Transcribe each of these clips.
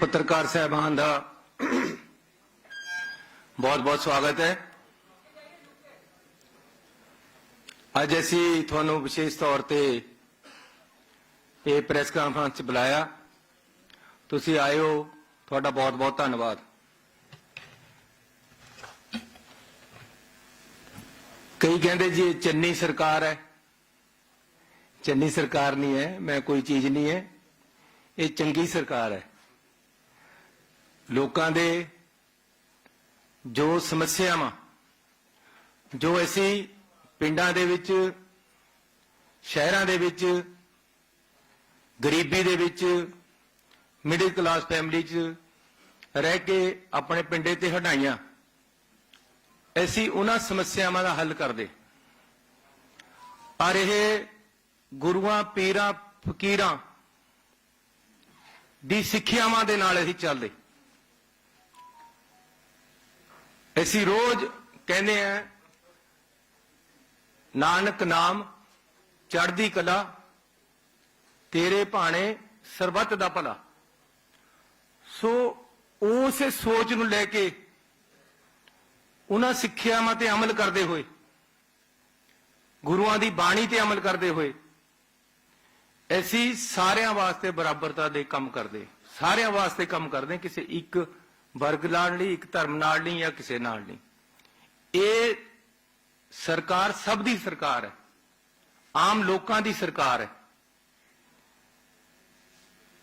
पत्रकार साहबान का बहुत बहुत स्वागत है। अज असी थोनों विशेष तौर पर यह प्रेस कॉन्फ्रेंस बुलाया, तुसी आए हो, थोड़ा बहुत बहुत धन्यवाद। कई कहते जी चन्नी सरकार है, चन्नी सरकार नहीं है, मैं कोई चीज नहीं है, ये चंगी सरकार है। लोकां दे जो समस्यावां जो ऐसी पिंडां दे विच शहरां दे विच गरीबी दे विच मिडिल क्लास फैमिली च रह के अपने पिंडे ते हटाइयां, ऐसी उन्हां समस्यावां दा हल कर दे। और यह गुरुआं पीरां फकीरां दी सिक्ख्यावां दे नाल असीं चलदे। ऐसी रोज कहने हैं नानक नाम चढ़दी कला, तेरे भाणे सरबत दा भला। सो उस सोच नूं लैके उन्हां सिक्ख्यावां ते अमल करते हुए, गुरुआं दी बाणी ते अमल करते हुए ऐसी सारियां वास्ते बराबरता दे काम करते, सारियां वास्ते काम करते, किसी एक वर्ग नाल नहीं, एक धर्म नाल नहीं या किसी नाल नहीं। ये सरकार सब दी सरकार है, आम लोकां दी सरकार है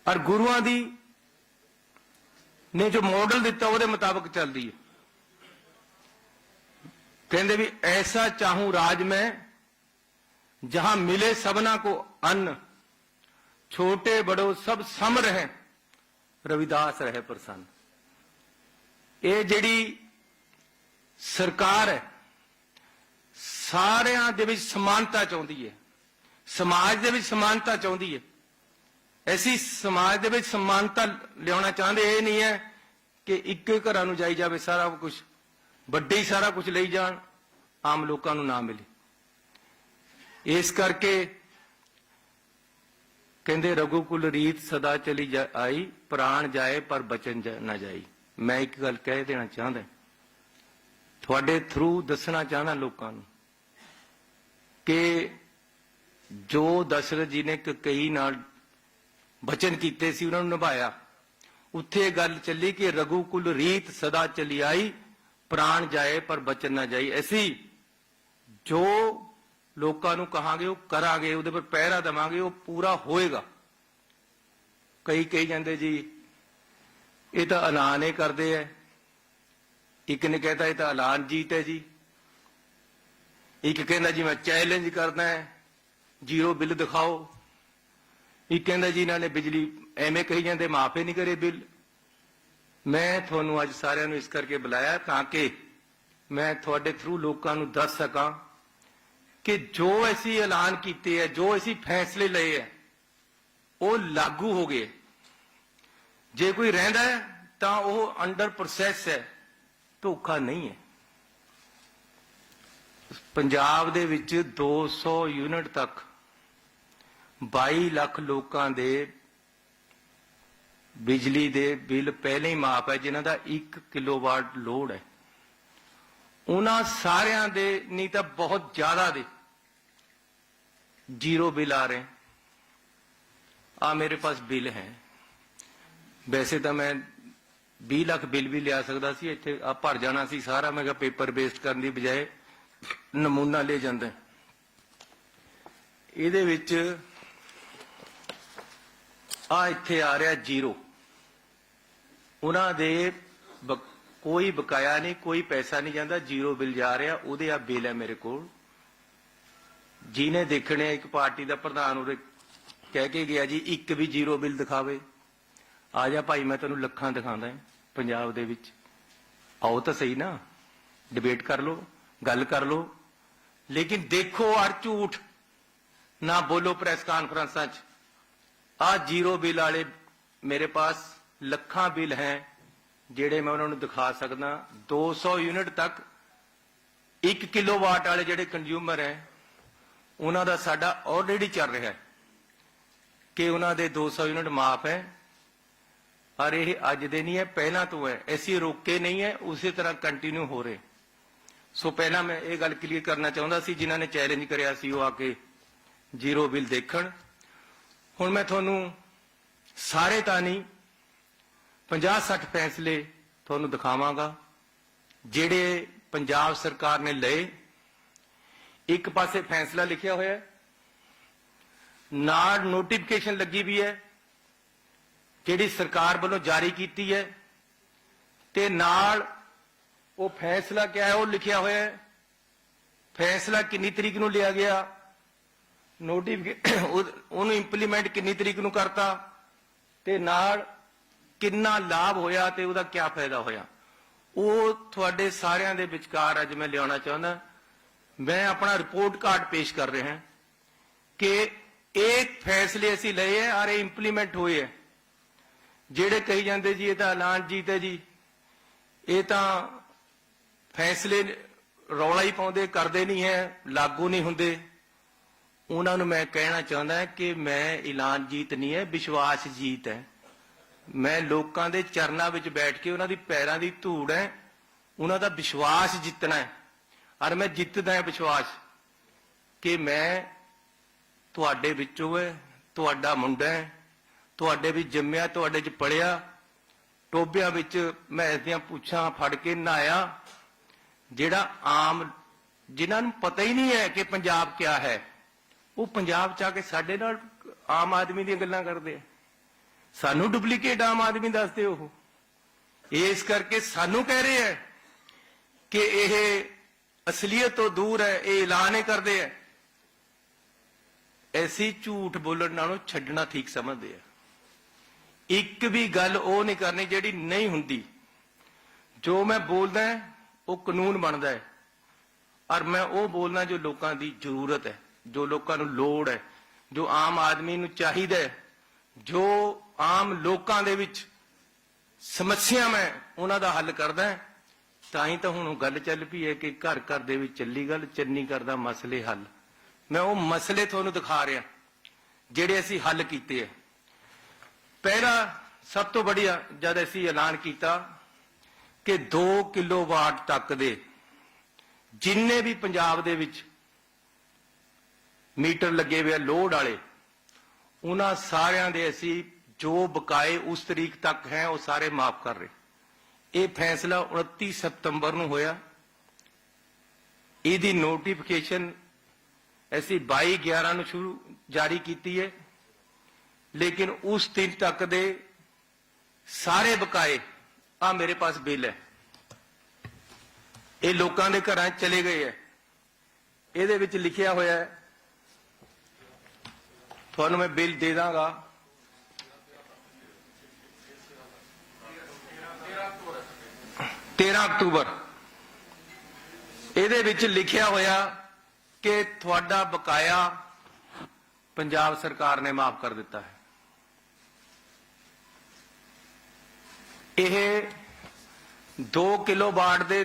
और गुरुआं दी ने जो मॉडल दिता वो मुताबिक चलती है। कहते भी ऐसा चाहूं राज में जहां मिले सबना को अन्न, छोटे बड़ो सब सम रहे, रविदास रहे प्रसन्न। ये जिहड़ी सरकार है सारियां दे विच समानता चाहुंदी है, समाज दे विच समानता चाहुंदी है। ऐसी समाज दे विच समानता लियाउणा चाहते, ये नहीं है कि एक घरां नूं जाई जावे सारा कुछ, वड्डे ही सारा कुछ लई जाण, आम लोकां नूं ना मिले। इस करके कहंदे रघुकुल रीत सदा चली आई, प्राण जाए पर बचन न जाई। मैं एक गल कह देना चाहता, थोड़े थ्रू दसना चाहना लोगों कि जो दशरथ जी ने कई नाल बचन कीते सी उन्होंने निभाया, उत्थे गल चली कि रघुकुल रीत सदा चली आई, प्राण जाए पर बचन ना जाई। ऐसी जो लोगों को कहांगे वो करांगे, उहदे पर पहरा देवांगे, वो पूरा होएगा। कई कही जाते जी ये तो ऐलान ही करते हैं, एक ने कहता ये तो ऐलान जीत है जी, एक कहना जी मैं चैलेंज करना है, जीरो बिल दिखाओ, एक कहना जी इन्होंने बिजली एवं कही जाते माफ ही नहीं करे बिल। मैं थोनों अज सारिਆਂ ਨੂੰ इस करके बुलाया ताकि मैं थोड़े थ्रू लोगों को दस सका कि जो ऐसी ऐलान किए है, जो ऐसी फैसले ले है, वो लागू हो गए। जे कोई रहिंदा है तो वह अंडर प्रोसैस है, धोखा नहीं है। पंजाब दे विच 200 यूनिट तक 22 लाख लोगों दे बिजली दे बिल पहले ही माफ है, जिन्हां दा 1 किलोवाट लोड है। उन्हां सारियां दे नहीं तो बहुत ज्यादा दे जीरो बिल आ रहे हैं। आ मेरे पास बिल है, वैसे तो मैं 20 लाख बिल भी लिया सकता सी, इत्थे आ भर जाना सी सारा। मैं कहा पेपर वेस्ट करने की बजाय नमूना ले जांदा। इहदे विच आ इत्थे आ रहा जीरो, उन्हां दे कोई बकाया नहीं, कोई पैसा नहीं जाता, जीरो बिल जा रहा। उहदे आ बिल है मेरे कोल, जिन्हें देखने एक पार्टी का प्रधान उरे कह के गया जी एक भी जीरो बिल दिखावे, आ जा भाई मैं तेनों लखां दिखांदा है पंजाब दे विच। आओ तो सही ना, डिबेट कर लो, गल कर लो, लेकिन देखो और झूठ ना बोलो प्रेस कॉन्फ्रेंसां च। आ जीरो बिल वाले मेरे पास लखां बिल हैं जेड़े मैं उन्होंने दिखा सकदा। 200 यूनिट तक 1 किलोवाट वाले जेड़े कंज्यूमर हैं उन्हों का साडा ऑलरेडी चल रहा है कि उन्होंने 200 यूनिट माफ है और ये अज दे नहीं है, पहला तो है, ऐसी रोके नहीं है, उसी तरह कंटिन्यू हो रहे। सो पहला मैं ये गल क्लीयर करना चाहता सी, जिन्हों ने चैलेंज कराया सी वो आके जीरो बिल देखण। हुण मैं तुहानू सारे तां नहीं 50-60 फैसले तुहानू दिखावांगा जिहड़े पंजाब सरकार ने लए। एक पासे फैसला लिखिया होया है, नाल नोटिफिकेशन लगी भी है जिहड़ी सरकार वालों जारी की है, ते नाल वो फैसला क्या है वो लिखिया होया है, फैसला कितनी तरीक नूं लिया गया, नोटिफिकेशन उन्होंने इंप्लीमेंट कितनी तरीक नूं करता, ते नाल कितना लाभ होया ते उहदा क्या फायदा होया, वो तुहाडे सारियां दे विचकार अज मैं लियाना चाहुंदा। मैं अपना रिपोर्ट कार्ड पेश कर रहा हैं कि एक फैसले असीं लए है और इंप्लीमेंट हुए है। जेड़े कही जाते जी ये तो ऐलान जीत है जी, ये तो फैसले रौला ही पाउंदे, करते नहीं है, लागू नहीं होंदे। उन्होंने मैं कहना चाहता है कि मैं ऐलान जीत नहीं है, विश्वास जीत है। मैं लोगों के चरणों में बैठ के उन्होंने पैरों की धूड़ है, उन्होंने विश्वास जितना है और मैं जितदा है विश्वास कि मैं तुहाडे विचों है, तुहाडा मुंडा है, तुहाडे भी जम्मिया, तुहाडे च पढ़िया, टोबिया विच मैं इसदियां पूछां फड़ के नहाया। जिहड़ा आम जिन्हां नूं पता ही नहीं है कि पंजाब क्या है, वो पंजाब च आके साडे नाल आम आदमी दी गल्लां करदे आ। सानू डुप्लीकेट आम आदमी दसदे हो, इस करके सानू कह रहे हैं कि यह असलीयत तो दूर है, ये ऐलान ही करते हैं। ऐसी झूठ बोलण नालों छड्डना ठीक समझते हैं। एक भी गल वो नहीं करनी जिहड़ी नहीं हुंदी। जो मैं बोलदा है वो कानून बनता है और मैं वो बोलना जो लोगों की जरूरत है, जो लोगों को लोड़ है, जो आम आदमी नूं चाहिदा है, जो आम लोगों दे विच समस्या मैं उन्हां दा हल करदा है। तां तो हुण गल चल पई है कि घर घर दे विच चली गल, चन्नी करदा मसले हल। मैं वो मसले तुहानूं दिखा रहा जिहड़े असीं हल कीते है। पहला सब तो बढ़िया जद असीं ऐलान किया कि 2 किलोवाट तक दे जिन्ने भी पंजाब दे विच मीटर लगे हुए लोड वाले, उन्हां सारियां दे असीं जो बकाए उस तरीक तक हैं वो सारे माफ कर रहे। ये फैसला 29 सितंबर नूं होया। इहदी नोटिफिकेशन ऐसी 22/11 नूं शुरू जारी की है, लेकिन उस दिन तक दे सारे बकाए आ मेरे पास बिल है, ये लोगों के घर चले गए है। ये विच लिखिया होया है, तुहानूं मैं बिल दे दांगा। 13 अक्तूबर ਇਹਦੇ ਵਿੱਚ ਲਿਖਿਆ ਹੋਇਆ कि ਤੁਹਾਡਾ बकाया पंजाब सरकार ने माफ कर दिता है। यह 2 किलोवाट के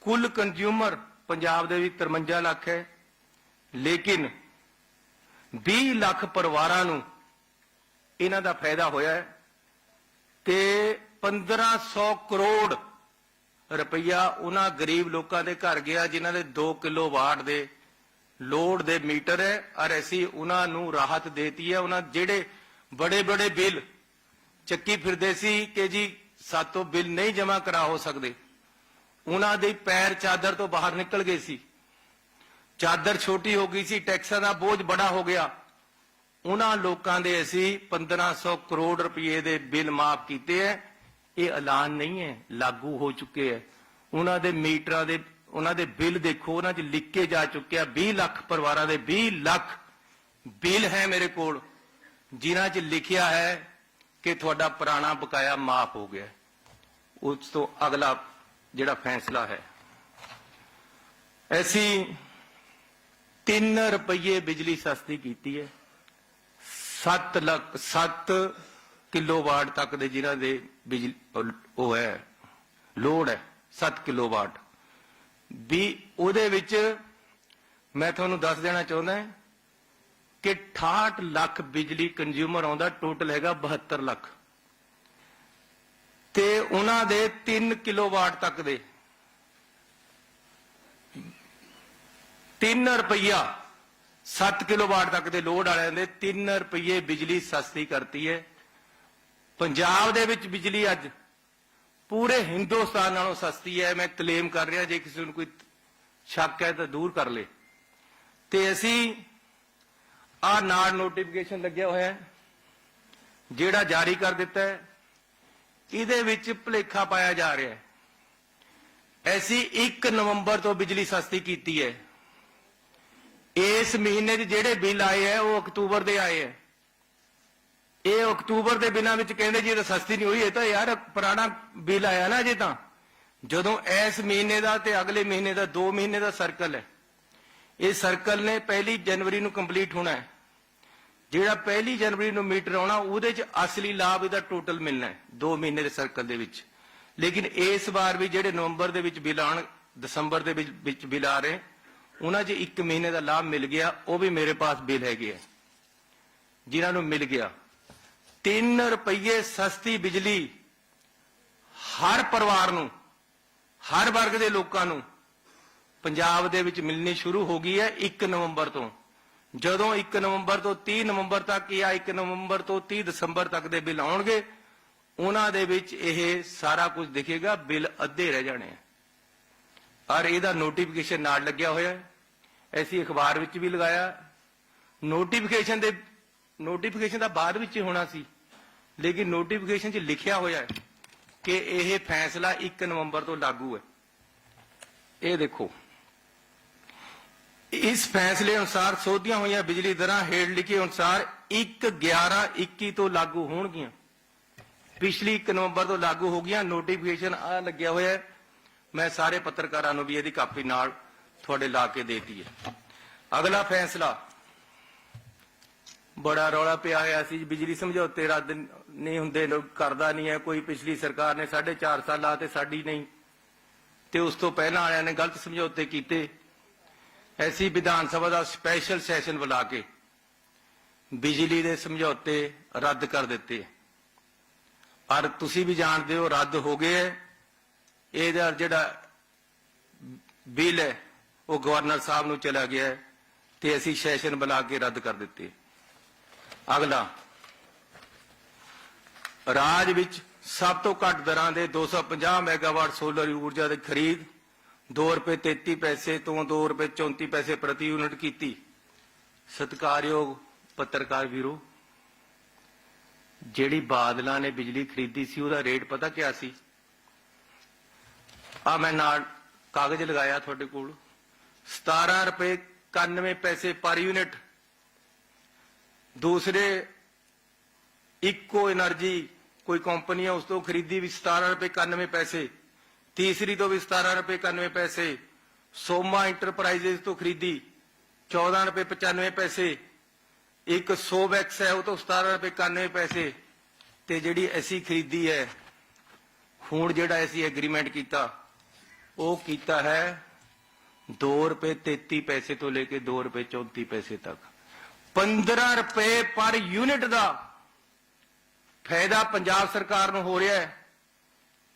कुल कंज्यूमर पंजाब दे 53 लाख है, लेकिन 20 लाख परिवारां नूं इन्हां दा फायदा होया है ते 1500 करोड़ रुपया उन्हां गरीब लोगों के घर गया जिन्हां दे 2 किलोवाट दे लोड दे मीटर है। और असी उन्हां नूं राहत देती है। उन्हां जेड़े बड़े बड़े बिल चक्की फिरदे सी कि जी सातों बिल नहीं जमा करा हो सकते, उन्हां दे पैर चादर तो बाहर निकल गए सी, चादर छोटी हो गई सी, टैक्सां दा बोझ बड़ा हो गया। उन्हां लोकां दे असी 1500 करोड़ रुपये दे बिल माफ कीते है। ये ऐलान नहीं है, लागू हो चुके हैं। उन्हां दे मीटरां दे उन्हां दे बिल देखो, उन्हां च लिख के जा चुके हैं। 20 लाख परिवारां दे 20 लाख बिल है मेरे कोल, जिन्हां च लिखिया है कि तुहाडा पुराना बकाया माफ हो गया। उस तो अगला जिहड़ा फैसला है, ऐसी 3 रुपये बिजली सस्ती की है। 7 किलोवाट तक दे जिन्हां दे बिजली वो है लोड है 7 किलोवाट भी, उहदे विच मैं तुहानूं दस देना चाहुंदा है कि 68 लाख बिजली कंज्यूमर आउंदा, टोटल हैगा 72 लाख। ਉਹਨਾਂ ਦੇ 3 ਕਿਲੋਵਾਟ ਤੱਕ ਦੇ 3 ਰੁਪਈਆ 7 ਕਿਲੋਵਾਟ ਤੱਕ ਦੇ ਲੋਡ ਵਾਲਿਆਂ ਦੇ 3 ਰੁਪਏ ਬਿਜਲੀ ਸਸਤੀ ਕਰਤੀ ਹੈ। ਪੰਜਾਬ ਦੇ ਵਿੱਚ ਬਿਜਲੀ ਅੱਜ ਪੂਰੇ ਹਿੰਦੁਸਤਾਨ ਨਾਲੋਂ ਸਸਤੀ ਹੈ। ਮੈਂ ਕਲੇਮ ਕਰ ਰਿਹਾ, ਜੇ ਕਿਸੇ ਨੂੰ ਕੋਈ ਸ਼ੱਕ ਹੈ ਤਾਂ ਦੂਰ ਕਰ ਲੇ। ਤੇ ਅਸੀਂ ਆਹ ਨਾਲ ਨੋਟੀਫਿਕੇਸ਼ਨ ਲੱਗਿਆ ਹੋਇਆ ਹੈ ਜਿਹੜਾ ਜਾਰੀ ਕਰ ਦਿੱਤਾ ਹੈ, ਇਹਦੇ ਵਿੱਚ ਭੁਲੇਖਾ ਪਾਇਆ ਜਾ ਰਿਹਾ ਹੈ। ਅਸੀਂ 1 ਨਵੰਬਰ ਤੋਂ ਬਿਜਲੀ ਸਸਤੀ ਕੀਤੀ ਹੈ। ਇਸ ਮਹੀਨੇ 'ਚ ਜਿਹੜੇ ਬਿੱਲ ਆਏ ਹੈ ਉਹ ਅਕਤੂਬਰ ਦੇ ਆਏ ਹੈ। ਇਹ ਅਕਤੂਬਰ ਦੇ ਬਿੱਲਾਂ ਵਿੱਚ ਕਹਿੰਦੇ ਜੀ ਇਹ ਤਾਂ ਸਸਤੀ ਨਹੀਂ ਹੋਈ, ਇਹ ਤਾਂ ਯਾਰ ਪੁਰਾਣਾ ਬਿੱਲ ਆਇਆ ਨਾ ਅਜੇ ਤਾਂ। ਜਦੋਂ ਇਸ ਮਹੀਨੇ ਦਾ ਤੇ ਅਗਲੇ ਮਹੀਨੇ ਦਾ 2 ਮਹੀਨੇ ਦਾ ਸਰਕਲ ਹੈ। ਇਹ ਸਰਕਲ ਨੇ 1 ਜਨਵਰੀ ਨੂੰ ਕੰਪਲੀਟ ਹੋਣਾ ਹੈ। ਜਿਹੜਾ 1 ਜਨਵਰੀ ਨੂੰ ਮੀਟਰ ਆਉਣਾ ਉਹਦੇ 'ਚ ਅਸਲੀ ਲਾਭ ਇਹਦਾ ਟੋਟਲ ਮਿਲਣਾ ਹੈ 2 ਮਹੀਨੇ ਦੇ ਸਰਕਲ ਦੇ ਵਿੱਚ। ਲੇਕਿਨ ਇਸ ਵਾਰ ਵੀ ਜਿਹੜੇ ਨਵੰਬਰ ਦੇ ਵਿੱਚ ਬਿੱਲ ਆਉਣ, ਦਸੰਬਰ ਦੇ ਵਿੱਚ ਬਿੱਲ ਆ ਰਹੇ, ਉਹਨਾਂ 'ਚ 1 ਮਹੀਨੇ ਦਾ ਲਾਭ ਮਿਲ ਗਿਆ। ਉਹ ਵੀ ਮੇਰੇ ਪਾਸ ਬਿੱਲ ਹੈਗੇ ਆ ਜਿਨ੍ਹਾਂ ਨੂੰ ਮਿਲ ਗਿਆ। 3 ਰੁਪਏ ਸਸਤੀ ਬਿਜਲੀ ਹਰ ਪਰਿਵਾਰ ਨੂੰ, ਹਰ ਵਰਗ ਦੇ ਲੋਕਾਂ ਨੂੰ ਪੰਜਾਬ ਦੇ ਵਿੱਚ ਮਿਲਣੀ ਸ਼ੁਰੂ ਹੋ ਗਈ ਹੈ 1 ਨਵੰਬਰ ਤੋਂ। ਜਦੋਂ 1 ਨਵੰਬਰ ਤੋਂ 30 ਨਵੰਬਰ ਤੱਕ ਜਾਂ 1 ਨਵੰਬਰ ਤੋਂ 30 ਦਸੰਬਰ ਤੱਕ ਦੇ ਬਿੱਲ ਆਉਣਗੇ, ਉਹਨਾਂ ਦੇ ਵਿੱਚ ਇਹ ਸਾਰਾ ਕੁਝ ਦਿਖੇਗਾ, ਬਿੱਲ ਅੱਧੇ ਰਹਿ ਜਾਣੇ ਆ। ਔਰ ਇਹਦਾ ਨੋਟੀਫਿਕੇਸ਼ਨ ਨਾਲ ਲੱਗਿਆ ਹੋਇਆ ਹੈ। ਅਸੀਂ ਅਖਬਾਰ ਵਿੱਚ ਵੀ ਲਗਾਇਆ। ਨੋਟੀਫਿਕੇਸ਼ਨ ਦਾ ਬਾਅਦ ਵਿੱਚ ਹੋਣਾ ਸੀ, ਲੇਕਿਨ ਨੋਟੀਫਿਕੇਸ਼ਨ 'ਚ ਲਿਖਿਆ ਹੋਇਆ ਹੈ ਕਿ ਇਹ ਫੈਸਲਾ 1 ਨਵੰਬਰ ਤੋਂ ਲਾਗੂ ਹੈ। ਇਹ ਦੇਖੋ, ਇਸ ਫੈਸਲੇ ਅਨੁਸਾਰ ਸੋਧੀਆਂ ਹੋਈਆਂ ਬਿਜਲੀ ਦਰਾਂ ਹੇਠ ਲਿਖੇ ਅਨੁਸਾਰ 1/11/21 ਤੋਂ ਲਾਗੂ ਹੋਣਗੀਆਂ। ਪਿਛਲੀ 1 ਨਵੰਬਰ ਤੋਂ ਲਾਗੂ ਹੋ ਗਈਆਂ। ਨੋਟੀਫਿਕੇਸ਼ਨ ਆ ਲੱਗਿਆ ਹੋਇਆ ਹੈ। ਮੈਂ ਸਾਰੇ ਪੱਤਰਕਾਰਾਂ ਨੂੰ ਵੀ ਇਹਦੀ ਕਾਪੀ ਨਾਲ ਤੁਹਾਡੇ ਲਾ ਕੇ ਦੇਤੀ ਹੈ। ਅਗਲਾ ਫੈਸਲਾ, ਬੜਾ ਰੌਲਾ ਪਿਆ ਹੋਇਆ ਸੀ ਬਿਜਲੀ ਸਮਝੌਤੇ ਰੱਦ ਨਹੀਂ ਹੁੰਦੇ, ਲੋਕ ਕਰਦਾ ਨਹੀਂ ਹੈ ਕੋਈ। ਪਿਛਲੀ ਸਰਕਾਰ ਨੇ 4.5 ਸਾਲ ਲਾਤੇ, ਸਾਡੀ ਨਹੀਂ, ਤੇ ਉਸ ਤੋਂ ਪਹਿਲਾਂ ਵਾਲਿਆਂ ਨੇ ਗਲਤ ਸਮਝੌਤੇ ਕੀਤੇ। ਐਸੀ ਵਿਧਾਨ ਸਭਾ ਦਾ ਸਪੈਸ਼ਲ ਸੈਸ਼ਨ ਬੁਲਾ ਕੇ ਬਿਜਲੀ ਦੇ ਸਮਝੌਤੇ ਰੱਦ ਕਰ ਦਿੱਤੇ। ਔਰ ਤੁਸੀਂ ਵੀ ਜਾਣਦੇ ਹੋ ਰੱਦ ਹੋ ਗਏ ਹੈ। ਇਹਦਾ ਜਿਹੜਾ ਬਿੱਲ ਹੈ ਉਹ ਗਵਰਨਰ ਸਾਹਿਬ ਨੂੰ ਚਲਾ ਗਿਆ ਹੈ ਤੇ ਅਸੀਂ ਸੈਸ਼ਨ ਬੁਲਾ ਕੇ ਰੱਦ ਕਰ ਦਿੱਤੇ। ਅਗਲਾ, ਰਾਜ ਵਿੱਚ ਸਭ ਤੋਂ ਘੱਟ ਦਰਾਂ ਦੇ 250 ਮੈਗਾਵਾਟ ਸੋਲਰ ਊਰਜਾ ਦੀ ਖਰੀਦ 2 ਰੁਪਏ 33 ਪੈਸੇ ਤੋਂ 2 ਰੁਪਏ 34 ਪੈਸੇ ਪ੍ਰਤੀ ਯੂਨਿਟ ਕੀਤੀ। ਸਤਿਕਾਰਯੋਗ ਪੱਤਰਕਾਰ ਵੀਰੋ, ਜਿਹੜੀ ਬਾਦਲਾਂ ਨੇ ਬਿਜਲੀ ਖਰੀਦੀ ਸੀ ਉਹਦਾ ਰੇਟ ਪਤਾ ਕਿਆ ਸੀ? ਆ ਮੈਂ ਨਾਲ ਕਾਗਜ਼ ਲਗਾਇਆ ਤੁਹਾਡੇ ਕੋਲ, 17 ਰੁਪਏ 91 ਪੈਸੇ ਪਰ ਯੂਨਿਟ। ਦੂਸਰੇ ਇਕੋ એનર્ਜੀ ਕੋਈ ਕੰਪਨੀ ਹੈ ਉਸ ਤੋਂ ਖਰੀਦੀ ਵੀ 17 ਰੁਪਏ 91 ਪੈਸੇ। ਤੀਸਰੀ ਤੋਂ ਵੀ 17 ਰੁਪਏ 91 ਪੈਸੇ। ਸੋਮਾ ਇੰਟਰਪ੍ਰਾਈਜ਼ਸ ਤੋਂ ਖਰੀਦੀ 14 ਰੁਪਏ 95 ਪੈਸੇ। ਇੱਕ ਸੋਵੈਕਸ ਹੈ ਉਹ ਤੋਂ 17 ਰੁਪਏ 91 ਪੈਸੇ। ਤੇ ਜਿਹੜੀ ਅਸੀਂ ਖਰੀਦੀ ਹੈ ਹੁਣ, ਜਿਹੜਾ ਅਸੀਂ ਐਗਰੀਮੈਂਟ ਕੀਤਾ ਉਹ ਕੀਤਾ ਹੈ 2 ਰੁਪਏ 33 ਪੈਸੇ ਤੋਂ ਲੈ ਕੇ 2 ਰੁਪਏ 34 ਪੈਸੇ ਤੱਕ। 15 ਰੁਪਏ ਪਰ ਯੂਨਿਟ ਦਾ ਫਾਇਦਾ ਪੰਜਾਬ ਸਰਕਾਰ ਨੂੰ ਹੋ ਰਿਹਾ ਹੈ।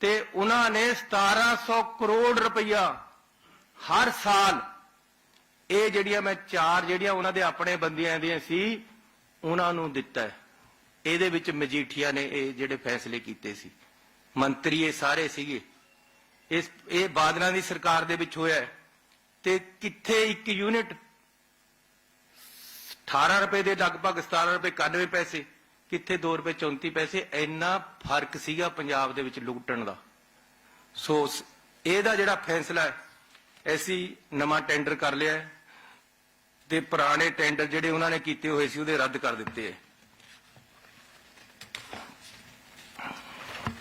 ਤੇ ਉਹਨਾਂ ਨੇ 1700 ਕਰੋੜ ਰੁਪਈਆ ਹਰ ਸਾਲ, ਇਹ ਜਿਹੜੀਆਂ ਮੈਂ 4 ਜਿਹੜੀਆਂ ਉਹਨਾਂ ਦੇ ਆਪਣੇ ਬੰਦਿਆਂ ਦੀਆਂ ਸੀ ਉਹਨਾਂ ਨੂੰ ਦਿੱਤਾ ਹੈ। ਇਹਦੇ ਵਿੱਚ ਮਜੀਠੀਆ ਨੇ ਇਹ ਜਿਹੜੇ ਫੈਸਲੇ ਕੀਤੇ ਸੀ, ਮੰਤਰੀ ਇਹ ਸਾਰੇ ਸੀਗੇ। ਇਹ ਬਾਦਲਾਂ ਦੀ ਸਰਕਾਰ ਦੇ ਵਿੱਚ ਹੋਇਆ। ਤੇ ਕਿੱਥੇ 1 ਯੂਨਿਟ 18 ਰੁਪਏ ਦੇ ਲਗਭਗ 17 ਰੁਪਏ 91 ਪੈਸੇ, ਕਿੱਥੇ 2 ਰੁਪਏ 34 ਪੈਸੇ। ਇੰਨਾ ਫਰਕ ਸੀਗਾ ਪੰਜਾਬ ਦੇ ਵਿੱਚ ਲੁੱਟਣ ਦਾ। ਸੋ ਇਹਦਾ ਜਿਹੜਾ ਫੈਸਲਾ ਹੈ ਅਸੀਂ ਨਵਾਂ ਟੈਂਡਰ ਕਰ ਲਿਆ ਹੈ ਤੇ ਪੁਰਾਣੇ ਟੈਂਡਰ ਜਿਹੜੇ ਉਹਨਾਂ ਨੇ ਕੀਤੇ ਹੋਏ ਸੀ ਉਹਦੇ ਰੱਦ ਕਰ ਦਿੱਤੇ ਹੈ।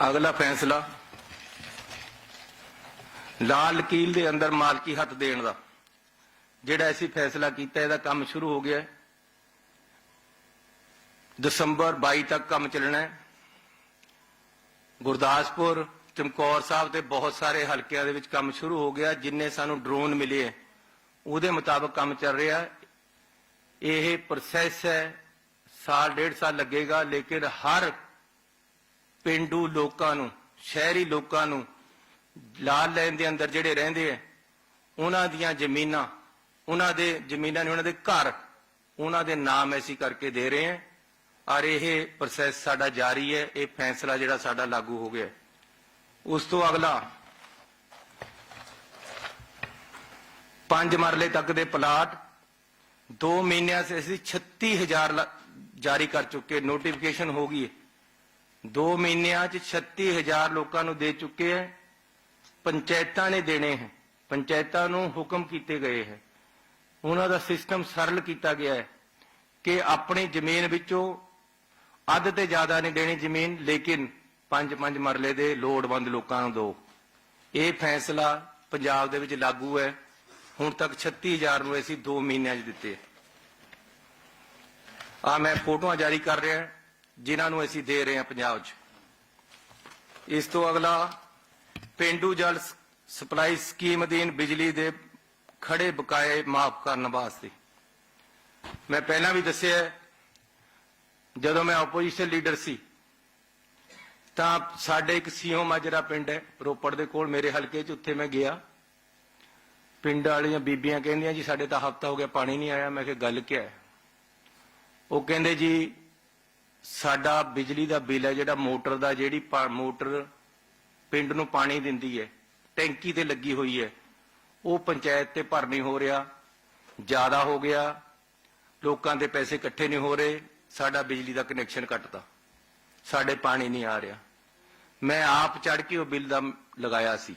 ਅਗਲਾ ਫੈਸਲਾ, ਲਾਲ ਲਕੀਰ ਦੇ ਅੰਦਰ ਮਾਲਕੀ ਹੱਥ ਦੇਣ ਦਾ ਜਿਹੜਾ ਅਸੀਂ ਫੈਸਲਾ ਕੀਤਾ, ਇਹਦਾ ਕੰਮ ਸ਼ੁਰੂ ਹੋ ਗਿਆ ਹੈ। ਦਸੰਬਰ 22 ਤੱਕ ਕੰਮ ਚੱਲਣਾ ਹੈ। ਗੁਰਦਾਸਪੁਰ, ਚਮਕੌਰ ਸਾਹਿਬ ਤੇ ਬਹੁਤ ਸਾਰੇ ਹਲਕਿਆਂ ਦੇ ਵਿੱਚ ਕੰਮ ਸ਼ੁਰੂ ਹੋ ਗਿਆ। ਜਿੰਨੇ ਸਾਨੂੰ ਡਰੋਨ ਮਿਲੇ ਹੈ ਉਹਦੇ ਮੁਤਾਬਕ ਕੰਮ ਚੱਲ ਰਿਹਾ ਹੈ। ਇਹ ਪ੍ਰੋਸੈਸ ਹੈ, 1.5 ਸਾਲ ਲੱਗੇਗਾ, ਲੇਕਿਨ ਹਰ ਪਿੰਡੂ ਲੋਕਾਂ ਨੂੰ शहरी लोगों नूं लाल लाइन के अंदर जिहड़े रहिंदे है उन्हां दियां जमीनां, उन्हां दे जमीनां ने उन्हां दे घर उन्हां दे नाम ऐसी करके दे रहे हैं और यह प्रोसैस साडा जारी है। ये फैसला जिहड़ा साडा लागू हो गया है। उस तो अगला 5 मरले तक दे प्लाट 2 महीनों से असीं 36,000 जारी कर चुके, नोटिफिकेशन हो गई है। 2 महीनों 36,000 लोगों को दे चुके हैं। पंचायतां ने देने हैं, पंचायतां नूं हुक्म किए गए हैं। उन्हां दा सिस्टम सरल किया गया है कि अपनी जमीन विचों अध ते ज्यादा नहीं देनी जमीन, लेकिन 5-5 मरले दे लोड़वंद लोगों को दो। ये फैसला पंजाब दे विच लागू है। हुण तक 36,000 नूं असीं 2 महीनों दिते। आ मैं फोटोआं जारी कर रहा जिन्हां नूं असीं दे रहे हैं पंजाब च। इस तो अगला पेंडू जल सप्लाई स्कीम अधीन बिजली दे खड़े बकाए माफ करने वास्ते मैं पहला भी दस्सिआ, जदों मैं ओपोजिशन लीडर सी तां साडे एक सीओ माजरा पिंड है रोपड़ दे कोल मेरे हलके च, उत्थे मैं गया। पिंड वालियां बीबियां कहंदियां जी साडे तां हफ्ता हो गया पानी नहीं आया। मैं कहा गल क्या है? वो कहंदे जी साडा बिजली दा बिल है जिहड़ा मोटर दा, जिहड़ी मोटर पिंड नूं पानी दिंदी है टैंकी ते लगी हुई है, वो पंचायत ते भर नहीं हो रहा, ज्यादा हो गया, लोगों के पैसे इकट्ठे नहीं हो रहे, साडा बिजली का कनैक्शन कटता, साडे पानी नहीं आ रहा। मैं आप चढ़ के वो बिल दा लगाया सी।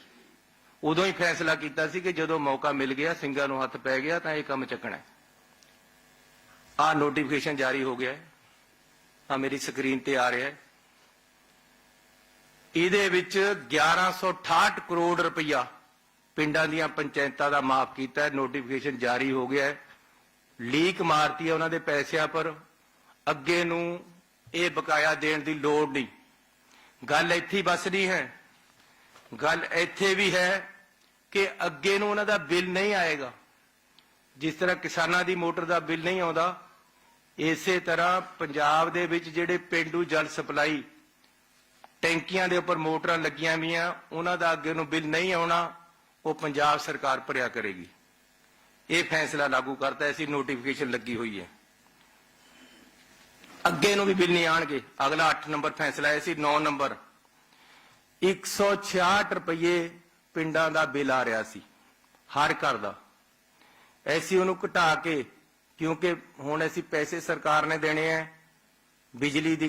उदों ही फैसला किया सी कि जदों मौका मिल गया, सिंगां नूं हत्थ पै गया तो यह काम चकना है। आ नोटिफिकेशन जारी हो गया है, आ मेरी स्क्रीन ते आ रहा है। इहदे विच 1168 करोड़ रुपया पिंडां दीयां पंचायतां दा माफ किया है। नोटिफिकेशन जारी हो गया है। लीक मारती है उन्हां दे पैसिਆਂ पर, अगे नूं ये बकाया देण दी लोड़ नहीं। गल इत्थे बस नहीं है, गल इत्थे भी है कि अगे नूं उन्हां दा बिल नहीं आएगा। जिस तरह किसानां दी मोटर दा बिल नहीं आउंदा, इसे तरह पंजाब दे विच जिहड़े पेंडू जल सप्लाई टैंकियां दे उपर मोटरां लगियां होईयां उन्हां दा अगे नूं बिल नहीं आउणा, वो पंजाब सरकार भरिया करेगी। ये फैसला लागू करता है। ऐसी नोटिफिकेशन लगी हुई है, अगे नूं भी बिल नहीं आएंगे। अगला 8 नंबर फैसला है। 9 नंबर 166 रुपये पिंडां दा बिल आ रहा सी हर घर दा। ऐसी उन्होंने घटा के, क्योंकि हुण ऐसी पैसे सरकार ने देने हैं बिजली दी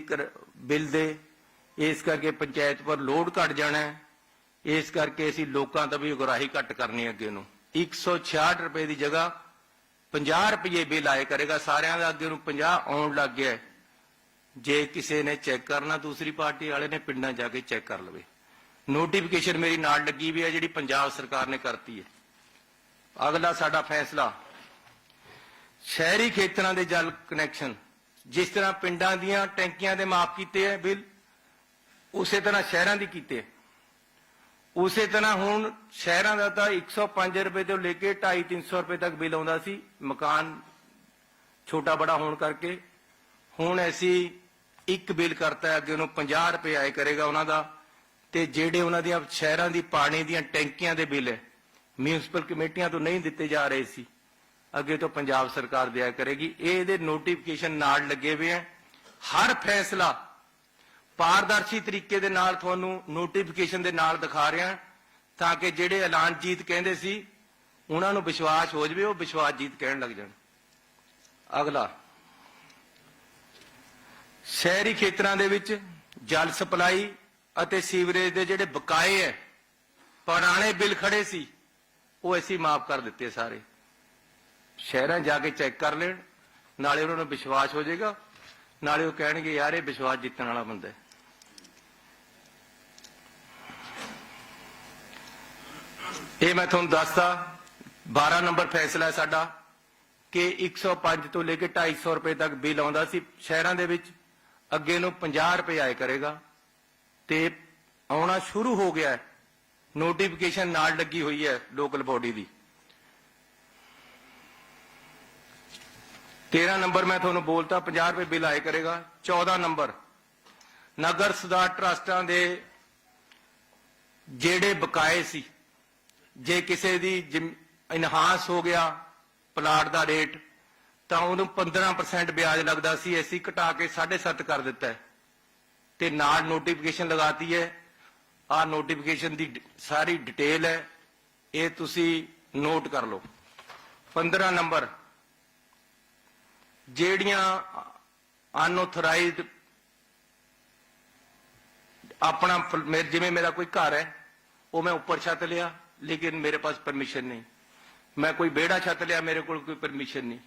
बिल दे, इस करके पंचायत पर लोड घट जाना है। इस करके असीं लोकां दा भी उगराही घट करनी अगे नूं। 166 रुपए की जगह 50 रुपये बिल आए करेगा। सारिਆਂ ਦਾ अगे नूं 50 आउण लग गया। जे किसी ने चैक करना, दूसरी पार्टी वाले ने पिंडां जाके चैक कर लवे। नोटिफिकेशन मेरी नाल लगी हुई है, जिहड़ी पंजाब सरकार ने करती है। अगला साडा फैसला शहरी खेतरां दे जल कनैक्शन, जिस तरह पिंडां दीयां टैंकियां दे माफ कीते है बिल, उसे तरह शहरां दी कीते है। उसे तरह हुण शहरां दा तां 105 रुपए तो लेके 250-300 रुपए तक बिल आउंदा सी, मकान छोटा बड़ा होने करके। हुण ऐसी एक बिल करता है, अगे उन्होंने 50 रुपए आए करेगा उन्हां दा। ते जिहड़े उन्हां दियां शहरां दी पानी दियां टैंकियां दे बिल है म्यूनसिपल कमेटियां तो नहीं दिते जा रहे सी, अगे तो पंजाब सरकार दिया करेगी। ये नोटिफिकेशन नाल लगे हुए हैं। हर फैसला पारदर्शी तरीके दे नाल तुहानूं नोटिफिकेशन दे नाल दिखा रहे हैं, ताकि जिहड़े ऐलान जीत कहंदे सी उन्हां नूं विश्वास हो जाए, वो विश्वास जीत कहण लग जाण। अगला शहरी खेतरां दे विच जल सप्लाई अते सीवरेज दे जिहड़े बकाए है, पुराने बिल खड़े सी, वो ऐसी माफ कर दिते सारे। शहरां जाके चैक कर लेण, नाले उन्होंने विश्वास हो जाएगा, नाले वो कहणगे यार ये विश्वास जितने वाला बंदा है। ये मैं तुहानूं दसदा 12 नंबर फैसला है साडा कि 105 तो लेके 250 रुपए तक बिल आउंदा सी शहरां दे विच, अगे नूं 50 रुपए आए करेगा। ते आउणा शुरू हो गया है। नोटिफिकेशन नाल लगी हुई है लोकल बॉडी दी। 13 नंबर मैं तुहानूं बोलता 50 रुपए बिल आए करेगा। 14 नंबर नगर सुधार ट्रस्टां दे ਜਿਹੜੇ ਬਕਾਏ ਸੀ, ਜੇ ਕਿਸੇ ਦੀ ਇਨਹਾਂਸ ਹੋ ਗਿਆ ਪਲਾਟ ਦਾ ਰੇਟ ਤਾਂ ਉਹਨੂੰ 15% ਵਿਆਜ ਲੱਗਦਾ ਸੀ, ਅਸੀਂ ਘਟਾ ਕੇ 7.5 ਕਰ ਦਿੱਤਾ ਹੈ ਤੇ ਨਾਲ ਨੋਟੀਫਿਕੇਸ਼ਨ ਲਗਾਤੀ ਹੈ। ਆਹ ਨੋਟੀਫਿਕੇਸ਼ਨ ਦੀ ਸਾਰੀ ਡਿਟੇਲ ਹੈ, ਇਹ ਤੁਸੀਂ ਨੋਟ ਕਰ ਲਓ। 15 ਨੰਬਰ, ਜਿਹੜੀਆਂ ਅਨਆਥੋਰਾਈਜ਼ਡ अपना जिमें मेरा कोई घर है वो मैं ऊपर छत लिया लेकिन मेरे पास परमिशन नहीं, मैं कोई बेड़ा छत लिया मेरे को कोई परमिशन नहीं,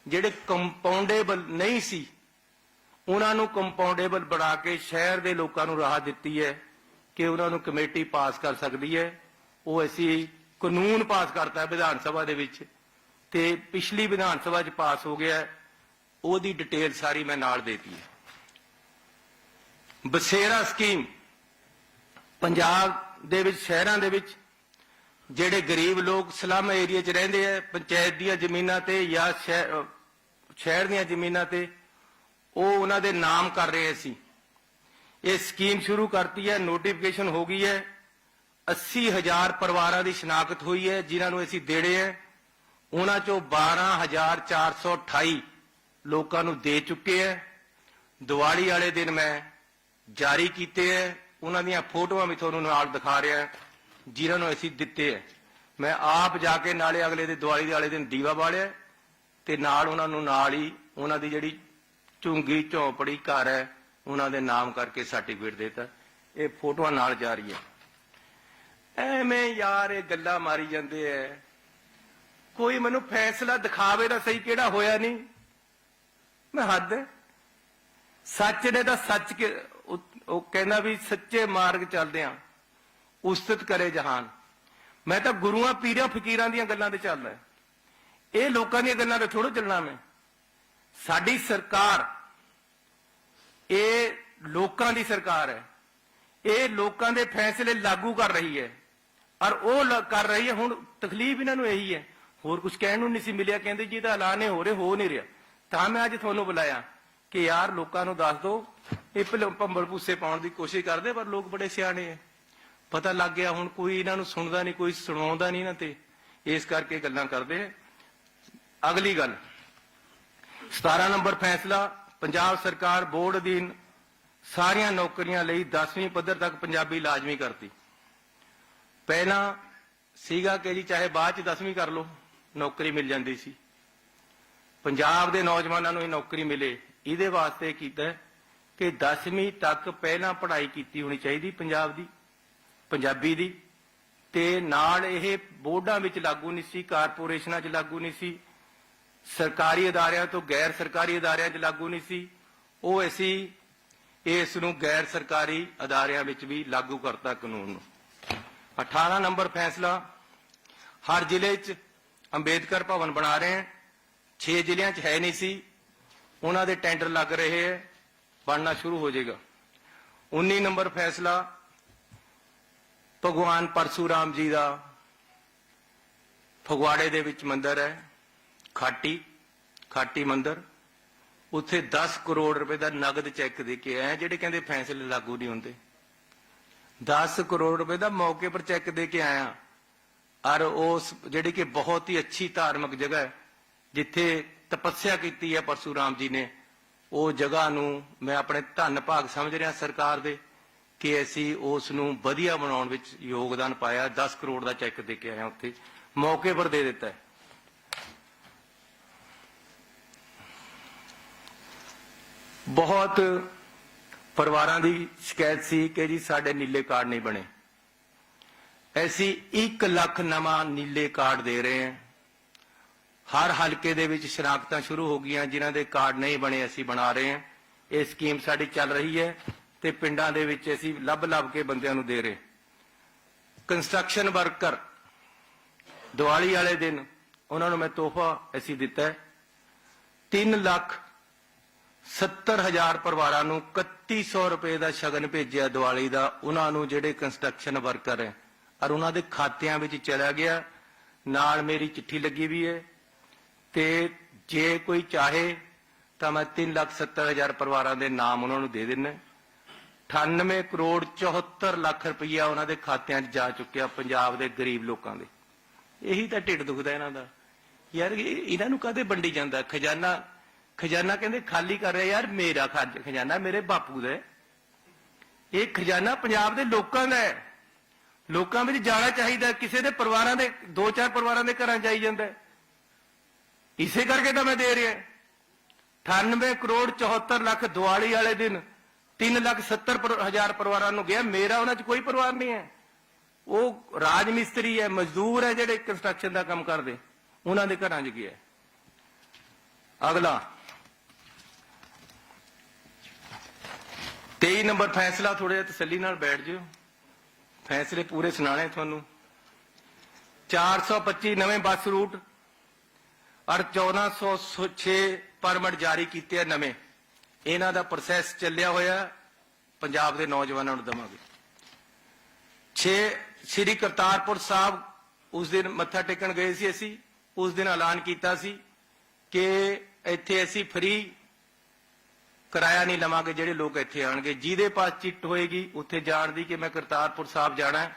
जेडे कंपाउंडेबल नहीं सी उन्होंने कंपाउंडेबल बना के शहर के लोगों को राह दी है कि उन्होंने कमेटी पास कर सकती है। वो ऐसी कानून पास करता है विधान सभा दे विच ते पिछली विधान सभा च पास हो गया है, उसकी डिटेल सारी मैं नाल देती है। बसेरा स्कीम पंजाब दे विच शहरां दे विच ਜਿਹੜੇ गरीब लोग स्लम एरिया च रहिंदे है, पंचायत ਦੀਆਂ ਜ਼ਮੀਨਾਂ ਤੇ ਜਾਂ ਸ਼ਹਿਰ ਦੀਆਂ ਜ਼ਮੀਨਾਂ ਤੇ ਉਹ ਉਹਨਾਂ ਦੇ ਨਾਮ ਕਰ ਰਹੇ ਸੀ। ਇਹ ਸਕੀਮ ਸ਼ੁਰੂ ਕਰਤੀ ਹੈ, ਨੋਟੀਫਿਕੇਸ਼ਨ ਹੋ ਗਈ ਹੈ। 80,000 ਪਰਿਵਾਰਾਂ ਦੀ ਸ਼ਨਾਖਤ ਹੋਈ ਹੈ ਜਿਨ੍ਹਾਂ ਨੂੰ ਅਸੀਂ ਦੇੜੇ ਹੈ। ਉਹਨਾਂ ਚੋਂ 12,428 ਲੋਕਾਂ ਨੂੰ ਦੇ ਚੁੱਕੇ ਹੈ। ਦੀਵਾਲੀ ਵਾਲੇ ਦਿਨ ਮੈਂ जारी किए है, उन्होंने फोटोआं भी थोड़ा नाल दिखा रहा है जिन्होंने असी दिते है। मैं आप जाके नाले अगले दिन दिवाली वाले दिन दीवा बालिया ते नाल उन्होंने नाल ही उन्होंने जिहड़ी झुंगी झोंपड़ी घर है उन्होंने नाम करके सर्टिफिकेट देता। ये फोटोआं नाल जा रही है। एवें यार ये गल्लां मारी जाते है, कोई मैनू फैसला दिखावे ना सही किहड़ा होया नहीं। मैं हद है, सच ने तो सच के ਉਹ ਕਹਿੰਦਾ ਵੀ ਸੱਚੇ ਮਾਰਗ ਚੱਲਦੇ ਆ ਉਸਤਤ ਕਰੇ ਜਹਾਨ। ਮੈਂ ਤਾਂ ਗੁਰੂਆਂ ਪੀਰਾਂ ਫਕੀਰਾਂ ਦੀਆਂ ਗੱਲਾਂ ਤੇ ਚੱਲਦਾ, ਇਹ ਲੋਕਾਂ ਦੀਆਂ ਗੱਲਾਂ ਤੇ ਥੋੜ੍ਹਾ ਚੱਲਣਾ। ਮੈਂ ਸਾਡੀ ਸਰਕਾਰ ਇਹ ਲੋਕਾਂ ਦੀ ਸਰਕਾਰ ਹੈ, ਇਹ ਲੋਕਾਂ ਦੇ ਫੈਸਲੇ ਲਾਗੂ ਕਰ ਰਹੀ ਹੈ ਔਰ ਉਹ ਕਰ ਰਹੀ ਹੈ। ਹੁਣ ਤਕਲੀਫ ਇਹਨਾਂ ਨੂੰ ਇਹੀ ਹੈ, ਹੋਰ ਕੁਝ ਕਹਿਣ ਨੂੰ ਨਹੀਂ ਸੀ ਮਿਲਿਆ। ਕਹਿੰਦੇ ਜੀ ਤਾਂ ਐਲਾਨ ਹੋ ਰਹੇ ਹੋ ਨਹੀਂ ਰਿਹਾ, ਤਾਂ ਮੈਂ ਅੱਜ ਤੁਹਾਨੂੰ ਬੁਲਾਇਆ कि यार लोगों को दस दो ये भंबल भूसे पाने की कोशिश करते पर लोग बड़े सियाने है। पता लग गया हुण कोई इन्हों सुनता नहीं, कोई सुनाता नहीं इन्हों ते, इस करके गल्लां करते। अगली गल 17 नंबर फैसला, पंजाब सरकार बोर्ड अधीन सारिया नौकरियां लई 10वीं पद्धर तक पंजाबी लाजमी करती। पहला सीगा कि जी चाहे बाद च 10वीं कर लो नौकरी मिल जाती सी। पंजाब के नौजवानों को नौकरी मिले ਇਹਦੇ ਵਾਸਤੇ ਕੀਤਾ ਕਿ 10ਵੀਂ ਤੱਕ ਪਹਿਲਾਂ ਪੜ੍ਹਾਈ ਕੀਤੀ ਹੋਣੀ ਚਾਹੀਦੀ ਪੰਜਾਬ ਦੀ, ਪੰਜਾਬੀ ਦੀ, ਤੇ ਨਾਲ ਇਹ ਬੋਰਡਾਂ ਵਿੱਚ ਲਾਗੂ ਨਹੀਂ ਸੀ, ਕਾਰਪੋਰੇਸ਼ਨਾਂ 'ਚ ਲਾਗੂ ਨਹੀਂ ਸੀ, ਸਰਕਾਰੀ ਅਦਾਰਿਆਂ ਤੋਂ ਗੈਰ ਸਰਕਾਰੀ ਅਦਾਰਿਆਂ 'ਚ ਲਾਗੂ ਨਹੀਂ ਸੀ। ਉਹ ਅਸੀਂ ਇਸ ਨੂੰ ਗੈਰ ਸਰਕਾਰੀ ਅਦਾਰਿਆਂ ਵਿੱਚ ਵੀ ਲਾਗੂ ਕਰਤਾ ਕਾਨੂੰਨ ਨੂੰ। 18 ਨੰਬਰ ਫੈਸਲਾ, ਹਰ ਜ਼ਿਲ੍ਹੇ 'ਚ ਅੰਬੇਦਕਰ ਭਵਨ ਬਣਾ ਰਹੇ हैं, 6 ਜ਼ਿਲ੍ਹਿਆਂ 'ਚ ਹੈ ਨਹੀਂ ਸੀ, उन्होंने टेंडर लग रहे हैं, बनना शुरू हो जाएगा। 19 नंबर फैसला, भगवान परशुराम जी का फगवाड़े दे विच मंदिर है, खाटी मंदिर, उत्थे 10 करोड़ रुपए का नगद चैक दे के आए, जेडे कहते फैसले लागू नहीं होंगे। 10 करोड़ रुपए का मौके पर चैक दे के आया और उस जिहड़ी कि बहुत ही अच्छी धार्मिक जगह है जिथे तपस्या की है परशुराम जी ने, वो जगह नूं मैं अपने धन भाग समझ रहा सरकार दे कि असी उस नूं वधिया बनाउण विच योगदान पाया। 10 करोड़ का चैक दे के आया, उत्थे मौके पर दे दिता है। बहुत परिवारां दी शिकायत सी कि जी साडे नीले कार्ड नहीं बने। ऐसी 1 लाख नवां नीले कार्ड दे रहे हैं। हर हल्के दे विच शनाख्तां शुरू हो गई, जिन्हां दे कार्ड नहीं बने असी बना रहे हैं। ये स्कीम साडी चल रही है ते पिंडां दे विच असी लभ लभ के बंदियां नूं दे रहे। कंस्ट्रक्शन वर्कर दिवाली वाले दिन उन्हां नूं मैं तोहफा असी दिता है। 3,70,000 परिवारां नूं 3100 रुपए का शगन भेजिया दिवाली का। उन्हां नूं जिहड़े कंस्ट्रक्शन वर्कर है और उन्हां दे खातियां विच चला गया। नाल मेरी चिट्ठी लगी भी है ते जे कोई चाहे तो मैं 3,70,000 परिवारां दे नाम उन्हां नूं दे देना। 98 ਕਰੋੜ 74 ਲੱਖ ਰੁਪਈਆ ਉਹਨਾਂ ਦੇ ਖਾਤਿਆਂ 'ਚ ਜਾ ਚੁੱਕਿਆ ਪੰਜਾਬ ਦੇ ਗਰੀਬ ਲੋਕਾਂ ਦੇ। ਇਹੀ ਤਾਂ ਢਿੱਡ ਦੁਖਦਾ ਇਹਨਾਂ ਦਾ ਯਾਰ, ਇਹਨਾਂ ਨੂੰ ਕਦੇ ਵੰਡੀ ਜਾਂਦਾ ਖਜ਼ਾਨਾ? ਖਜ਼ਾਨਾ ਕਹਿੰਦੇ ਖਾਲੀ ਕਰ ਰਿਹਾ, ਯਾਰ ਮੇਰਾ ਖਜ਼ਾਨਾ ਮੇਰੇ ਬਾਪੂ ਦਾ, ਇਹ ਖਜ਼ਾਨਾ ਪੰਜਾਬ ਦੇ ਲੋਕਾਂ ਦਾ ਹੈ। ਲੋਕਾਂ ਵਿੱਚ ਜਾਣਾ ਚਾਹੀਦਾ, ਕਿਸੇ ਦੇ ਪਰਿਵਾਰਾਂ ਦੇ 2-4 ਪਰਿਵਾਰਾਂ ਦੇ ਘਰਾਂ ਜਾਈ ਜਾਂਦਾ। ਇਸੇ ਕਰਕੇ ਤਾਂ ਮੈਂ ਦੇ ਰਿਹਾ 98 ਕਰੋੜ 74 ਲੱਖ ਦੀਵਾਲੀ ਵਾਲੇ ਦਿਨ 3,70,000 ਪਰਿਵਾਰਾਂ ਨੂੰ ਗਿਆ। ਮੇਰਾ ਉਹਨਾਂ 'ਚ ਕੋਈ ਪਰਿਵਾਰ ਨਹੀਂ ਹੈ, ਉਹ ਰਾਜ ਮਿਸਤਰੀ ਹੈ, ਮਜ਼ਦੂਰ ਹੈ, ਜਿਹੜੇ ਕੰਸਟਰਕਸ਼ਨ ਦਾ ਕੰਮ ਕਰਦੇ, ਉਹਨਾਂ ਦੇ ਘਰਾਂ 'ਚ ਗਿਆ। ਅਗਲਾ 23 ਨੰਬਰ ਫੈਸਲਾ, ਥੋੜੇ ਜਿਹਾ ਤਸੱਲੀ ਨਾਲ ਬੈਠ ਜਿਓ, ਫੈਸਲੇ ਪੂਰੇ ਸੁਣਾਣੇ ਤੁਹਾਨੂੰ। 425 ਨਵੇਂ ਬੱਸ ਰੂਟ ਔਰ 1406 ਪਰਮਿਟ ਜਾਰੀ ਕੀਤੇ ਆ ਨਵੇਂ। ਇਹਨਾਂ ਦਾ ਪ੍ਰੋਸੈਸ ਚੱਲਿਆ ਹੋਇਆ, ਪੰਜਾਬ ਦੇ ਨੌਜਵਾਨਾਂ ਨੂੰ ਦੇਵਾਂਗੇ। 6 ਸ੍ਰੀ ਕਰਤਾਰਪੁਰ ਸਾਹਿਬ ਉਸ ਦਿਨ ਮੱਥਾ ਟੇਕਣ ਗਏ ਸੀ ਅਸੀਂ, ਉਸ ਦਿਨ ਐਲਾਨ ਕੀਤਾ ਸੀ ਕਿ ਇੱਥੇ ਅਸੀਂ ਫ੍ਰੀ ਕਿਰਾਇਆ ਨਹੀਂ ਲਵਾਂਗੇ, ਜਿਹੜੇ ਲੋਕ ਇੱਥੇ ਆਣਗੇ ਜਿਹਦੇ ਪਾਸ ਚਿੱਟ ਹੋਏਗੀ ਉੱਥੇ ਜਾਣ ਦੀ ਕਿ ਮੈਂ ਕਰਤਾਰਪੁਰ ਸਾਹਿਬ ਜਾਣਾ,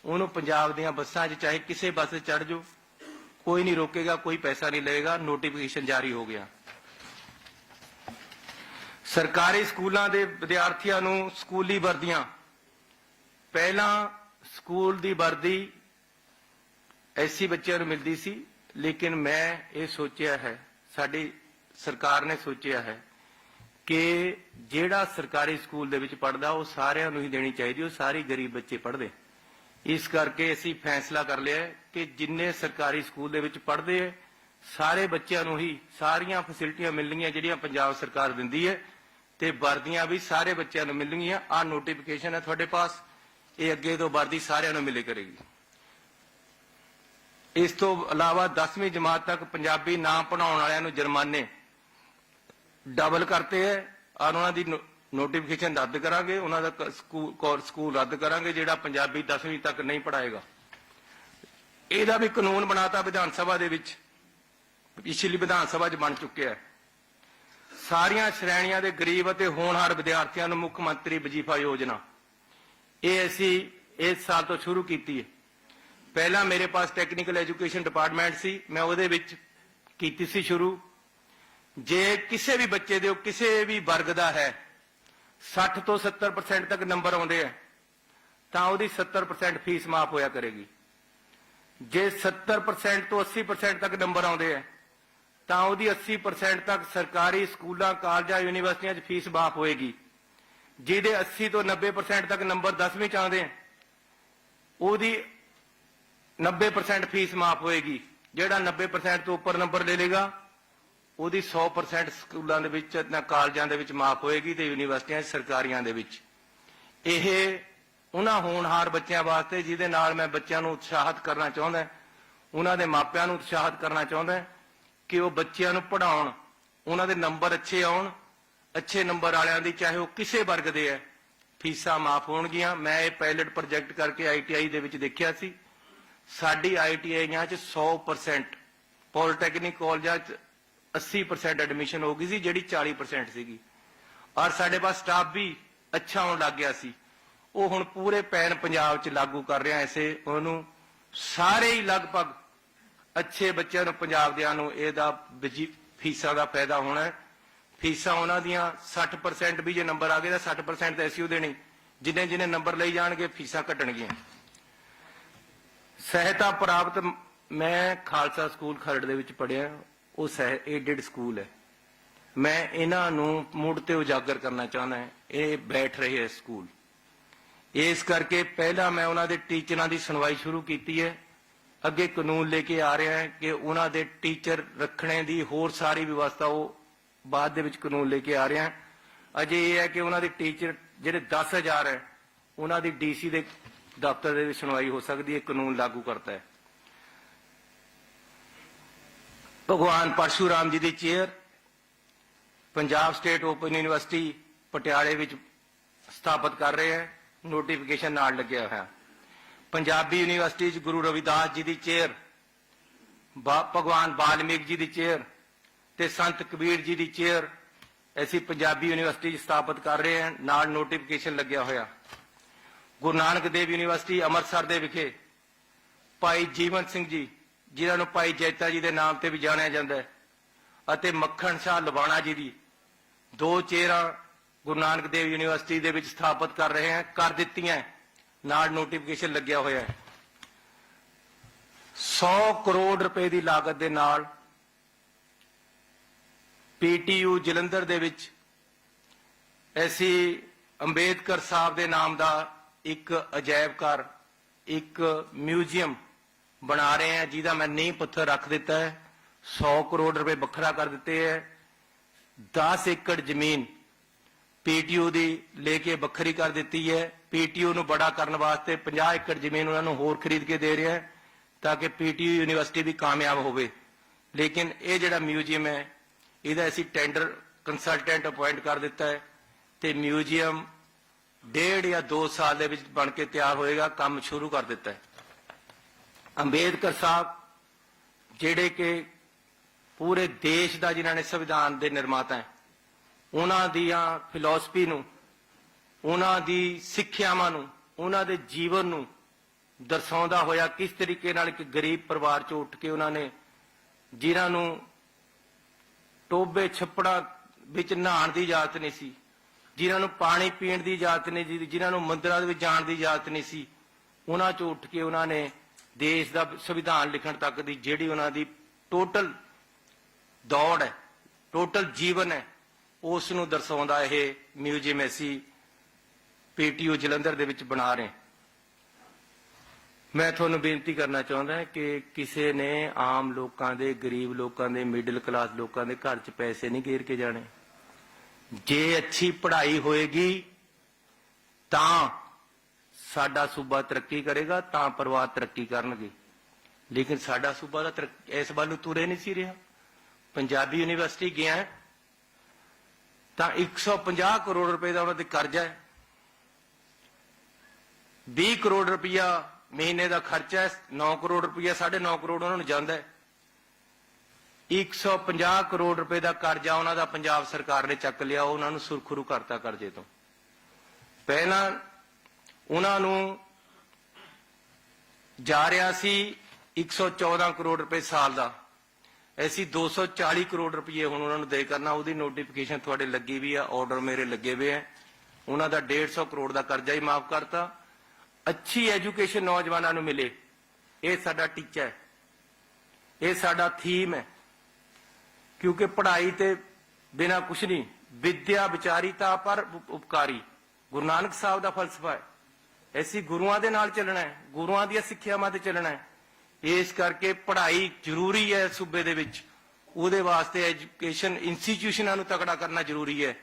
ਉਹਨੂੰ ਪੰਜਾਬ ਦੀਆਂ ਬੱਸਾਂ 'ਚ ਚਾਹੇ ਕਿਸੇ ਬੱਸ 'ਤੇ ਚੜ੍ਹ ਜਾਓ, ਕੋਈ ਨਹੀਂ ਰੋਕੇਗਾ, ਕੋਈ ਪੈਸਾ ਨਹੀਂ ਲਏਗਾ। ਨੋਟੀਫਿਕੇਸ਼ਨ ਜਾਰੀ ਹੋ ਗਿਆ। ਸਰਕਾਰੀ ਸਕੂਲਾਂ ਦੇ ਵਿਦਿਆਰਥੀਆਂ ਨੂੰ ਸਕੂਲੀ ਵਰਦੀਆਂ, ਪਹਿਲਾਂ ਸਕੂਲ ਦੀ ਵਰਦੀ ਐਸੀ ਬੱਚਿਆਂ ਨੂੰ ਮਿਲਦੀ ਸੀ, ਲੇਕਿਨ ਮੈਂ ਇਹ ਸੋਚਿਆ ਹੈ, ਸਾਡੀ ਸਰਕਾਰ ਨੇ ਸੋਚਿਆ ਹੈ ਕਿ ਜਿਹੜਾ ਸਰਕਾਰੀ ਸਕੂਲ ਦੇ ਵਿੱਚ ਪੜ੍ਹਦਾ ਉਹ ਸਾਰਿਆਂ ਨੂੰ ਹੀ ਦੇਣੀ ਚਾਹੀਦੀ, ਉਹ ਸਾਰੇ ਗਰੀਬ ਬੱਚੇ ਪੜ੍ਹਦੇ। ਇਸ ਕਰਕੇ ਅਸੀਂ ਫੈਸਲਾ ਕਰ ਲਿਆ ਕਿ ਜਿੰਨੇ ਸਰਕਾਰੀ ਸਕੂਲ ਦੇ ਵਿੱਚ ਪੜ੍ਹਦੇ ਹੈ ਸਾਰੇ ਬੱਚਿਆਂ ਨੂੰ ਹੀ ਸਾਰੀਆਂ ਫੈਸਿਲਿਟੀਆਂ ਮਿਲਣਗੀਆਂ ਜਿਹੜੀਆਂ ਪੰਜਾਬ ਸਰਕਾਰ ਦਿੰਦੀ ਹੈ, ਤੇ ਵਰਦੀਆਂ ਵੀ ਸਾਰੇ ਬੱਚਿਆਂ ਨੂੰ ਮਿਲਣਗੀਆਂ। ਆਹ ਨੋਟੀਫਿਕੇਸ਼ਨ ਹੈ ਤੁਹਾਡੇ ਪਾਸ, ਇਹ ਅੱਗੇ ਤੋਂ ਵਰਦੀ ਸਾਰਿਆਂ ਨੂੰ ਮਿਲੇ ਕਰੇਗੀ। ਇਸ ਤੋਂ ਇਲਾਵਾ 10ਵੀਂ ਜਮਾਤ ਤੱਕ ਪੰਜਾਬੀ ਨਾ ਪੜ੍ਹਾਉਣ ਵਾਲਿਆਂ ਨੂੰ ਜੁਰਮਾਨੇ ਡਬਲ ਕਰਤੇ ਹੈ ਔਰ ਉਹਨਾਂ ਦੀ ਨੋਟੀਫਿਕੇਸ਼ਨ ਰੱਦ ਕਰਾਂਗੇ, ਉਹਨਾਂ ਦਾ ਸਕੂਲ ਰੱਦ ਕਰਾਂਗੇ ਜਿਹੜਾ ਪੰਜਾਬੀ 10ਵੀਂ ਤੱਕ ਨਹੀਂ ਪੜ੍ਹਾਏਗਾ। ਇਹਦਾ ਵੀ ਕਾਨੂੰਨ ਬਣਾਤਾ ਵਿਧਾਨ ਸਭਾ ਦੇ ਵਿੱਚ, ਪਿਛਲੀ ਵਿਧਾਨ ਸਭਾ 'ਚ ਬਣ ਚੁੱਕਿਆ ਹੈ। ਸਾਰੀਆਂ ਸ਼੍ਰੇਣੀਆਂ ਦੇ ਗਰੀਬ ਅਤੇ ਹੋਣਹਾਰ ਵਿਦਿਆਰਥੀਆਂ ਨੂੰ ਮੁੱਖ ਮੰਤਰੀ ਵਜ਼ੀਫਾ ਯੋਜਨਾ, ਇਹ ਅਸੀਂ ਇਸ ਸਾਲ ਤੋਂ ਸ਼ੁਰੂ ਕੀਤੀ ਹੈ। ਪਹਿਲਾਂ ਮੇਰੇ ਪਾਸ ਟੈਕਨੀਕਲ ਐਜੂਕੇਸ਼ਨ ਡਿਪਾਰਟਮੈਂਟ ਸੀ, ਮੈਂ ਉਹਦੇ ਵਿੱਚ ਕੀਤੀ ਸੀ ਸ਼ੁਰੂ। ਜੇ ਕਿਸੇ ਵੀ ਬੱਚੇ ਦੇ ਕਿਸੇ ਵੀ ਵਰਗ ਦਾ ਹੈ 60 ਤੋਂ 70% ਤੱਕ ਨੰਬਰ ਆਉਂਦੇ ਆ ਤਾਂ ਉਹਦੀ 70% ਫੀਸ ਮਾਫ ਹੋਇਆ ਕਰੇਗੀ। ਜੇ 70% ਤੋਂ 80% ਤੱਕ ਨੰਬਰ ਆਉਂਦੇ ਆ ਤਾਂ ਉਹਦੀ 80% ਤੱਕ ਸਰਕਾਰੀ ਸਕੂਲਾਂ, ਕਾਲਜਾਂ, ਯੂਨੀਵਰਸਿਟੀਆਂ 'ਚ ਫੀਸ ਮਾਫ ਹੋਏਗੀ। ਜਿਹਦੇ 80 ਤੋਂ 90% ਤੱਕ ਨੰਬਰ 10ਵੀਂ 'ਚ ਆਉਂਦੇ ਆ ਉਹਦੀ 90% ਫੀਸ ਮਾਫ ਹੋਏਗੀ। ਜਿਹੜਾ 90% ਤੋਂ ਉੱਪਰ ਨੰਬਰ ਲੈ ਲੇਗਾ ਉਹਦੀ 100% ਸਕੂਲਾਂ ਦੇ ਵਿੱਚ, ਕਾਲਜਾਂ ਦੇ ਵਿੱਚ ਮਾਫ ਹੋਏਗੀ ਤੇ ਯੂਨੀਵਰਸਿਟੀਆਂ ਸਰਕਾਰੀਆਂ ਦੇ ਵਿੱਚ। ਇਹ ਉਹਨਾਂ ਹੋਣਹਾਰ ਬੱਚਿਆਂ ਵਾਸਤੇ ਜਿਹਦੇ ਨਾਲ ਮੈਂ ਬੱਚਿਆਂ ਨੂੰ ਉਤਸ਼ਾਹਿਤ ਕਰਨਾ ਚਾਹੁੰਦਾ, ਉਹਨਾਂ ਦੇ ਮਾਪਿਆਂ ਨੂੰ ਉਤਸ਼ਾਹਿਤ ਕਰਨਾ ਚਾਹੁੰਦਾ ਕਿ ਉਹ ਬੱਚਿਆਂ ਨੂੰ ਪੜ੍ਹਾਉਣ, ਉਹਨਾਂ ਦੇ ਨੰਬਰ ਅੱਛੇ ਆਉਣ। ਅੱਛੇ ਨੰਬਰ ਵਾਲਿਆਂ ਦੀ ਚਾਹੇ ਉਹ ਕਿਸੇ ਵਰਗ ਦੇ ਹੈ ਫੀਸਾਂ ਮਾਫ ਹੋਣਗੀਆਂ। ਮੈਂ ਇਹ ਪਾਇਲਟ ਪ੍ਰੋਜੈਕਟ ਕਰਕੇ ITI ਦੇ ਵਿੱਚ ਦੇਖਿਆ ਸੀ, ਸਾਡੀ ITIਆਂ 'ਚ 100%, ਪੋਲੀਟੈਕਨਿਕ ਕਾਲਜਾਂ 'ਚ 80% ਐਡਮਿਸ਼ਨ ਹੋ ਗਈ ਸੀ ਜਿਹੜੀ 40% ਸੀਗੀ, ਔਰ ਸਾਡੇ ਪਾਸ ਸਟਾਫ ਵੀ ਅੱਛਾ ਹੋਣ ਲੱਗ ਗਿਆ ਸੀ। ਉਹ ਹੁਣ ਪੂਰੇ ਪੈਨ ਪੰਜਾਬ 'ਚ ਲਾਗੂ ਕਰ ਰਿਹਾ ਐਸੇ, ਉਹਨੂੰ ਸਾਰੇ ਹੀ ਲਗਭਗ ਅੱਛੇ ਬੱਚਿਆਂ ਨੂੰ, ਪੰਜਾਬ ਦਿਆਂ ਨੂੰ ਇਹਦਾ ਫੀਸਾਂ ਦਾ ਫਾਇਦਾ ਹੋਣਾ ਹੈ। ਫੀਸਾਂ ਉਹਨਾਂ ਦੀਆਂ 60% ਵੀ ਜੇ ਨੰਬਰ ਆ ਗਏ ਤਾਂ 60% ਤਾਂ ਅਸੀਂ ਉਹ ਦੇਣੀ, ਜਿੰਨੇ ਜਿੰਨੇ ਨੰਬਰ ਲਈ ਜਾਣਗੇ ਫੀਸਾਂ ਘਟਣਗੀਆਂ। ਸਹਾਇਤਾ ਪ੍ਰਾਪਤ, ਮੈਂ ਖਾਲਸਾ ਸਕੂਲ ਖਰੜ ਦੇ ਵਿੱਚ ਪੜ੍ਹਿਆ, ਉਹ ਏਡਡ ਸਕੂਲ ਹੈ। ਮੈਂ ਇਹਨਾਂ ਨੂੰ ਮੁੜ ਤੇ ਉਜਾਗਰ ਕਰਨਾ ਚਾਹੁੰਦਾ, ਇਹ ਬੈਠ ਰਹੇ ਹੈ ਸਕੂਲ। ਇਸ ਕਰਕੇ ਪਹਿਲਾਂ ਮੈਂ ਉਹਨਾਂ ਦੇ ਟੀਚਰਾਂ ਦੀ ਸੁਣਵਾਈ ਸ਼ੁਰੂ ਕੀਤੀ ਹੈ, ਅੱਗੇ ਕਾਨੂੰਨ ਲੈ ਕੇ ਆ ਰਿਹਾ ਹੈ ਕਿ ਉਹਨਾਂ ਦੇ ਟੀਚਰ ਰੱਖਣੇ ਦੀ ਹੋਰ ਸਾਰੀ ਵਿਵਸਥਾ ਉਹ ਬਾਅਦ ਦੇ ਵਿੱਚ ਕਾਨੂੰਨ ਲੈ ਕੇ ਆ ਰਿਹਾ। ਅਜੇ ਇਹ ਹੈ ਕਿ ਉਹਨਾਂ ਦੇ ਟੀਚਰ ਜਿਹੜੇ 10,000 ਹੈ ਉਹਨਾਂ ਦੀ DC ਦੇ ਦਫ਼ਤਰ ਦੇ ਵਿੱਚ ਸੁਣਵਾਈ ਹੋ ਸਕਦੀ ਹੈ, ਕਾਨੂੰਨ ਲਾਗੂ ਕਰਤਾ ਹੈ। ਭਗਵਾਨ ਪਰਸ਼ੂਰਾਮ ਜੀ ਦੀ chair Punjab state open university ਪਟਿਆਲੇ ਵਿੱਚ ਸਥਾਪਿਤ ਕਰ ਰਹੇ ਹੈ, ਨੋਟੀਫਿਕੇਸ਼ਨ ਨਾਲ ਲੱਗਿਆ ਹੋਇਆ। ਪੰਜਾਬੀ ਯੂਨੀਵਰਸਿਟੀ 'ਚ ਗੁਰੂ ਰਵਿਦਾਸ ਜੀ ਦੀ ਚੇਅਰ, ਭਗਵਾਨ ਵਾਲਮੀਕ ਜੀ ਦੀ ਚੇਅਰ ਤੇ ਸੰਤ ਕਬੀਰ ਜੀ ਦੀ ਚੇਅਰ ਅਸੀਂ ਪੰਜਾਬੀ ਯੂਨੀਵਰਸਿਟੀ ਸਥਾਪਿਤ ਕਰ ਰਹੇ ਹਾਂ, ਨਾਲ ਨੋਟੀਫਿਕੇਸ਼ਨ ਲੱਗਿਆ ਹੋਇਆ। ਗੁਰੂ ਨਾਨਕ ਦੇਵ ਯੂਨੀਵਰਸਿਟੀ ਅੰਮ੍ਰਿਤਸਰ ਦੇ ਵਿਖੇ ਭਾਈ ਜੀਵਨ ਸਿੰਘ ਜੀ, ਜਿਨ੍ਹਾਂ ਨੂੰ ਭਾਈ ਜੈਤਾ ਜੀ ਦੇ ਨਾਮ ਤੇ ਵੀ ਜਾਣਿਆ ਜਾਂਦਾ ਹੈ, ਅਤੇ ਮੱਖਣ ਸ਼ਾਹ ਲਵਾਣਾ ਜੀ ਦੀ 2 ਚੇਅਰਾਂ ਗੁਰੂ ਨਾਨਕ ਦੇਵ ਯੂਨੀਵਰਸਿਟੀ ਦੇ ਵਿੱਚ ਸਥਾਪਿਤ ਕਰ ਰਹੇ ਹਾਂ, ਕਰ ਦਿੱਤੀਆਂ, ਨਾਲ ਨੋਟੀਫਿਕੇਸ਼ਨ ਲੱਗਿਆ ਹੋਇਆ ਹੈ। 100 ਕਰੋੜ ਰੁਪਏ ਦੀ ਲਾਗਤ ਦੇ ਨਾਲ PTU ਜਲੰਧਰ ਦੇ ਵਿੱਚ ਅਸੀਂ ਅੰਬੇਦਕਰ ਸਾਹਿਬ ਦੇ ਨਾਮ ਦਾ ਇੱਕ ਅਜਾਇਬ ਘਰ, ਇੱਕ ਮਿਊਜ਼ੀਅਮ ਬਣਾ ਰਹੇ ਹਾਂ, ਜਿਹਦਾ ਮੈਂ ਨੀਂਹ ਪੱਥਰ ਰੱਖ ਦਿੱਤਾ ਹੈ। 100 ਕਰੋੜ ਰੁਪਏ ਵੱਖਰਾ ਕਰ ਦਿੱਤੇ ਹੈ। 10 ਏਕੜ ਜ਼ਮੀਨ PTU ਦੀ ਲੈ ਕੇ ਵੱਖਰੀ ਕਰ ਦਿੱਤੀ ਹੈ। PTU ਨੂੰ ਬੜਾ ਕਰਨ ਵਾਸਤੇ 50 ਏਕੜ ਜ਼ਮੀਨ ਉਹਨਾਂ ਨੂੰ ਹੋਰ ਖਰੀਦ ਕੇ ਦੇ ਰਿਹਾ ਹੈ, ਤਾਂ ਕਿ PTU ਯੂਨੀਵਰਸਿਟੀ ਵੀ ਕਾਮਯਾਬ ਹੋਵੇ। ਲੇਕਿਨ ਇਹ ਜਿਹੜਾ ਮਿਊਜ਼ੀਅਮ ਹੈ, ਇਹਦਾ ਅਸੀਂ ਟੈਂਡਰ ਕੰਸਲਟੈਂਟ ਅਪਾਇੰਟ ਕਰ ਦਿੱਤਾ ਹੈ, ਤੇ ਮਿਊਜ਼ੀਅਮ 1.5 ਜਾਂ 2 ਸਾਲ ਦੇ ਵਿੱਚ ਬਣ ਕੇ ਤਿਆਰ ਹੋਏਗਾ, ਕੰਮ ਸ਼ੁਰੂ ਕਰ ਦਿੱਤਾ ਹੈ। ਅੰਬੇਦਕਰ ਸਾਹਿਬ ਜਿਹੜੇ ਕਿ ਪੂਰੇ ਦੇਸ਼ ਦਾ ਜਿਨ੍ਹਾਂ ਨੇ ਸੰਵਿਧਾਨ ਦੇ ਨਿਰਮਾਤਾ ਹੈ, ਉਹਨਾਂ ਦੀਆਂ ਫਿਲਾਸਫੀ ਨੂੰ, ਉਹਨਾਂ ਦੀ ਸਿੱਖਿਆਵਾਂ ਨੂੰ, ਉਹਨਾਂ ਦੇ ਜੀਵਨ ਨੂੰ ਦਰਸਾਉਂਦਾ ਹੋਇਆ ਕਿਸ ਤਰੀਕੇ ਨਾਲ ਇੱਕ ਗਰੀਬ ਪਰਿਵਾਰ ਚੋਂ ਉੱਠ ਕੇ ਉਹਨਾਂ ਨੇ, ਜਿਨ੍ਹਾਂ ਨੂੰ ਟੋਬੇ ਛੱਪੜਾਂ ਵਿੱਚ ਨਹਾਉਣ ਦੀ ਇਜਾਜ਼ਤ ਨਹੀਂ ਸੀ, ਜਿਨ੍ਹਾਂ ਨੂੰ ਪਾਣੀ ਪੀਣ ਦੀ ਇਜਾਜ਼ਤ ਨਹੀਂ ਸੀ, ਜਿਨ੍ਹਾਂ ਨੂੰ ਮੰਦਿਰਾਂ ਦੇ ਵਿੱਚ ਜਾਣ ਦੀ ਇਜਾਜ਼ਤ ਨਹੀਂ ਸੀ, ਉਹਨਾਂ ਚੋਂ ਉੱਠ ਕੇ ਉਹਨਾਂ ਨੇ ਦੇਸ਼ ਦਾ ਸੰਵਿਧਾਨ ਲਿਖਣ ਤੱਕ ਦੀ ਜਿਹੜੀ ਉਹਨਾਂ ਦੀ ਟੋਟਲ ਦੌੜ ਹੈ, ਟੋਟਲ ਜੀਵਨ ਹੈ, ਉਸ ਨੂੰ ਦਰਸਾਉਂਦਾ ਇਹ ਮਿਊਜ਼ੀਅਮ ਅਸੀਂ PTU ਜਲੰਧਰ ਦੇ ਵਿੱਚ ਬਣਾ ਰਹੇ। ਮੈਂ ਤੁਹਾਨੂੰ ਬੇਨਤੀ ਕਰਨਾ ਚਾਹੁੰਦਾ ਕਿ ਕਿਸੇ ਨੇ ਆਮ ਲੋਕਾਂ ਦੇ, ਗਰੀਬ ਲੋਕਾਂ ਦੇ, ਮਿਡਲ ਕਲਾਸ ਲੋਕਾਂ ਦੇ ਘਰ 'ਚ ਪੈਸੇ ਨਹੀਂ ਘੇਰ ਕੇ ਜਾਣੇ। ਜੇ ਅੱਛੀ ਪੜ੍ਹਾਈ ਹੋਏਗੀ ਤਾਂ ਸਾਡਾ ਸੂਬਾ ਤਰੱਕੀ ਕਰੇਗਾ, ਤਾਂ ਪਰਿਵਾਰ ਤਰੱਕੀ ਕਰਨਗੇ। ਲੇਕਿਨ ਸਾਡਾ ਸੂਬਾ ਤਾਂ ਇਸ ਵੱਲ ਨੂੰ ਤੁਰੇ ਨਹੀਂ ਸੀ ਰਿਹਾ। ਪੰਜਾਬੀ ਯੂਨੀਵਰਸਿਟੀ ਗਿਆ ਤਾਂ 150 ਕਰੋੜ ਰੁਪਏ ਦਾ ਉਹਨਾਂ ਤੇ ਕਰਜ਼ਾ ਹੈ, 20 ਕਰੋੜ ਰੁਪਇਆ ਮਹੀਨੇ ਦਾ ਖਰਚਾ ਹੈ, 9 ਕਰੋੜ ਰੁਪਇਆ, 9.5 ਕਰੋੜ ਉਹਨਾਂ ਨੂੰ ਜਾਂਦਾ ਹੈ। 150 ਕਰੋੜ ਰੁਪਏ ਦਾ ਕਰਜ਼ਾ ਉਹਨਾਂ ਦਾ ਪੰਜਾਬ ਸਰਕਾਰ ਨੇ ਚੱਕ ਲਿਆ, ਉਹਨਾਂ ਨੂੰ ਸੁਰਖਰੂ ਕਰਤਾ ਕਰਜ਼ੇ ਤੋਂ। ਪਹਿਲਾਂ ਉਹਨਾਂ ਨੂੰ ਜਾ ਰਿਹਾ ਸੀ 114 ਕਰੋੜ ਰੁਪਏ ਸਾਲ ਦਾ, ਅਸੀਂ 240 ਕਰੋੜ ਰੁਪਏ ਹੁਣ ਉਹਨਾਂ ਨੂੰ ਦੇ ਕਰਨਾ। ਉਹਦੀ ਨੋਟੀਫਿਕੇਸ਼ਨ ਤੁਹਾਡੇ ਲੱਗੀ ਵੀ ਆ, ਆਰਡਰ ਮੇਰੇ ਲੱਗੇ ਹੋਏ ਆ। ਉਹਨਾਂ ਦਾ 150 ਕਰੋੜ ਦਾ ਕਰਜ਼ਾ ਹੀ ਮਾਫ ਕਰਤਾ। ਅੱਛੀ ਐਜੂਕੇਸ਼ਨ ਨੌਜਵਾਨਾਂ ਨੂੰ ਮਿਲੇ, ਇਹ ਸਾਡਾ ਟੀਚਾ ਹੈ, ਇਹ ਸਾਡਾ ਥੀਮ ਹੈ। ਕਿਉਂਕਿ ਪੜ੍ਹਾਈ ਤੇ ਬਿਨਾਂ ਕੁਛ ਨਹੀਂ, ਵਿਦਿਆ ਵਿਚਾਰੀਤਾ ਪਰ ਉਪਕਾਰੀ, ਗੁਰੂ ਨਾਨਕ ਸਾਹਿਬ ਦਾ ਫਲਸਫਾ ਹੈ। ਅਸੀਂ ਗੁਰੂਆਂ ਦੇ ਨਾਲ ਚੱਲਣਾ ਹੈ, ਗੁਰੂਆਂ ਦੀਆਂ ਸਿੱਖਿਆਵਾਂ ਤੇ ਚੱਲਣਾ ਹੈ। ਇਸ ਕਰਕੇ ਪੜ੍ਹਾਈ ਜ਼ਰੂਰੀ ਹੈ ਸੂਬੇ ਦੇ ਵਿੱਚ। ਉਹਦੇ ਵਾਸਤੇ ਐਜੂਕੇਸ਼ਨ ਇੰਸਟੀਚਿਊਸ਼ਨਾਂ ਨੂੰ ਤਕੜਾ ਕਰਨਾ ਜ਼ਰੂਰੀ ਹੈ।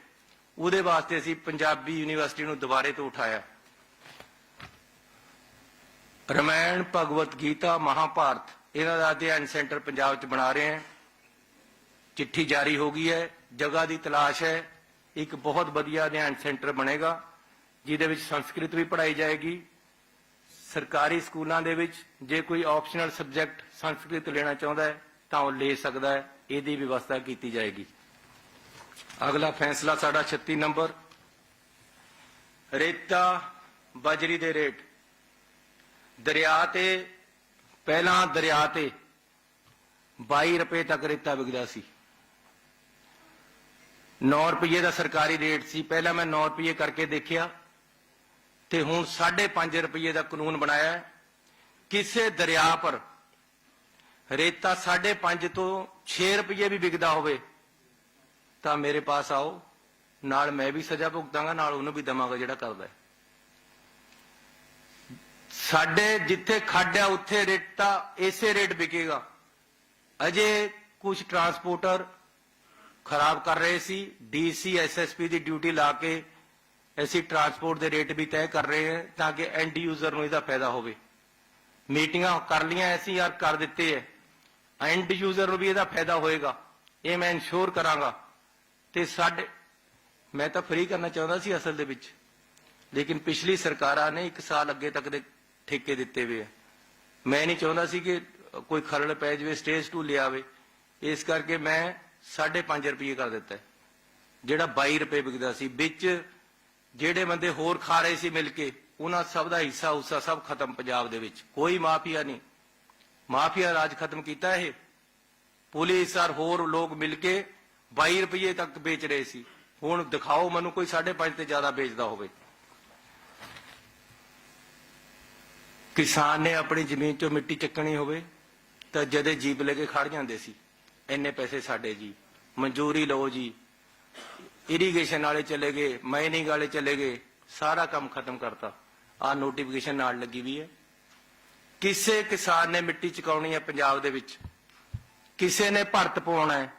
ਉਹਦੇ ਵਾਸਤੇ ਅਸੀਂ ਪੰਜਾਬੀ ਯੂਨੀਵਰਸਿਟੀ ਨੂੰ ਦੁਬਾਰੇ ਤੋਂ ਉਠਾਇਆ। ਰਾਮਾਇਣ, ਭਗਵਤ ਗੀਤਾ, ਮਹਾਭਾਰਤ, ਇਹਨਾਂ ਦਾ ਅਧਿਐਨ ਸੈਂਟਰ ਪੰਜਾਬ 'ਚ ਬਣਾ ਰਹੇ ਹਾਂ। ਚਿੱਠੀ ਜਾਰੀ ਹੋ ਗਈ ਹੈ, ਜਗ੍ਹਾ ਦੀ ਤਲਾਸ਼ ਹੈ। ਇੱਕ ਬਹੁਤ ਵਧੀਆ ਅਧਿਐਨ ਸੈਂਟਰ ਬਣੇਗਾ, ਜਿਹਦੇ ਵਿੱਚ ਸੰਸਕ੍ਰਿਤ ਵੀ ਪੜ੍ਹਾਈ ਜਾਏਗੀ। ਸਰਕਾਰੀ ਸਕੂਲਾਂ ਦੇ ਵਿੱਚ ਜੇ ਕੋਈ ਆਪਸ਼ਨਲ ਸਬਜੈਕਟ ਸੰਸਕ੍ਰਿਤ ਲੈਣਾ ਚਾਹੁੰਦਾ ਹੈ ਤਾਂ ਉਹ ਲੈ ਸਕਦਾ ਹੈ, ਇਹਦੀ ਵਿਵਸਥਾ ਕੀਤੀ ਜਾਏਗੀ। ਅਗਲਾ ਫੈਸਲਾ ਸਾਡਾ 36 ਨੰਬਰ, ਰੇਤਾ ਬਜਰੀ ਦੇ ਰੇਟ। ਦਰਿਆ ਤੇ ਪਹਿਲਾਂ ਦਰਿਆ ਤੇ 22 ਰੁਪਏ ਤੱਕ ਰੇਤਾ ਵਿਕਦਾ ਸੀ। 9 ਰੁਪਏ ਦਾ ਸਰਕਾਰੀ ਰੇਟ ਸੀ। ਪਹਿਲਾਂ ਮੈਂ 9 ਰੁਪਏ ਕਰਕੇ ਦੇਖਿਆ ਤੇ ਹੁਣ 5.5 ਰੁਪਏ ਦਾ ਕਾਨੂੰਨ ਬਣਾਇਆ। ਕਿਸੇ ਦਰਿਆ ਪਰ ਰੇਤਾ 5.5 ਤੋਂ 6 ਰੁਪਏ ਵੀ ਵਿਕਦਾ ਹੋਵੇ ਤਾਂ ਮੇਰੇ ਪਾਸ ਆਓ, ਨਾਲ ਮੈਂ ਵੀ ਸਜ਼ਾ ਭੁਗਤਾਂਗਾ, ਨਾਲ ਉਹਨੂੰ ਵੀ ਦਵਾਂਗਾ ਜਿਹੜਾ ਕਰਦਾ ਹੈ। ਸਾਡੇ ਜਿੱਥੇ ਖੱਡ ਹੈ ਉੱਥੇ ਰੇਤਾ ਇਸੇ ਰੇਟ ਵਿਕੇਗਾ। ਅਜੇ ਕੁਝ ਟਰਾਂਸਪੋਰਟਰ ਖਰਾਬ ਕਰ ਰਹੇ ਸੀ। DC SSP ਦੀ ਡਿਊਟੀ ਲਾ ਕੇ ਅਸੀਂ ਟਰਾਂਸਪੋਰਟ ਦੇ ਰੇਟ ਵੀ ਤੈਅ ਕਰ ਰਹੇ ਹਾਂ ਤਾਂ ਕਿ ਐਂਡ ਯੂਜ਼ਰ ਨੂੰ ਇਹਦਾ ਫਾਇਦਾ ਹੋਵੇ। ਮੀਟਿੰਗਾਂ ਕਰ ਲੀਆਂ ਅਸੀਂ ਯਾਰ, ਕਰ ਦਿੱਤੇ ਹੈ, ਐਂਡ ਯੂਜ਼ਰ ਨੂੰ ਵੀ ਇਹਦਾ ਫਾਇਦਾ ਹੋਏਗਾ, ਇਹ ਮੈਂ ਇਨਸ਼ੋਰ ਕਰਾਂਗਾ। ਤੇ ਮੈਂ ਤਾਂ ਫ੍ਰੀ ਕਰਨਾ ਚਾਹੁੰਦਾ ਸੀ ਅਸਲ ਦੇ ਵਿੱਚ, ਲੇਕਿਨ ਪਿਛਲੀ ਸਰਕਾਰਾਂ ਨੇ 1 ਸਾਲ ਅੱਗੇ ਤੱਕ ਦੇ ਠੇਕੇ ਦਿੱਤੇ ਹੋਏ ਆ। ਮੈਂ ਨਹੀਂ ਚਾਹੁੰਦਾ ਸੀ ਕਿ ਕੋਈ ਖਰੜ ਪੈ ਜਾਵੇ, ਸਟੇਜ 2 ਲਿਆਵੇ, ਇਸ ਕਰਕੇ ਮੈਂ 5.5 ਰੁਪਏ ਕਰ ਦਿੱਤਾ ਹੈ। ਜਿਹੜਾ 22 ਰੁਪਏ ਵਿਕਦਾ ਸੀ, ਵਿੱਚ ਜਿਹੜੇ ਬੰਦੇ ਹੋਰ ਖਾ ਰਹੇ ਸੀ ਮਿਲ ਕੇ, ਉਹਨਾਂ ਸਭ ਦਾ ਹਿੱਸਾ ਉਸਾ ਸਭ ਖਤਮ ਪੰਜਾਬ ਦੇ ਵਿੱਚ। ਕੋਈ ਮਾਫੀਆ ਨਹੀਂ, ਮਾਫੀਆ ਰਾਜ ਖਤਮ ਕੀਤਾ ਇਹ। ਪੁਲਿਸ ਔਰ ਹੋਰ ਲੋਕ ਮਿਲ ਕੇ 22 ਰੁਪਏ ਤੱਕ ਵੇਚ ਰਹੇ ਸੀ। ਹੁਣ ਦਿਖਾਓ ਮੈਨੂੰ ਕੋਈ 5.5 ਤੇ ਜ਼ਿਆਦਾ ਵੇਚਦਾ ਹੋਵੇ। ਕਿਸਾਨ ਨੇ ਆਪਣੀ ਜ਼ਮੀਨ ਚੋਂ ਮਿੱਟੀ ਚੱਕਣੀ ਹੋਵੇ ਤਾਂ ਜਦੇ ਜੀਪ ਲੈ ਕੇ ਖੜ ਜਾਂਦੇ ਸੀ, ਇੰਨੇ ਪੈਸੇ ਸਾਡੇ ਜੀ, ਮਨਜ਼ੂਰੀ ਲਓ ਜੀ। ਇਰੀਗੇਸ਼ਨ ਵਾਲੇ ਚਲੇ ਗਏ, ਮਾਈਨਿੰਗ ਵਾਲੇ ਚਲੇ ਗਏ, ਸਾਰਾ ਕੰਮ ਖਤਮ ਕਰਤਾ। ਆਹ ਨੋਟੀਫਿਕੇਸ਼ਨ ਨਾਲ ਲੱਗੀ ਵੀ ਹੈ। ਕਿਸੇ ਕਿਸਾਨ ਨੇ ਮਿੱਟੀ ਚੁਕਾਉਣੀ ਹੈ ਪੰਜਾਬ ਦੇ ਵਿੱਚ, ਕਿਸੇ ਨੇ ਭਰਤ ਪਾਉਣਾ ਹੈ,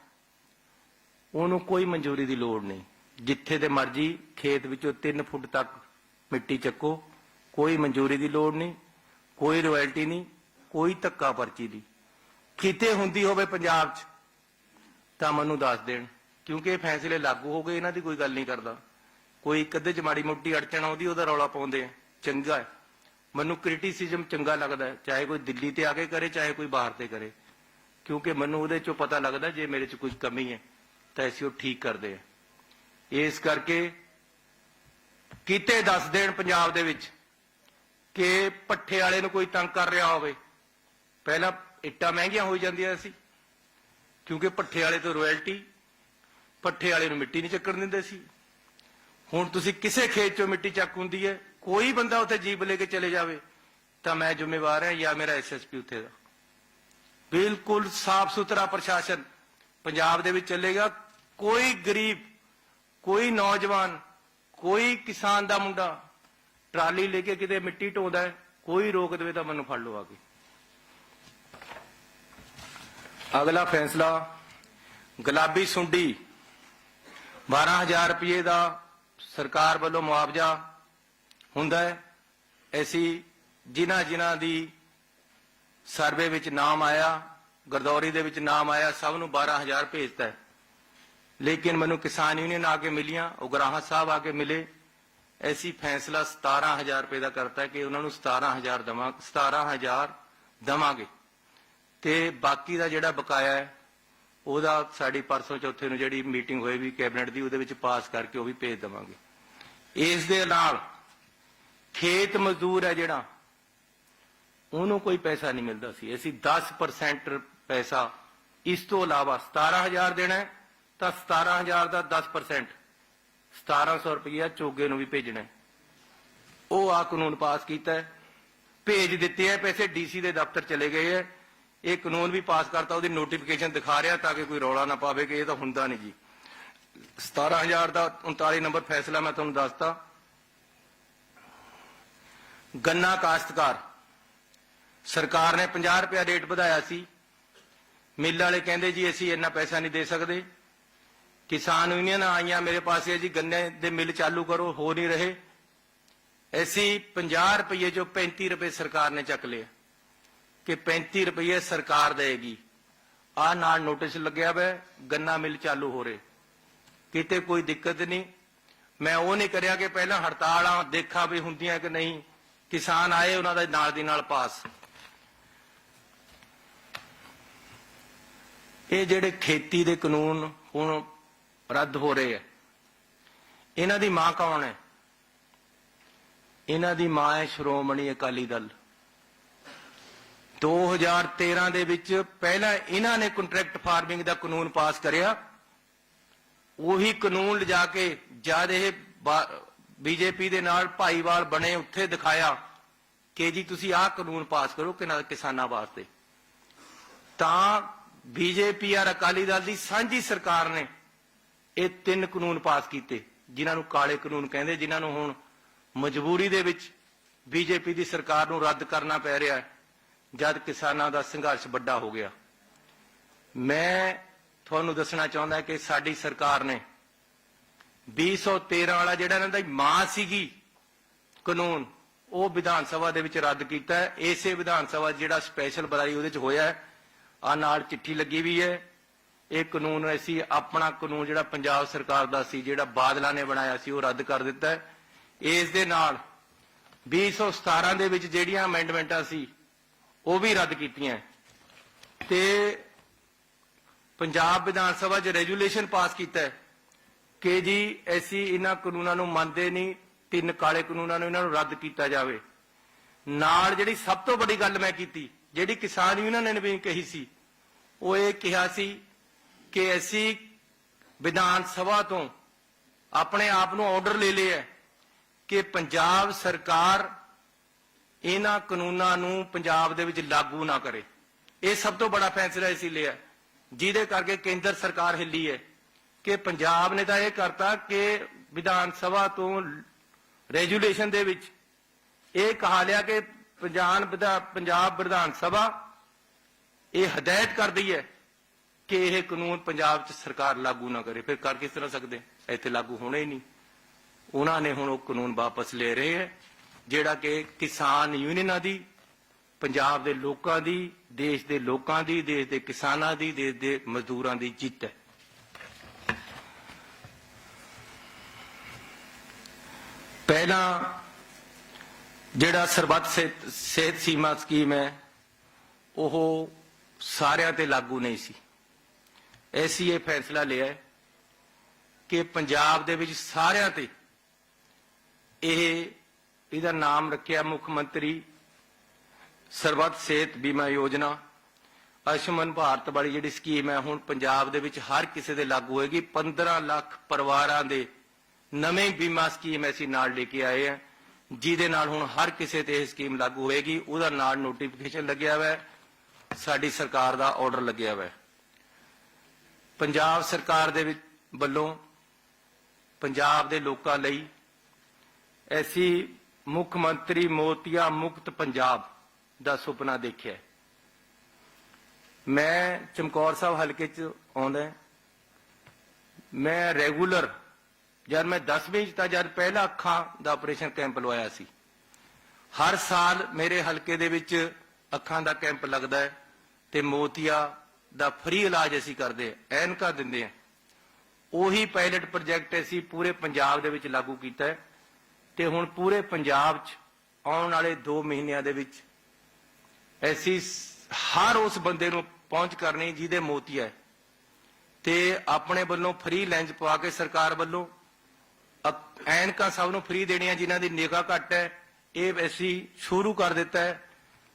ਉਹਨੂੰ ਕੋਈ ਮਨਜ਼ੂਰੀ ਦੀ ਲੋੜ ਨਹੀਂ। ਜਿੱਥੇ ਦੇ ਮਰਜ਼ੀ ਖੇਤ ਵਿੱਚੋਂ 3 ਫੁੱਟ ਤੱਕ ਮਿੱਟੀ ਚੱਕੋ, ਕੋਈ ਮਨਜ਼ੂਰੀ ਦੀ ਲੋੜ ਨਹੀਂ, ਕੋਈ ਰਾਇਲਟੀ ਨਹੀਂ, ਕੋਈ ਧੱਕਾ ਪਰਚੀ ਨਹੀਂ। ਕਿਤੇ ਹੁੰਦੀ ਹੋਵੇ ਪੰਜਾਬ 'ਚ ਤਾਂ ਮੈਨੂੰ ਦੱਸ ਦੇਣ, ਕਿਉਂਕਿ ਇਹ ਫੈਸਲੇ ਲਾਗੂ ਹੋ ਗਏ, ਇਹਨਾਂ ਦੀ ਕੋਈ ਗੱਲ ਨਹੀਂ ਕਰਦਾ। ਕੋਈ ਇੱਕ ਅੱਧੇ 'ਚ ਮਾੜੀ ਮੋਟੀ ਅੜਚਣ ਆਉਂਦੀ, ਉਹਦਾ ਰੌਲਾ ਪਾਉਂਦੇ ਆ। ਚੰਗਾ ਹੈ, ਮੈਨੂੰ ਕ੍ਰਿਟਿਸਿਜ਼ਮ ਚੰਗਾ ਲੱਗਦਾ ਹੈ, ਚਾਹੇ ਕੋਈ ਦਿੱਲੀ ਤੇ ਆ ਕੇ ਕਰੇ, ਚਾਹੇ ਕੋਈ ਬਾਹਰ ਤੇ ਕਰੇ, ਕਿਉਂਕਿ ਮੈਨੂੰ ਉਹਦੇ 'ਚੋਂ ਪਤਾ ਲੱਗਦਾ ਜੇ ਮੇਰੇ 'ਚ ਕੁਝ ਕਮੀ ਹੈ ਤਾਂ ਅਸੀਂ ਉਹ ਠੀਕ ਕਰਦੇ ਆ। ਇਸ ਕਰਕੇ ਕਿਤੇ ਦੱਸ ਦੇਣ ਪੰਜਾਬ ਦੇ ਵਿੱਚ ਕਿ ਭੱਠੇ ਵਾਲੇ ਨੂੰ ਕੋਈ ਤੰਗ ਕਰ ਰਿਹਾ ਹੋਵੇ। ਪਹਿਲਾਂ ਇੱਟਾਂ ਮਹਿੰਗੀਆਂ ਹੋ ਜਾਂਦੀਆਂ ਸੀ ਕਿਉਂਕਿ ਭੱਠੇ ਵਾਲੇ ਤੋਂ ਰਾਇਲਟੀ, ਭੱਠੇ ਵਾਲੇ ਨੂੰ ਮਿੱਟੀ ਨਹੀਂ ਚੱਕਣ ਦਿੰਦੇ ਸੀ। ਹੁਣ ਤੁਸੀਂ ਕਿਸੇ ਖੇਤ ਚੋਂ ਮਿੱਟੀ ਚੱਕ ਹੁੰਦੀ ਹੈ, ਕੋਈ ਬੰਦਾ ਉੱਥੇ ਜੀਪ ਲੈ ਕੇ ਚਲੇ ਜਾਵੇ ਤਾਂ ਮੈਂ ਜ਼ਿੰਮੇਵਾਰ ਹਾਂ ਜਾਂ ਮੇਰਾ ਐਸਐਸਪੀ ਉੱਥੇ ਦਾ। ਬਿਲਕੁਲ ਸਾਫ ਸੁਥਰਾ ਪ੍ਰਸ਼ਾਸਨ ਪੰਜਾਬ ਦੇ ਵਿੱਚ ਚੱਲੇਗਾ। ਕੋਈ ਗਰੀਬ, ਕੋਈ ਨੌਜਵਾਨ, ਕੋਈ ਕਿਸਾਨ ਦਾ ਮੁੰਡਾ ਟਰਾਲੀ ਲੈ ਕੇ ਕਿਤੇ ਮਿੱਟੀ ਢੋਂਦਾ ਹੈ, ਕੋਈ ਰੋਕ ਦੇਵੇ ਤਾਂ ਮੈਨੂੰ ਫੜ ਲਓ ਆ ਕੇ। ਅਗਲਾ ਫੈਸਲਾ, ਗੁਲਾਬੀ ਸੁੰਡੀ 12,000 ਰੁਪਏ ਦਾ ਸਰਕਾਰ ਵੱਲੋਂ ਮੁਆਵਜ਼ਾ ਹੁੰਦਾ ਹੈ। ਅਸੀਂ ਜਿਨ੍ਹਾਂ ਦੀ ਸਰਵੇ ਵਿੱਚ ਨਾਮ ਆਇਆ, ਗਰਦੌਰੀ ਦੇ ਵਿੱਚ ਨਾਮ ਆਇਆ, ਸਭ ਨੂੰ 12,000 ਭੇਜਤਾ ਹੈ। ਲੇਕਿਨ ਮੈਨੂੰ ਕਿਸਾਨ ਯੂਨੀਅਨ ਆ ਕੇ ਮਿਲੀਆਂ, ਉਗਰਾਹਾਂ ਸਾਹਿਬ ਆ ਕੇ ਮਿਲੇ, ਅਸੀਂ ਫੈਸਲਾ 17,000 ਰੁਪਏ ਦਾ ਕਰਤਾ ਕਿ ਉਹਨਾਂ ਨੂੰ 17,000 ਦਵਾਂਗੇ ਤੇ ਬਾਕੀ ਦਾ ਜਿਹੜਾ ਬਕਾਇਆ ਹੈ ਉਹਦਾ ਸਾਡੀ ਪਰਸੋਂ ਚੌਥੇ ਨੂੰ ਜਿਹੜੀ ਮੀਟਿੰਗ ਹੋਏਗੀ ਕੈਬਨਿਟ ਦੀ, ਉਹਦੇ ਵਿੱਚ ਪਾਸ ਕਰਕੇ ਉਹ ਵੀ ਭੇਜ ਦੇਵਾਂਗੇ। ਇਸ ਦੇ ਨਾਲ ਖੇਤ ਮਜ਼ਦੂਰ ਹੈ ਜਿਹੜਾ, ਉਹਨੂੰ ਕੋਈ ਪੈਸਾ ਨਹੀਂ ਮਿਲਦਾ ਸੀ, ਅਸੀਂ 10% ਪੈਸਾ, ਇਸ ਤੋਂ ਇਲਾਵਾ 17,000 ਦੇਣਾ ਹੈ ਤਾਂ 17,000 ਦਾ 10% 1,700 ਰੁਪਇਆ ਚੋਗੇ ਨੂੰ ਵੀ ਭੇਜਣਾ ਹੈ। ਉਹ ਆ ਕਾਨੂੰਨ ਪਾਸ ਕੀਤਾ ਹੈ, ਭੇਜ ਦਿੱਤੇ ਹੈ ਪੈਸੇ, ਡੀਸੀ ਦੇ ਦਫ਼ਤਰ ਚਲੇ ਗਏ ਹੈ। ਇਹ ਕਾਨੂੰਨ ਵੀ ਪਾਸ ਕਰਤਾ, ਉਹਦੀ ਨੋਟੀਫਿਕੇਸ਼ਨ ਦਿਖਾ ਰਿਹਾ ਤਾਂ ਕਿ ਕੋਈ ਰੌਲਾ ਨਾ ਪਾਵੇ ਕਿ ਇਹ ਤਾਂ ਹੁੰਦਾ ਨਹੀਂ ਜੀ। 17,000 ਦਾ 39 ਨੰਬਰ ਫੈਸਲਾ ਮੈਂ ਤੁਹਾਨੂੰ ਦੱਸਤਾ। ਗੰਨਾ ਕਾਸ਼ਤਕਾਰ, ਸਰਕਾਰ ਨੇ 50 ਰੁਪਇਆ ਰੇਟ ਵਧਾਇਆ ਸੀ, ਮਿੱਲ ਵਾਲੇ ਕਹਿੰਦੇ ਜੀ ਅਸੀਂ ਇੰਨਾ ਪੈਸਾ ਨਹੀਂ ਦੇ ਸਕਦੇ। ਕਿਸਾਨ ਯੂਨੀਅਨ ਆਈਆਂ ਮੇਰੇ ਪਾਸੇ ਜੀ ਗੰਨੇ ਦੇ ਮਿੱਲ ਚਾਲੂ ਕਰੋ, ਹੋ ਨਹੀਂ ਰਹੇ। ਅਸੀਂ 50 ਰੁਪਏ ਚੋਂ 35 ਰੁਪਏ ਸਰਕਾਰ ਨੇ ਚੱਕ ਲਏ ਕਿ 35 ਰੁਪਏ ਸਰਕਾਰ ਦੇਗੀ। ਆਹ ਨਾਲ ਨੋਟਿਸ ਲੱਗਿਆ ਹੋਇਆ, ਗੰਨਾ ਮਿਲ ਚਾਲੂ ਹੋ ਰਹੇ, ਕਿਤੇ ਕੋਈ ਦਿੱਕਤ ਨਹੀਂ। ਮੈਂ ਉਹ ਨਹੀਂ ਕਰਿਆ ਕਿ ਪਹਿਲਾਂ ਹੜਤਾਲਾਂ ਦੇਖਾਂ ਵੀ ਹੁੰਦੀਆਂ ਕਿ ਨਹੀਂ, ਕਿਸਾਨ ਆਏ ਉਹਨਾਂ ਦਾ ਨਾਲ ਦੀ ਨਾਲ ਪਾਸ। ਇਹ ਜਿਹੜੇ ਖੇਤੀ ਦੇ ਕਾਨੂੰਨ ਹੁਣ ਰੱਦ ਹੋ ਰਹੇ ਆ, ਇਹਨਾਂ ਦੀ ਮਾਂ ਕੌਣ ਹੈ? ਇਹਨਾਂ ਦੀ ਮਾਂ ਹੈ ਸ਼੍ਰੋਮਣੀ ਅਕਾਲੀ ਦਲ। 2013 ਦੇ ਵਿੱਚ ਪਹਿਲਾਂ ਇਹਨਾਂ ਨੇ ਕੰਟਰੈਕਟ ਫਾਰਮਿੰਗ ਦਾ ਕਾਨੂੰਨ ਪਾਸ ਕਰਿਆ, ਉਹੀ ਕਾਨੂੰਨ ਲਿਜਾ ਕੇ ਜਦ ਇਹ ਬੀਜੇਪੀ ਦੇ ਨਾਲ ਭਾਈਵਾਲ ਬਣੇ ਉੱਥੇ ਦਿਖਾਇਆ ਕਿ ਜੀ ਤੁਸੀਂ ਆਹ ਕਾਨੂੰਨ ਪਾਸ ਕਰੋ ਕਿਸਾਨਾਂ ਵਾਸਤੇ, ਤਾਂ ਬੀਜੇਪੀ ਔਰ ਅਕਾਲੀ ਦਲ ਦੀ ਸਾਂਝੀ ਸਰਕਾਰ ਨੇ ਇਹ 3 ਕਾਨੂੰਨ ਪਾਸ ਕੀਤੇ, ਜਿਨ੍ਹਾਂ ਨੂੰ ਕਾਲੇ ਕਾਨੂੰਨ ਕਹਿੰਦੇ, ਜਿਨ੍ਹਾਂ ਨੂੰ ਹੁਣ ਮਜਬੂਰੀ ਦੇ ਵਿੱਚ ਬੀਜੇਪੀ ਦੀ ਸਰਕਾਰ ਨੂੰ ਰੱਦ ਕਰਨਾ ਪੈ ਰਿਹਾ ਹੈ ਜਦ ਕਿਸਾਨਾਂ ਦਾ ਸੰਘਰਸ਼ ਵੱਡਾ ਹੋ ਗਿਆ। ਮੈਂ ਤੁਹਾਨੂੰ ਦੱਸਣਾ ਚਾਹੁੰਦਾ ਕਿ ਸਾਡੀ ਸਰਕਾਰ ਨੇ 2013 ਵਾਲਾ ਜਿਹੜਾ ਇਹਨਾਂ ਦੀ ਮਾਂ ਸੀਗੀ ਕਾਨੂੰਨ, ਉਹ ਵਿਧਾਨ ਸਭਾ ਦੇ ਵਿੱਚ ਰੱਦ ਕੀਤਾ ਹੈ। ਇਸੇ ਵਿਧਾਨ ਸਭਾ ਜਿਹੜਾ ਸਪੈਸ਼ਲ ਬੁਲਾਈ ਉਹਦੇ ਚ ਹੋਇਆ ਹੈ, ਆ ਨਾਲ ਚਿੱਠੀ ਲੱਗੀ ਵੀ ਹੈ। ਇਹ ਕਾਨੂੰਨ ਅਸੀਂ ਆਪਣਾ ਕਾਨੂੰਨ ਜਿਹੜਾ ਪੰਜਾਬ ਸਰਕਾਰ ਦਾ ਸੀ, ਜਿਹੜਾ ਬਾਦਲਾਂ ਨੇ ਬਣਾਇਆ ਸੀ, ਉਹ ਰੱਦ ਕਰ ਦਿੱਤਾ ਹੈ। ਇਸ ਦੇ ਨਾਲ 2017 ਦੇ ਵਿੱਚ ਜਿਹੜੀਆਂ ਅਮੈਂਡਮੈਂਟਾਂ ਸੀ ਉਹ ਵੀ ਰੱਦ ਕੀਤੀਆਂ ਤੇ ਪੰਜਾਬ ਵਿਧਾਨ ਸਭਾ 'ਚ ਰੈਜੂਲੇਸ਼ਨ ਪਾਸ ਕੀਤਾ ਹੈ कि जी ऐसी इन्हां कानूनां नूं मंनदे नहीं, 3 काले कानूनां नूं इन्हां नूं रद्द कीता जावे। नाल जिहड़ी सब तो बड़ी गल मैं कीती, जिहड़ी किसान यूनियन ने भी कही सी, वो ये कहा सी कि असी विधान सभा तो अपने आप नूं ऑर्डर ले लिया कि पंजाब सरकार इन्हां कानूनां नूं पंजाब दे विच लागू ना करे। ये सब तो बड़ा फैसला इसी लिया जिहदे करके केंद्र सरकार हिली है कि पंजाब ने तो यह करता कि विधान सभा तो रेजुलेशन दे विच ये कहा लिया कि पंजाब विधान सभा ये हदायत कर दी है कि यह कानून पंजाब च सरकार लागू ना करे। फिर कर किस तरह सकते, इत्थे लागू होने ही नहीं। उन्होंने हुण वो कानून वापस ले रहे हैं जिहड़ा कि किसान यूनियनां दी, पंजाब दे लोकां दी, देश दे लोकां दी, देश दे किसानां दी, देश दे मजदूरां दी जिੱਤ है। पहला जिहड़ा सरबत सेहत सीमा स्कीम है वो सारिਆਂ ते लागू नहीं सी। ऐसी ये फैसला लिया है कि पंजाब दे विच सारिਆਂ ते ਇਹਦਾ नाम रखिया मुख मंत्री सरबत सेहत बीमा योजना। आयुष्मान भारत वाली जिहड़ी स्कीम है हुण पंजाब दे विच हर किसी दे लागू होएगी। 15 लाख परिवारां दे नवीं बीमा स्कीम ऐसी नाल लेके आए हैं जिहदे नाल हुण हर किसी ते यह स्कीम लागू होएगी। उहदा नाल नोटिफिकेशन लग्या हुआ है, साडी सरकार दा ऑर्डर लग्या हुआ है। पंजाब सरकार दे वल्लों पंजाब दे लोकां लई ऐसी मुख मंत्री मोतिया मुक्त पंजाब दा सुपना देखिया। मैं चमकौर साहब हलके च आउंदा, मैं रेगूलर जब मैं 10वीं च जब पहला अखां दा ऑपरेशन कैंप लवाया सी, हर साल मेरे हलके दे विच अखां दा कैंप लगदा है ते मोतिया दा फ्री इलाज असीं करदे, ऐनकां दिंदे हैं। ਉਹੀ पायलट प्रोजैक्ट असीं पूरे पंजाब दे विच लागू कीता है ते हुण पूरे पंजाब च आउण वाले 2 महीनਿਆਂ ਦੇ ਵਿੱਚ ऐसी हर उस बंदे ਨੂੰ पहुंच करनी ਜਿਹਦੇ मोतिया है ते अपने ਵੱਲੋਂ फ्री ਲੈਂਜ पवा के सरकार ਵੱਲੋਂ ਐਨਕਾਂ ਸਭ ਨੂੰ फ्री ਦੇਣੀਆਂ ਜਿਨ੍ਹਾਂ ਦੀ ਨਿਗਾਹ ਘੱਟ है। ਇਹ ਅਸੀਂ शुरू कर ਦਿੱਤਾ है।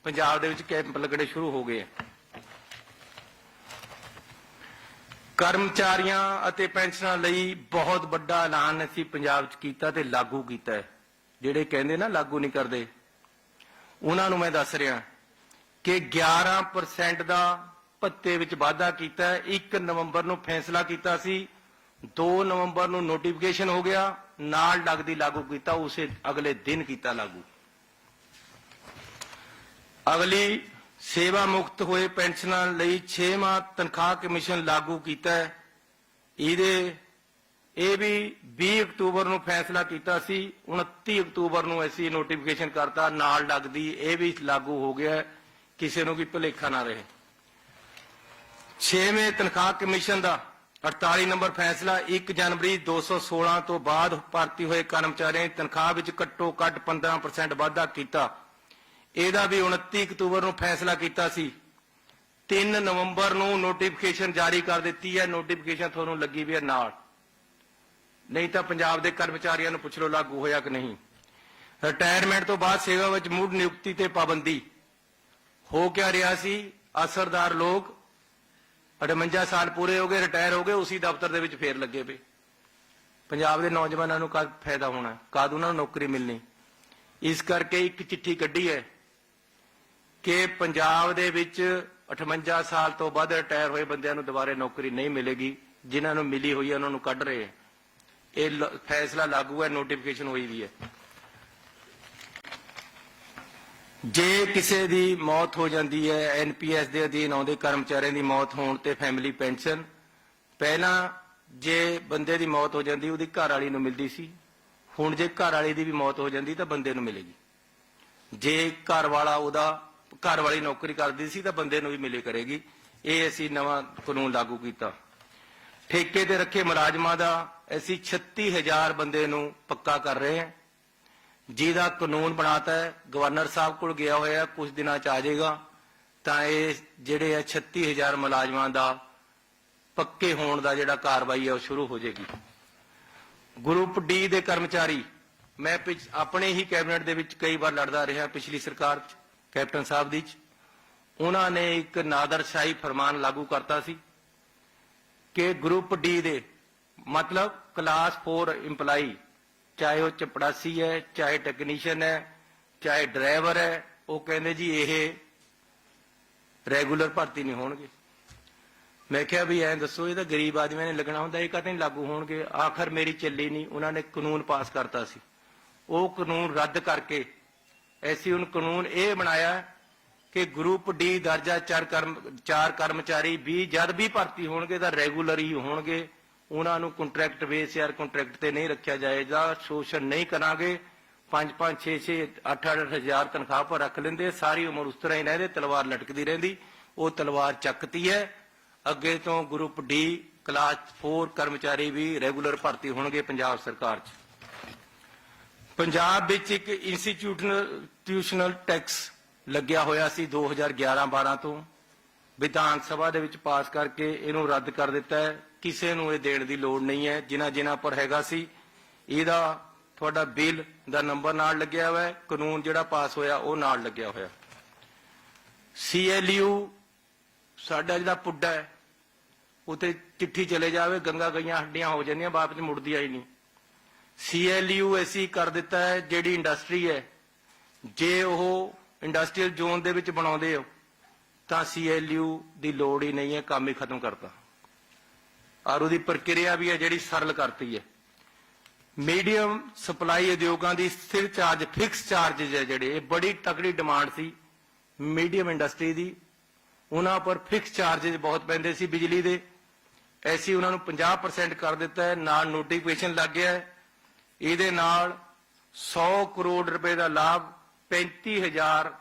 पंजाब ਦੇ ਵਿੱਚ कैंप लगने शुरू हो गए हैं। कर्मचारियों ਅਤੇ ਪੈਨਸ਼ਨਾਂ ਲਈ बहुत ਵੱਡਾ ਐਲਾਨ ਅਸੀਂ ਪੰਜਾਬ 'ਚ ਕੀਤਾ ਤੇ ਲਾਗੂ ਕੀਤਾ ਹੈ। ਜਿਹੜੇ ਕਹਿੰਦੇ ਨਾ ਲਾਗੂ ਨਹੀਂ ਕਰਦੇ, ਉਹਨਾਂ ਨੂੰ ਮੈਂ ਦੱਸ ਰਿਹਾ ਕਿ 11% ਦਾ ਭੱਤੇ ਵਿੱਚ ਵਾਧਾ ਕੀਤਾ ਹੈ। 1 ਨਵੰਬਰ ਨੂੰ ਫੈਸਲਾ ਕੀਤਾ ਸੀ, 2 ਨਵੰਬਰ ਨੂੰ ਨੋਟੀਫਿਕੇਸ਼ਨ ਹੋ ਗਿਆ, ਨਾਲ ਲੱਗਦੀ ਲਾਗੂ ਕੀਤਾ, ਉਸੇ ਅਗਲੇ ਦਿਨ ਕੀਤਾ ਲਾਗੂ। अगली सेवा मुक्त हुए पेंशनां लई 6वां तनख्वाह कमीशन लागू किया है। ये भी 20 अक्तूबर ਨੂੰ फैसला किया सी, 29 अक्तूबर ਨੂੰ ऐसी नोटिफिकेशन करता, नाल लगदी ये भी लागू हो गया है, किसी को भी भुलेखा ना रहे। 6वें तनख्वाह कमीशन का 48 नंबर फैसला 1 जनवरी 216 तो बाद भर्ती हुए कर्मचारियों की तनख्वाह में घट्टो घट 15% वाधा किया। ਇਹਦਾ भी 29 अक्तूबर ਨੂੰ फैसला किया सी। 3 नवंबर ਨੂੰ नोटिफिकेशन जारी कर दी है। नोटिफिकेशन थोनों लगी भी है नाल, नहीं तो पंजाब के कर्मचारियों को पुछ लो लागू होया कि नहीं। रिटायरमेंट तो बाद सेवा में मुड़ नियुक्ति ते पाबंदी हो क्या रहा सी। असरदार लोग 58 साल पूरे हो गए, रिटायर हो गए, उसी दफ्तर दे विच फेर लगे पे। पंजाब के नौजवानों को कद फायदा होना, कद उन्होंने नौकरी मिलनी। इस करके एक चिट्ठी कढ़ी है कि पंजाब दे विच 58 साल तो बाद रिटायर हुए बंदियां नूं दोबारा नौकरी नहीं मिलेगी, जिन्हां नूं मिली हुई है उन्होंने कढ़ रहे हैं। ये फैसला लागू है, नोटिफिकेशन हुई भी है। जे किसी की मौत हो जाती है, NPS के अधीन आउंदे कर्मचारियों की मौत होने ते फैमिली पेंशन पहला जे बंदे की मौत हो जाती उसकी घरवाली नूं मिलती सी, हुण जे घरवाली की भी मौत हो जाती तो बंदे नूं मिलेगी। जे घरवाली नौकरी करती सी तो बंदे नूं भी मिले करेगी। ये असीं नवां कानून लागू किया। ठेके ते रखे मुलाजमां दा असीं 36,000 बंदे नूं पक्का कर रहे हैं, जिहदा कानून बनाता है। गवर्नर साहब कोल गया होया, कुछ दिनां च आ जाएगा, तां इह जिहड़े 36,000 मुलाजमां दा पक्के होण दा जिहड़ा कार्रवाई है वो शुरू हो जाएगी। ਗਰੁੱਪ ਡੀ ਦੇ ਕਰਮਚਾਰੀ, ਮੈਂ ਆਪਣੇ ਹੀ ਕੈਬਨਿਟ ਦੇ ਵਿੱਚ ਕਈ ਵਾਰ ਲੜਦਾ ਰਿਹਾ ਪਿਛਲੀ ਸਰਕਾਰ 'ਚ, ਕੈਪਟਨ ਸਾਹਿਬ ਦੀ 'ਚ, ਉਹਨਾਂ ਨੇ ਇੱਕ ਨਾਦਰਸ਼ਾਹੀ ਫਰਮਾਨ ਲਾਗੂ ਕਰਤਾ ਸੀ ਕਿ ਗਰੁੱਪ ਡੀ ਦੇ मतलब क्लास 4 इंप्लाई, चाहे वो चपड़ासी है, चाहे टैक्नीशियन है, चाहे ड्राइवर है, वो कहते जी ये रेगूलर भर्ती नहीं होणगे। मैं क्या भी ऐ दसो, ये तो गरीब आदमी ने लगना होंगे, ये कदे नहीं लागू होणगे। आखिर मेरी चली नहीं, उन्होंने कानून पास करता सी, वो कानून रद्द करके ऐसी उन कानून ये बनाया कि ग्रुप डी दर्जा 4 कर्मचारी भी जब भी भर्ती होणगे तो रेगूलर ही होणगे। उन्होंने कॉन्ट्रैक्ट बेस या कॉन्ट्रैक्ट ते नहीं रखा जाएगा, शोषण नहीं करांगे। 5-5, 6-6, 8-8 हज़ार तनख्वाह पर रख लेंदे, सारी उम्र उस तरह ही रहते, तलवार लटकती रहती, वो तलवार चकती है। अगे तो ग्रुप डी क्लास 4 कर्मचारी भी रेगूलर भर्ती होणगे पंजाब सरकार च। पंजाब विच एक इंस्टीट्यूशनल टैक्स लग्या होया सी 2011-12 तो, विधान सभा दे विच पास करके इनू रद्द कर दिता है। किसी नूं ये देण दी लोड़ नहीं है, जिन्हां पर हैगा सी। इहदा तुहाडा बिल दा नंबर नाल लग्या हुआ है, कानून जिहड़ा पास होया वो नाल लग्या होया। CLU साडा जिहड़ा पुड्डा है, उत्ते चिट्ठी चले जावे, गंगा गईयां हड्डियां हो जांदियां, वापस मुड़दी आई नहीं। CLU ऐसी कर दिता है, जिहड़ी इंडस्ट्री है, जे वो इंडस्ट्रीयल जोन दे विच बनाउंदे हो तां CLU दी लोड़ ही नहीं है, काम ही खत्म करता। और उसकी प्रक्रिया भी है जिहड़ी सरल करती है। मीडियम सप्लाई उद्योगों की स्थिर चार्ज, फिक्स चार्जिज है जिहड़े, बड़ी तकड़ी डिमांड सी मीडियम इंडस्ट्री की, उन्हां पर फिक्स चार्जिज बहुत पैंदे सी बिजली दे, ऐसी उन्होंने 50% कर दिता है। नाल नोटिफिकेशन लग गया है, इहदे नाल 100 करोड़ रुपए का लाभ 35,000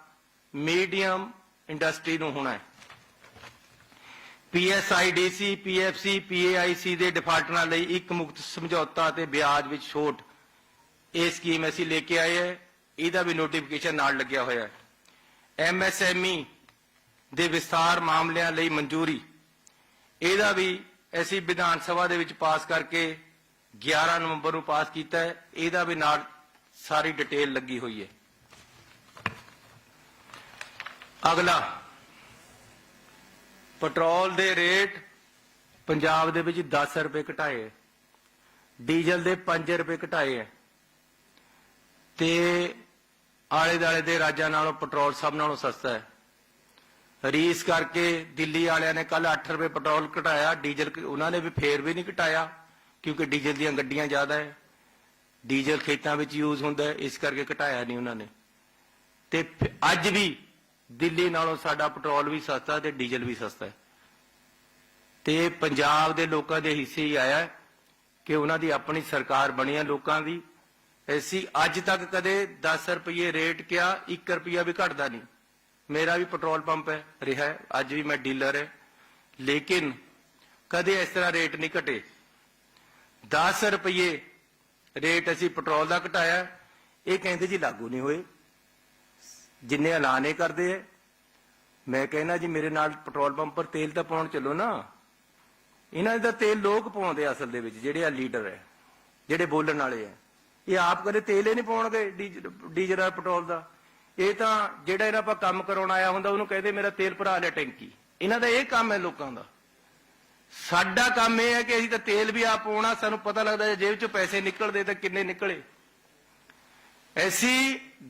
मीडियम इंडस्ट्री नूं होना है। PSIDC, PFC, PAIC ਦੇ ਡਿਫਾਲਟਰਾਂ ਲਈ ਇੱਕ ਮੁਕਤ ਸਮਝੌਤਾ ਤੇ ਵਿਆਜ ਵਿੱਚ ਛੋਟ, ਇਹ ਸਕੀਮ ਅਸੀਂ ਲੈ ਕੇ ਆਏ ਹੈ, ਇਹਦਾ ਵੀ ਨੋਟੀਫਿਕੇਸ਼ਨ ਨਾਲ ਲੱਗਿਆ ਹੋਇਆ ਹੈ। MSME ਦੇ ਵਿਸਥਾਰ ਮਾਮਲਿਆਂ ਲਈ ਮਨਜ਼ੂਰੀ, ਇਹਦਾ ਵੀ ਅਸੀਂ ਵਿਧਾਨ ਸਭਾ ਦੇ ਵਿੱਚ ਪਾਸ ਕਰਕੇ 11 ਨਵੰਬਰ ਨੂੰ ਪਾਸ ਕੀਤਾ ਹੈ, ਇਹਦਾ ਵੀ ਨਾਲ ਸਾਰੀ ਡਿਟੇਲ ਲੱਗੀ ਹੋਈ ਹੈ। ਅਗਲਾ पेट्रोल दे रेट पंजाब दे विच 10 रुपए घटाए, डीजल दे 5 रुपए घटाए है, ते आले दुआले दे राज्यां नालों पेट्रोल सब नालों सस्ता है। रीस करके दिल्ली वालियां ने कल 8 रुपए पेट्रोल घटाया, डीजल उन्होंने भी फेर भी नहीं घटाया क्योंकि डीजल दीयां गड्डियां ज्यादा है, डीजल खेतों में यूज होंदा है, इस करके घटाया नहीं उन्होंने। ते अज भी दिल्ली नालों साडा पेट्रोल भी सस्ता ते डीजल भी सस्ता है, ते पंजाब दे लोकां दे हिस्से ही आया कि उन्हां दी अपनी सरकार बनी है लोकां दी। ऐसी अज तक कदे 10 रुपये रेट क्या 1 रुपया भी घटदा नहीं। मेरा भी पेट्रोल पंप है रहा है, अज भी मैं डीलर है, लेकिन कदे इस तरह रेट नहीं घटे। 10 रुपये रेट असी पेट्रोल का घटाया, ये कहते जी लागू नहीं हुए, जिन्ने ऐलान ये करते है। मैं कहना जी मेरे नाल पेट्रोल पंप पर तेल तो पाउण चलो ना, इन्हां दा तेल लोग पाउंदे असल दे विच, जिहड़े लीडर है, जिहड़े बोलण वाले है, ये आप कदे तेल ही नहीं पाउणगे डीजल पेट्रोल का। ये तो जिहड़ा इन्हां आपां काम कराउण आया हुंदा उहनूं कहदे मेरा तेल भरा लिया टैंकी, इन्हां दा ये काम है लोकां दा। साडा काम यह है कि असीं तां तेल भी आप पाउणा, सानूं पता लगदा है जेब चों पैसे निकलदे तां किन्ने निकले। ऐसी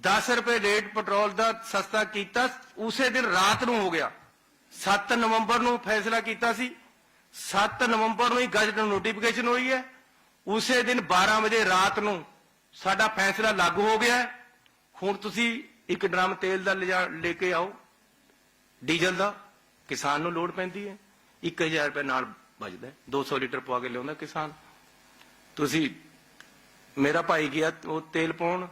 10 रुपए रेट पेट्रोल का सस्ता किया, उसे दिन रात नूं हो गया। 7 नवंबर नूं फैसला किया सी, 7 नवंबर नूं ही गजट नोटिफिकेशन हुई है, उसे दिन 12 बजे रात नूं साडा फैसला लागू हो गया। हुण तुसीं एक ड्रम तेल का लेके आओ, डीजल का किसान नूं लोड़ पैंदी है, 1000 रुपए नाल बचदा है, 200 लीटर पवा के लिआउंदा किसान। तुसीं मेरा भाई गया वो तेल पाउण,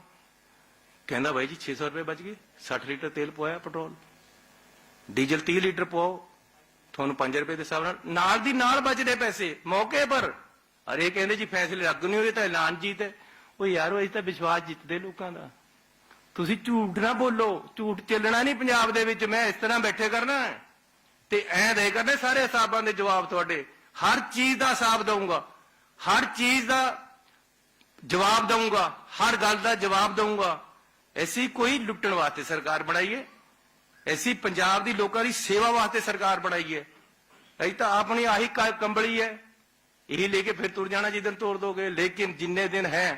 कहना भाई जी 600 रुपए बच गए, 60 लीटर तेल पवाया पेट्रोल, डीजल 30 लीटर पवाओ, थोनू 5 रुपए के हिसाब नाल दी नाल बचदे पैसे मौके पर। अरे कहते जी फैसले लागू नहीं हुए तो ऐलान जीत है। वो यार असीं तां विश्वास जितदे लोकां दा, तुसीं झूठ ना बोलो, झूठ चलना नहीं पंजाब दे विच। मैं इस तरह बैठे करना ते ऐ दे करने सारे हिसाबां दे जवाब तुहाडे, हर चीज का हिसाब दूंगा, हर चीज का जवाब दूंगा, हर गल का जवाब दूंगा। ऐसी कोई लुटण वास्ते सरकार बनाई है, ऐसी पंजाब दी लोकां दी सेवा वास्ते सरकार बनाई है। अभी तो अपनी आही कंबली है, यही लेके फिर तुर जाना जिदन तोड़ दोगे। लेकिन जिन्ने दिन है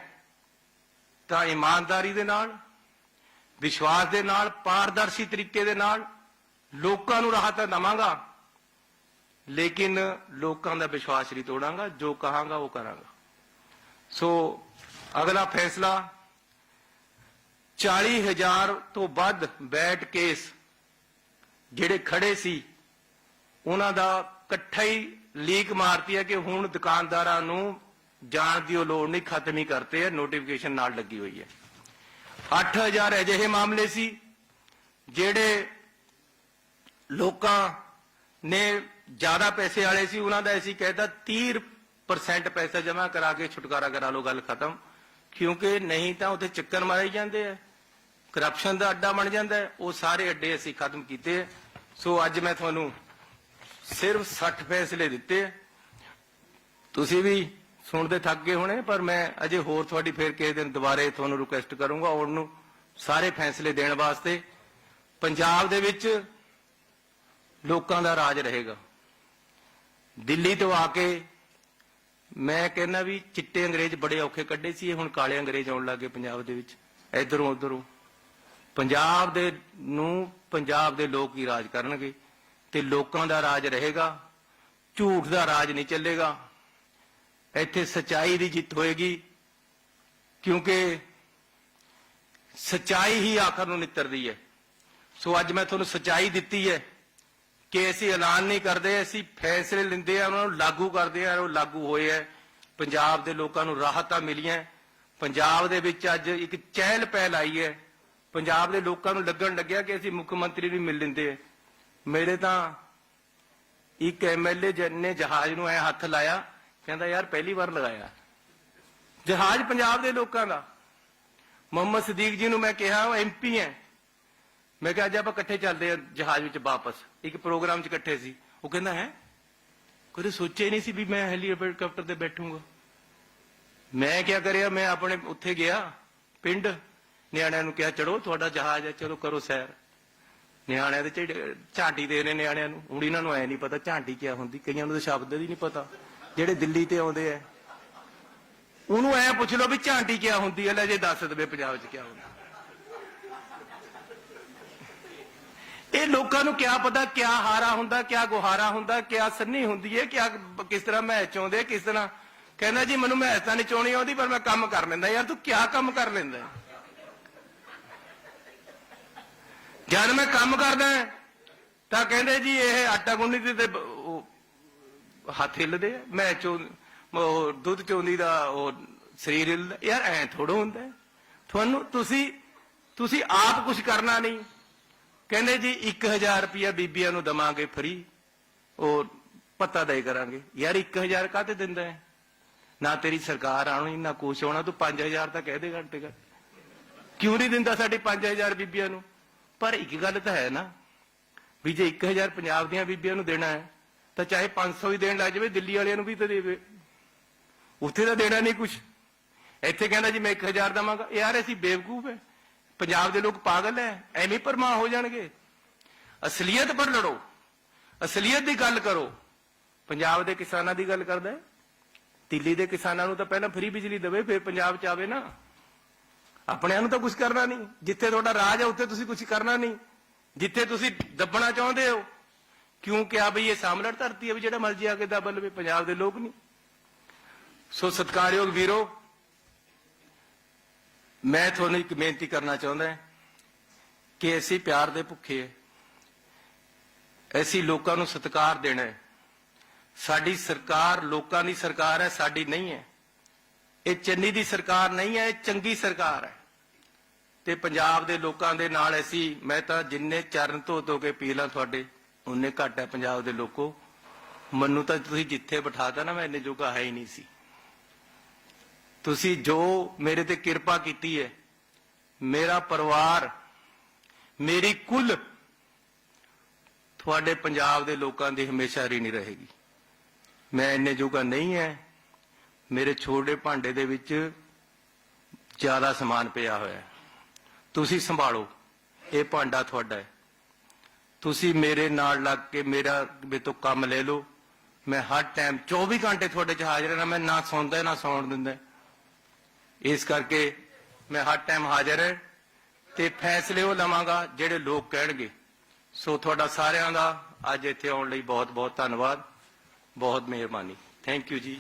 तो ईमानदारी दे नाल, विश्वास दे नाल, पारदर्शी तरीके दे नाल लोकां नूं राह तां दवांगा, लेकिन लोकां दा विश्वास नहीं तोड़ांगा। जो कहांगा वो करांगा। सो अगला फैसला 40,000 तो वध बैट केस ਜਿਹੜੇ ਖੜੇ ਸੀ ਉਹਨਾਂ ਦਾ ਇਕੱਠਾ ਹੀ ਲੀਕ ਮਾਰਤੀ ਹੈ ਕਿ ਹੁਣ ਦੁਕਾਨਦਾਰਾਂ ਨੂੰ ਜਾਣ ਦੀ ਲੋੜ ਨਹੀਂ, ਖਤਮ ਹੀ ਕਰਤੇ ਹੈ, ਨੋਟੀਫਿਕੇਸ਼ਨ ਨਾਲ ਲੱਗੀ ਹੋਈ ਹੈ। 8,000 ਅਜਿਹੇ ਮਾਮਲੇ ਸੀ ਜਿਹੜੇ ਲੋਕਾਂ ਨੇ ਜ਼ਿਆਦਾ ਪੈਸੇ ਵਾਲੇ ਸੀ, ਉਹਨਾਂ ਦਾ ਅਸੀਂ ਕਹਿਤਾ 30% ਪੈਸਾ ਜਮ੍ਹਾਂ ਕਰਾ ਕੇ ਛੁਟਕਾਰਾ ਕਰਾ ਲਓ, ਗੱਲ ਖਤਮ। ਕਿਉਂਕਿ ਨਹੀਂ ਤਾਂ ਉੱਥੇ ਚੱਕਰ ਮਾਰੇ ਜਾਂਦੇ ਆ, करप्शन का अड्डा बन जाता है। वो सारे अड्डे असी खत्म किए। सो अज मैं थोनू सिर्फ 60 फैसले दिते, तुसी भी सुनते थक गए होने, पर मैं अजे होर थोड़ी फिर किसी दिन दोबारे थोनू रिक्वेस्ट करूंगा और सारे फैसले देने वास्ते। पंजाब दे विच लोकां दा राज रहेगा। दिल्ली तो आके मैं कहना भी चिट्टे अंग्रेज बड़े औखे कड्डे सी, हुण काले अंग्रेज आउण लग गए पंजाब दे विच, इधरों उधरों। पंजाब दे नूं पंजाब दे लोग ही राज करनगे ते लोकां दा राज रहेगा। झूठ दा राज नहीं चलेगा। इत्थे सच्चाई दी जित होएगी, क्योंकि सच्चाई ही आखिर नूं नितरदी है। सो अज मैं तुहानूं सच्चाई दित्ती है कि असीं ऐलान नहीं करदे, असीं फैसले लैंदे आ, उन्हां नूं लागू करदे आ, वो लागू होए है। पंजाब दे लोकां नूं राहतां मिलीਆਂ। पंजाब दे विच अज एक चहल पहल आई है। पंजाब के लोगों को लगन लग्या कि असीं मुख्यमंत्री भी मिल लेंदे। मेरे तो एक MLA ने जहाज नूं ऐ हथ लाया, कहंदा यार पहली बार लगाया जहाज पंजाब के लोगों का। मोहम्मद सदीक जी नूं मैं कहा, वो MP है, मैं कहा अज आपां इकट्ठे चलदे आ जहाज विच वापस, एक प्रोग्राम च इकट्ठे सी। वो कहंदा है कदे सोचे ही नहीं सी भी मैं हेलीकॉप्टर ते बैठूंगा। मैं क्या करिया, मैं अपने उत्थे गया पिंड, ਨਿਆਣਿਆਂ ਨੂੰ ਕਿਹਾ ਚੜੋ ਤੁਹਾਡਾ ਜਹਾਜ਼ ਹੈ, ਚਲੋ ਕਰੋ ਸੈਰ। ਨਿਆਣਿਆਂ ਦੇ ਝਾਂਟੀ ਦੇ ਨੇ ਨਿਆਣਿਆਂ ਨੂੰ। ਹੁਣ ਇਹਨਾਂ ਨੂੰ ਐ ਨਹੀਂ ਪਤਾ ਝਾਂਟੀ ਕੀ ਹੁੰਦੀ, ਕਈਆਂ ਨੂੰ ਤਾਂ ਸ਼ਬਦ ਹੀ ਨਹੀਂ ਪਤਾ। ਜਿਹੜੇ ਦਿੱਲੀ ਤੇ ਆਉਂਦੇ ਆ ਉਹਨੂੰ ਐ ਪੁੱਛ ਲਓ ਵੀ ਝਾਂਟੀ ਕੀ ਹੁੰਦੀ ਹੈ, ਲੈ ਜੇ ਦੱਸ ਦੇਵੇ ਪੰਜਾਬ 'ਚ ਕੀ ਹੁੰਦਾ। ਇਹ ਲੋਕਾਂ ਨੂੰ ਕਿਆ ਪਤਾ ਕਿਆ ਹਾਰਾ ਹੁੰਦਾ, ਕਿਆ ਗੁਹਾਰਾ ਹੁੰਦਾ, ਕਿਆ ਸੰਨੀ ਹੁੰਦੀ ਹੈ, ਕਿਆ ਕਿਸ ਤਰ੍ਹਾਂ ਮੈਚ ਆਉਂਦੇ, ਕਿਸ ਤਰ੍ਹਾਂ। ਕਹਿੰਦਾ ਜੀ ਮੈਨੂੰ ਮੈਚ ਤਾਂ ਨਹੀਂ ਚਾਉਣੀ ਆਉਂਦੀ, ਪਰ ਮੈਂ ਕੰਮ ਕਰ ਲੈਂਦਾ। ਯਾਰ ਤੂੰ ਕਿਆ ਕੰਮ ਕਰ ਲੈਂਦਾ? जब मैं काम करदा तो कहते जी ये आटा गुन्नी ते हथ हिलदे, मैं दुध चोंदी दा शरीर हिलदा। यार ऐ थोड़ा हुंदा है। तुहानू तुसी आप कुछ करना नहीं। कहते जी 1,000 रुपया बीबियां नूं दवांगे फ्री, और पता दे करांगे। यार 1,000 काहते दिंदा है? ना तेरी सरकार आनी ना कुछ आना, तू 5,000 तो कह दे घंटे का। क्यों नहीं दिंदा साडी 5,000 बीबियां नूं? पर एक गल तो है ना भी जे 1,000 पंजाब दीआं बीबियां नूं देना है तो चाहे 500 ही देण लग जाए, दिल्ली वालियां नूं भी तो देवे, उत्थे तो देना नहीं कुछ। इत्थे कहंदा जी मैं 1,000 देवांगा। यार असीं बेवकूफ है, पंजाब के लोग पागल है, एवें भरमा हो जाणगे। असलीयत पर लड़ो, असलीयत की गल करो। पंजाब के किसानां की गल करदा है, दिल्ली के किसानां नूं तो पहलां फ्री बिजली देवे, फिर पंजाब च आवे ना। अपने तो कुछ करना नहीं। जिथे थोड़ा राज है उत्थे तुसी कुछ करना नहीं, जिथे तुसी दबना चाहते हो। क्यों क्या बई ये सामलड़ धरती है भी जेड़ा मर्जी आके दब लवे, पंजाब के लोग नहीं। सो सत्कारयोग वीरो, मैं थोड़ी एक बेनती करना चाहता है कि असी प्यार दे भुखे है, ऐसी लोगों को सत्कार देना है। साडी सरकार लोगों की सरकार है, साडी नहीं है। ये चन्नी की सरकार नहीं है, चंगी सरकार है। ते पंजाब दे लोकां दे नाल असी, मैं तो जिन्ने चरण धो के पी ला थोड़े उन्ने घट है पंजाब दे लोगों। मनु तो तुसीं जिथे बिठाता ना, मैं इन्ने जोगा है ही नहीं सी। तुसीं जो मेरे ते किरपा कीती है, मेरा परिवार, मेरी कुल थोड़े पंजाब दे लोकां दी हमेशा ऋणी रहेगी। मैं इन्ने जोगा नहीं है। मेरे छोटे भांडे दे विच ਜ਼ਿਆਦਾ ਸਮਾਨ ਪਿਆ ਹੋਇਆ ਹੈ। ਤੁਸੀਂ ਸੰਭਾਲੋ, ਇਹ ਭਾਂਡਾ ਤੁਹਾਡਾ ਹੈ। ਤੁਸੀਂ ਮੇਰੇ ਨਾਲ ਲੱਗ ਕੇ ਮੇਰੇ ਤੋਂ ਕੰਮ ਲੈ ਲਓ। ਮੈਂ ਹਰ ਟਾਈਮ 24 ਘੰਟੇ ਤੁਹਾਡੇ 'ਚ ਹਾਜ਼ਰ ਰਹਿਣਾ। ਮੈਂ ਨਾ ਸੌਂਦਾ ਨਾ ਸੌਣ ਦਿੰਦਾ। ਇਸ ਕਰਕੇ ਮੈਂ ਹਰ ਟਾਈਮ ਹਾਜ਼ਰ ਹੈ ਤੇ ਫੈਸਲੇ ਉਹ ਲਵਾਂਗਾ ਜਿਹੜੇ ਲੋਕ ਕਹਿਣਗੇ। ਸੋ ਤੁਹਾਡਾ ਸਾਰਿਆਂ ਦਾ ਅੱਜ ਇੱਥੇ ਆਉਣ ਲਈ ਬਹੁਤ ਬਹੁਤ ਧੰਨਵਾਦ, ਬਹੁਤ ਮਿਹਰਬਾਨੀ। ਥੈਂਕ ਯੂ ਜੀ।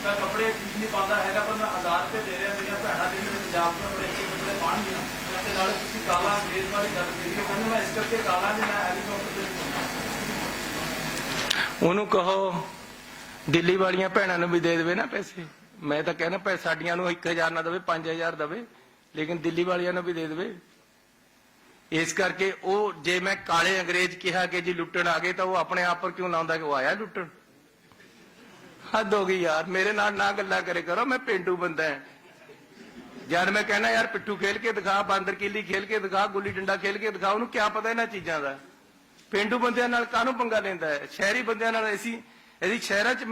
मैं कपड़े नहीं पाता है पर मैं 1000 रुपये दे रहा मेरी भैन जी पंजाब में बड़े अच्छे कपड़े पाएंगे ते नाल तुसीं काला अंग्रेज वाली गल करी है कहंदे मैं इस करके काला नहीं मैं हेलीकॉप्टर ਉਹਨੂੰ ਕਹੋ ਦਿੱਲੀ ਵਾਲੀਆਂ ਭੈਣਾਂ ਨੂੰ ਵੀ ਦੇ ਦੇਵੇ ਨਾ ਪੈਸੇ। ਮੈਂ ਤਾਂ ਕਹਿੰਦਾ ਪੈ ਸਾਡੀਆਂ ਨੂੰ 1000 ਨਾ ਦੇਵੇ, 5000 ਦੇਵੇ, ਲੇਕਿਨ ਦਿੱਲੀ ਵਾਲੀਆਂ ਨੂੰ ਵੀ ਦੇ ਦੇਵੇ। ਇਸ ਕਰਕੇ ਉਹ ਜੇ ਮੈਂ ਕਾਲੇ ਅੰਗਰੇਜ਼ ਕਿਹਾ ਕਿ ਜੀ ਲੁੱਟਣ ਆ ਗਏ ਤਾਂ ਉਹ ਆਪਣੇ ਆਪ ਪਰ ਕਿਉਂ ਲਾਉਂਦਾ ਕਿ ਉਹ ਆਇਆ ਲੁੱਟਣ। ਹੱਦ ਹੋ ਗਈ ਯਾਰ, ਮੇਰੇ ਨਾਲ ਨਾ ਗੱਲਾਂ ਕਰੇ ਕਰੋ। ਮੈਂ ਪਿੰਡੂ ਬੰਦਾ ਹਾਂ। ਜਦ ਮੈਂ ਕਹਿਣਾ ਯਾਰ ਪਿੱਠੂ ਖੇਲ ਕੇ ਦਿਖਾ, ਬਾਂਦਰ ਕੀਲੀ ਖੇਲ ਕੇ ਦਿਖਾ, ਗੁੱਲੀ ਡੰਡਾ ਖੇਲ ਕੇ ਦਿਖਾ, ਉਹਨੂੰ ਕਿਆ ਪਤਾ ਇਹਨਾਂ ਚੀਜ਼ਾਂ ਦਾ। ਪਿੰਡੂ ਬੰਦਿਆਂ ਨਾਲ ਕਾਹਨੂੰ ਪੰਗਾ ਲੈਂਦਾ ਹੈ? ਸ਼ਹਿਰੀ ਬੰਦਿਆਂ ਨਾਲ ਅਸੀਂ ਸ਼ਹਿਰਾਂ 'ਚ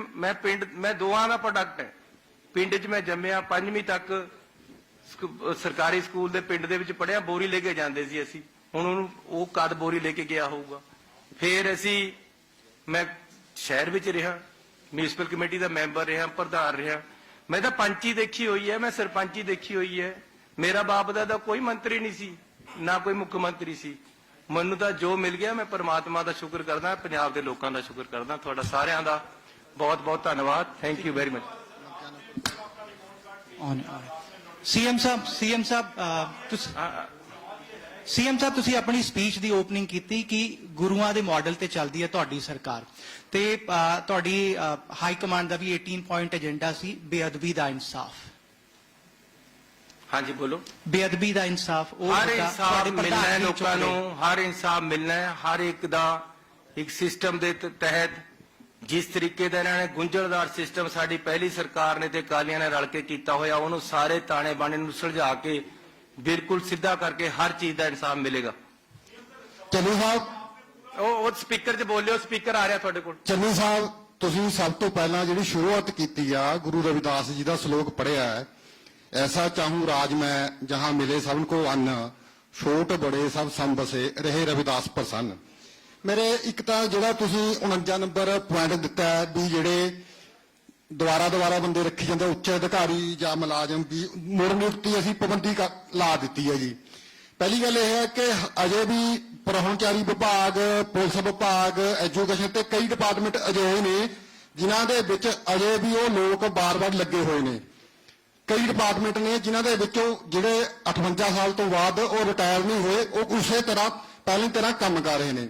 ਮੈਂ ਦੋਹਾਂ ਦਾ ਪ੍ਰੋਡਕਟ ਹੈ। ਪਿੰਡ 'ਚ ਮੈਂ ਜੰਮਿਆ, 5ਵੀਂ ਤੱਕ ਸਰਕਾਰੀ ਸਕੂਲ ਦੇ ਪਿੰਡ ਦੇ ਵਿੱਚ ਪੜ੍ਹਿਆ। ਬੋਰੀ ਲੈ ਕੇ ਜਾਂਦੇ ਸੀ ਅਸੀਂ। ਹੁਣ ਉਹਨੂੰ ਉਹ ਕਦ ਬੋਰੀ ਲੈ ਕੇ ਗਿਆ ਹੋਊਗਾ। ਫਿਰ ਮੈਂ ਸ਼ਹਿਰ ਵਿੱਚ ਰਿਹਾ, ਮਿਊਨਿਸਪਲ ਕਮੇਟੀ ਦਾ ਮੈਂਬਰ ਰਿਹਾ, ਪ੍ਰਧਾਨ ਰਿਹਾ। ਮੈਂ ਤਾਂ ਪੰਚੀ ਦੇਖੀ ਹੋਈ ਹੈ, ਮੈਂ ਸਰਪੰਚੀ ਦੇਖੀ ਹੋਈ ਹੈ। ਮੇਰਾ ਬਾਪ ਦਾ ਕੋਈ ਮੰਤਰੀ ਨਹੀਂ ਸੀ, ਨਾ ਕੋਈ ਮੁੱਖ ਮੰਤਰੀ ਸੀ। ਮੈਨੂੰ ਤਾਂ ਜੋ ਮਿਲ ਗਿਆ ਮੈਂ ਪਰਮਾਤਮਾ ਦਾ ਸ਼ੁਕਰ ਕਰਦਾ, ਪੰਜਾਬ ਦੇ ਲੋਕਾਂ ਦਾ ਸ਼ੁਕਰ ਕਰਦਾ। ਤੁਹਾਡਾ ਸਾਰਿਆਂ ਦਾ ਬਹੁਤ ਬਹੁਤ ਧੰਨਵਾਦ। Thank you very much. CM ਸਾਹਿਬ ਤੁਸੀਂ ਆਪਣੀ ਸਪੀਚ ਦੀ ਓਪਨਿੰਗ ਕੀਤੀ ਕਿ ਗੁਰੂਆਂ ਦੇ ਮਾਡਲ ਤੇ ਚੱਲਦੀ ਹੈ ਤੁਹਾਡੀ ਸਰਕਾਰ ਤੇ ਤੁਹਾਡੀ ਹਾਈ ਕਮਾਂਡ ਦਾ ਵੀ 18 ਪੁਆਇੰਟ ਏਜੰਡਾ ਸੀ ਬੇਅਦਬੀ ਦਾ ਇਨਸਾਫ। ਹਾਂਜੀ ਬੋਲੋ। ਬੇਅਦਬੀ ਦਾ ਇਨਸਾਫ ਉਹ ਹਰ ਇਨਸਾਫ ਮਿਲਣਾ ਹੈ ਲੋਕਾਂ ਨੂੰ, ਹਰ ਇਨਸਾਫ ਮਿਲਣਾ ਹੈ। ਹਰ ਇੱਕ ਦਾ ਇੱਕ ਸਿਸਟਮ ਦੇ ਤਹਿਤ ਜਿਸ ਤਰੀਕੇ ਦਾ ਇਹਨਾਂ ਨੇ ਗੁੰਝਲਦਾਰ ਸਿਸਟਮ ਸਾਡੀ ਪਹਿਲੀ ਸਰਕਾਰ ਨੇ ਤੇ ਅਕਾਲੀਆਂ ਨੇ ਰਲ ਕੇ ਕੀਤਾ ਹੋਇਆ, ਉਹਨੂੰ ਸਾਰੇ ਤਾਣੇ ਬਾਣੇ ਨੂੰ ਸੁਲਝਾ ਕੇ ਬਿਲਕੁਲ ਸਿੱਧਾ ਕਰਕੇ ਹਰ ਚੀਜ਼ ਦਾ ਇਨਸਾਫ ਮਿਲੇਗਾ। ਚੰਨੀ ਸਾਹਿਬ, ਉਹ ਸਪੀਕਰ 'ਚ ਬੋਲਿਓ। ਸਪੀਕਰ ਆ ਰਿਹਾ ਤੁਹਾਡੇ ਕੋਲ। ਚੰਨੀ ਸਾਹਿਬ, ਤੁਸੀਂ ਸਭ ਤੋਂ ਪਹਿਲਾਂ ਜਿਹੜੀ ਸ਼ੁਰੂਆਤ ਕੀਤੀ ਆ ਗੁਰੂ ਰਵਿਦਾਸ ਜੀ ਦਾ ਸ਼ਲੋਕ ਪੜ੍ਹਿਆ ਹੈ, ਐਸਾ ਚਾਹੂੰ ਰਾਜ ਮੈਂ ਜਹਾਂ ਮਿਲੇ ਸਭਨ ਕੋ ਅੰਨ, ਛੋਟ ਬੜੇ ਸਭ ਸੰਬਸੇ ਰਹੇ ਰਵਿਦਾਸ ਪ੍ਰਸੰਨ। ਮੇਰੇ ਇੱਕ ਤਾਂ ਜਿਹੜਾ ਤੁਸੀਂ 49 ਨੰਬਰ ਪੁਆਇੰਟ ਦਿੱਤਾ ਹੈ ਵੀ ਜਿਹੜੇ ਦੁਬਾਰਾ ਬੰਦੇ ਰੱਖੀ ਜਾਂਦੇ ਉੱਚ ਅਧਿਕਾਰੀ ਜਾਂ ਮੁਲਾਜ਼ਮ ਵੀ ਮੁੜ ਨਿਯੁਕਤੀ ਅਸੀਂ ਪਾਬੰਦੀ ਲਾ ਦਿੱਤੀ ਹੈ ਜੀ। ਪਹਿਲੀ ਗੱਲ ਇਹ ਹੈ ਕਿ ਅਜੇ ਵੀ ਪਰਹੁਣਚਾਰੀ ਵਿਭਾਗ, ਪੁਲਿਸ ਵਿਭਾਗ, ਐਜੂਕੇਸ਼ਨ ਤੇ ਕਈ ਡਿਪਾਰਟਮੈਂਟ ਅਜਿਹੇ ਨੇ ਜਿਨ੍ਹਾਂ ਦੇ ਵਿੱਚ ਅਜੇ ਵੀ ਉਹ ਲੋਕ ਬਾਰ-ਬਾਰ ਲੱਗੇ ਹੋਏ ਨੇ। ਕਈ ਡਿਪਾਰਟਮੈਂਟ ਨੇ ਜਿਨ੍ਹਾਂ ਦੇ ਵਿੱਚੋਂ ਜਿਹੜੇ 58 ਸਾਲ ਤੋਂ ਬਾਅਦ ਉਹ ਰਿਟਾਇਰ ਨਹੀਂ ਹੋਏ, ਉਹ ਉਸੇ ਤਰ੍ਹਾਂ ਪਹਿਲੀ ਤਰ੍ਹਾਂ ਕੰਮ ਕਰ ਰਹੇ ਨੇ।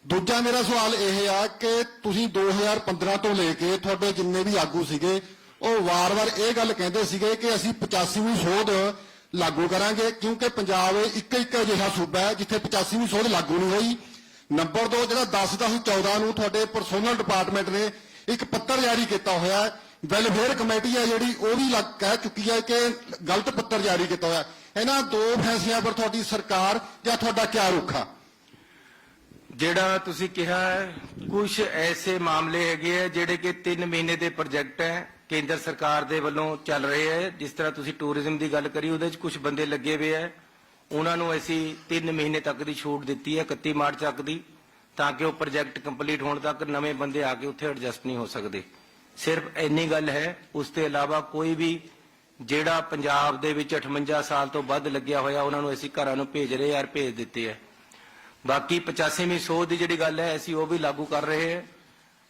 ਦੂਜਾ ਮੇਰਾ ਸਵਾਲ ਇਹ ਆ ਕਿ ਤੁਸੀਂ 2015 ਤੋਂ ਲੈ ਕੇ ਤੁਹਾਡੇ ਜਿੰਨੇ ਵੀ ਆਗੂ ਸੀਗੇ ਉਹ ਵਾਰ-ਵਾਰ ਇਹ ਗੱਲ ਕਹਿੰਦੇ ਸੀਗੇ ਕਿ ਅਸੀਂ 85ਵੀਂ ਸੋਧ ਲਾਗੂ ਕਰਾਂਗੇ, ਕਿਉਂਕਿ ਪੰਜਾਬ ਇੱਕ ਅਜਿਹਾ ਸੂਬਾ ਹੈ ਜਿੱਥੇ 85ਵੀਂ ਸੋਧ ਲਾਗੂ ਨਹੀਂ ਹੋਈ। ਨੰਬਰ 2, ਜਿਹੜਾ 10/10/14 ਨੂੰ ਤੁਹਾਡੇ ਪਰਸੋਨਲ ਡਿਪਾਰਟਮੈਂਟ ਨੇ ਇੱਕ ਪੱਤਰ ਜਾਰੀ ਕੀਤਾ ਹੋਇਆ, ਵੈਲਫੇਅਰ ਕਮੇਟੀ ਹੈ ਜਿਹੜੀ ਉਹ ਵੀ ਕਹਿ ਚੁੱਕੀ ਹੈ ਕਿ ਗਲਤ ਪੱਤਰ ਜਾਰੀ ਕੀਤਾ ਹੋਇਆ। ਇਹਨਾਂ ਦੋ ਫੈਸਲਿਆਂ ਪਰ ਤੁਹਾਡੀ ਸਰਕਾਰ ਜਾਂ ਤੁਹਾਡਾ ਕਿਆ ਰੁਖ ਆ? ਜਿਹੜਾ ਤੁਸੀਂ ਕਿਹਾ ਕੁਝ ਐਸੇ ਮਾਮਲੇ ਹੈਗੇ ਆ ਜਿਹੜੇ ਕਿ 3 ਮਹੀਨੇ ਦੇ ਪ੍ਰੋਜੈਕਟ ਹੈ, ਕੇਂਦਰ ਸਰਕਾਰ ਦੇ ਵੱਲੋਂ ਚੱਲ ਰਹੇ ਹੈ। ਜਿਸ ਤਰ੍ਹਾਂ ਤੁਸੀਂ ਟੂਰਿਜ਼ਮ ਦੀ ਗੱਲ ਕਰੀ, ਉਹਦੇ 'ਚ ਕੁਝ ਬੰਦੇ ਲੱਗੇ ਹੋਏ ਹੈ, ਉਹਨਾਂ ਨੂੰ ਅਸੀਂ 3 ਮਹੀਨੇ ਤੱਕ ਦੀ ਛੂਟ ਦਿੱਤੀ ਹੈ, 31 ਮਾਰਚ ਤੱਕ ਦੀ, ਤਾਂ ਕਿ ਉਹ ਪ੍ਰੋਜੈਕਟ ਕੰਪਲੀਟ ਹੋਣ ਤੱਕ ਨਵੇਂ ਬੰਦੇ ਆ ਕੇ ਉੱਥੇ ਐਡਜਸਟ ਨਹੀਂ ਹੋ ਸਕਦੇ। ਸਿਰਫ ਇੰਨੀ ਗੱਲ ਹੈ। ਉਸ ਤੋਂ ਇਲਾਵਾ ਕੋਈ ਵੀ ਜਿਹੜਾ ਪੰਜਾਬ ਦੇ ਵਿੱਚ 58 ਸਾਲ ਤੋਂ ਵੱਧ ਲੱਗਿਆ ਹੋਇਆ ਉਹਨਾਂ ਨੂੰ ਅਸੀਂ ਘਰਾਂ ਨੂੰ ਭੇਜ ਰਹੇ ਯਾਰ, ਭੇਜ ਦਿੱਤੇ ਹੈ। ਬਾਕੀ 85ਵੀਂ ਸੋਧ ਦੀ ਜਿਹੜੀ ਗੱਲ ਹੈ ਅਸੀਂ ਉਹ ਵੀ ਲਾਗੂ ਕਰ ਰਹੇ ਹਾਂ।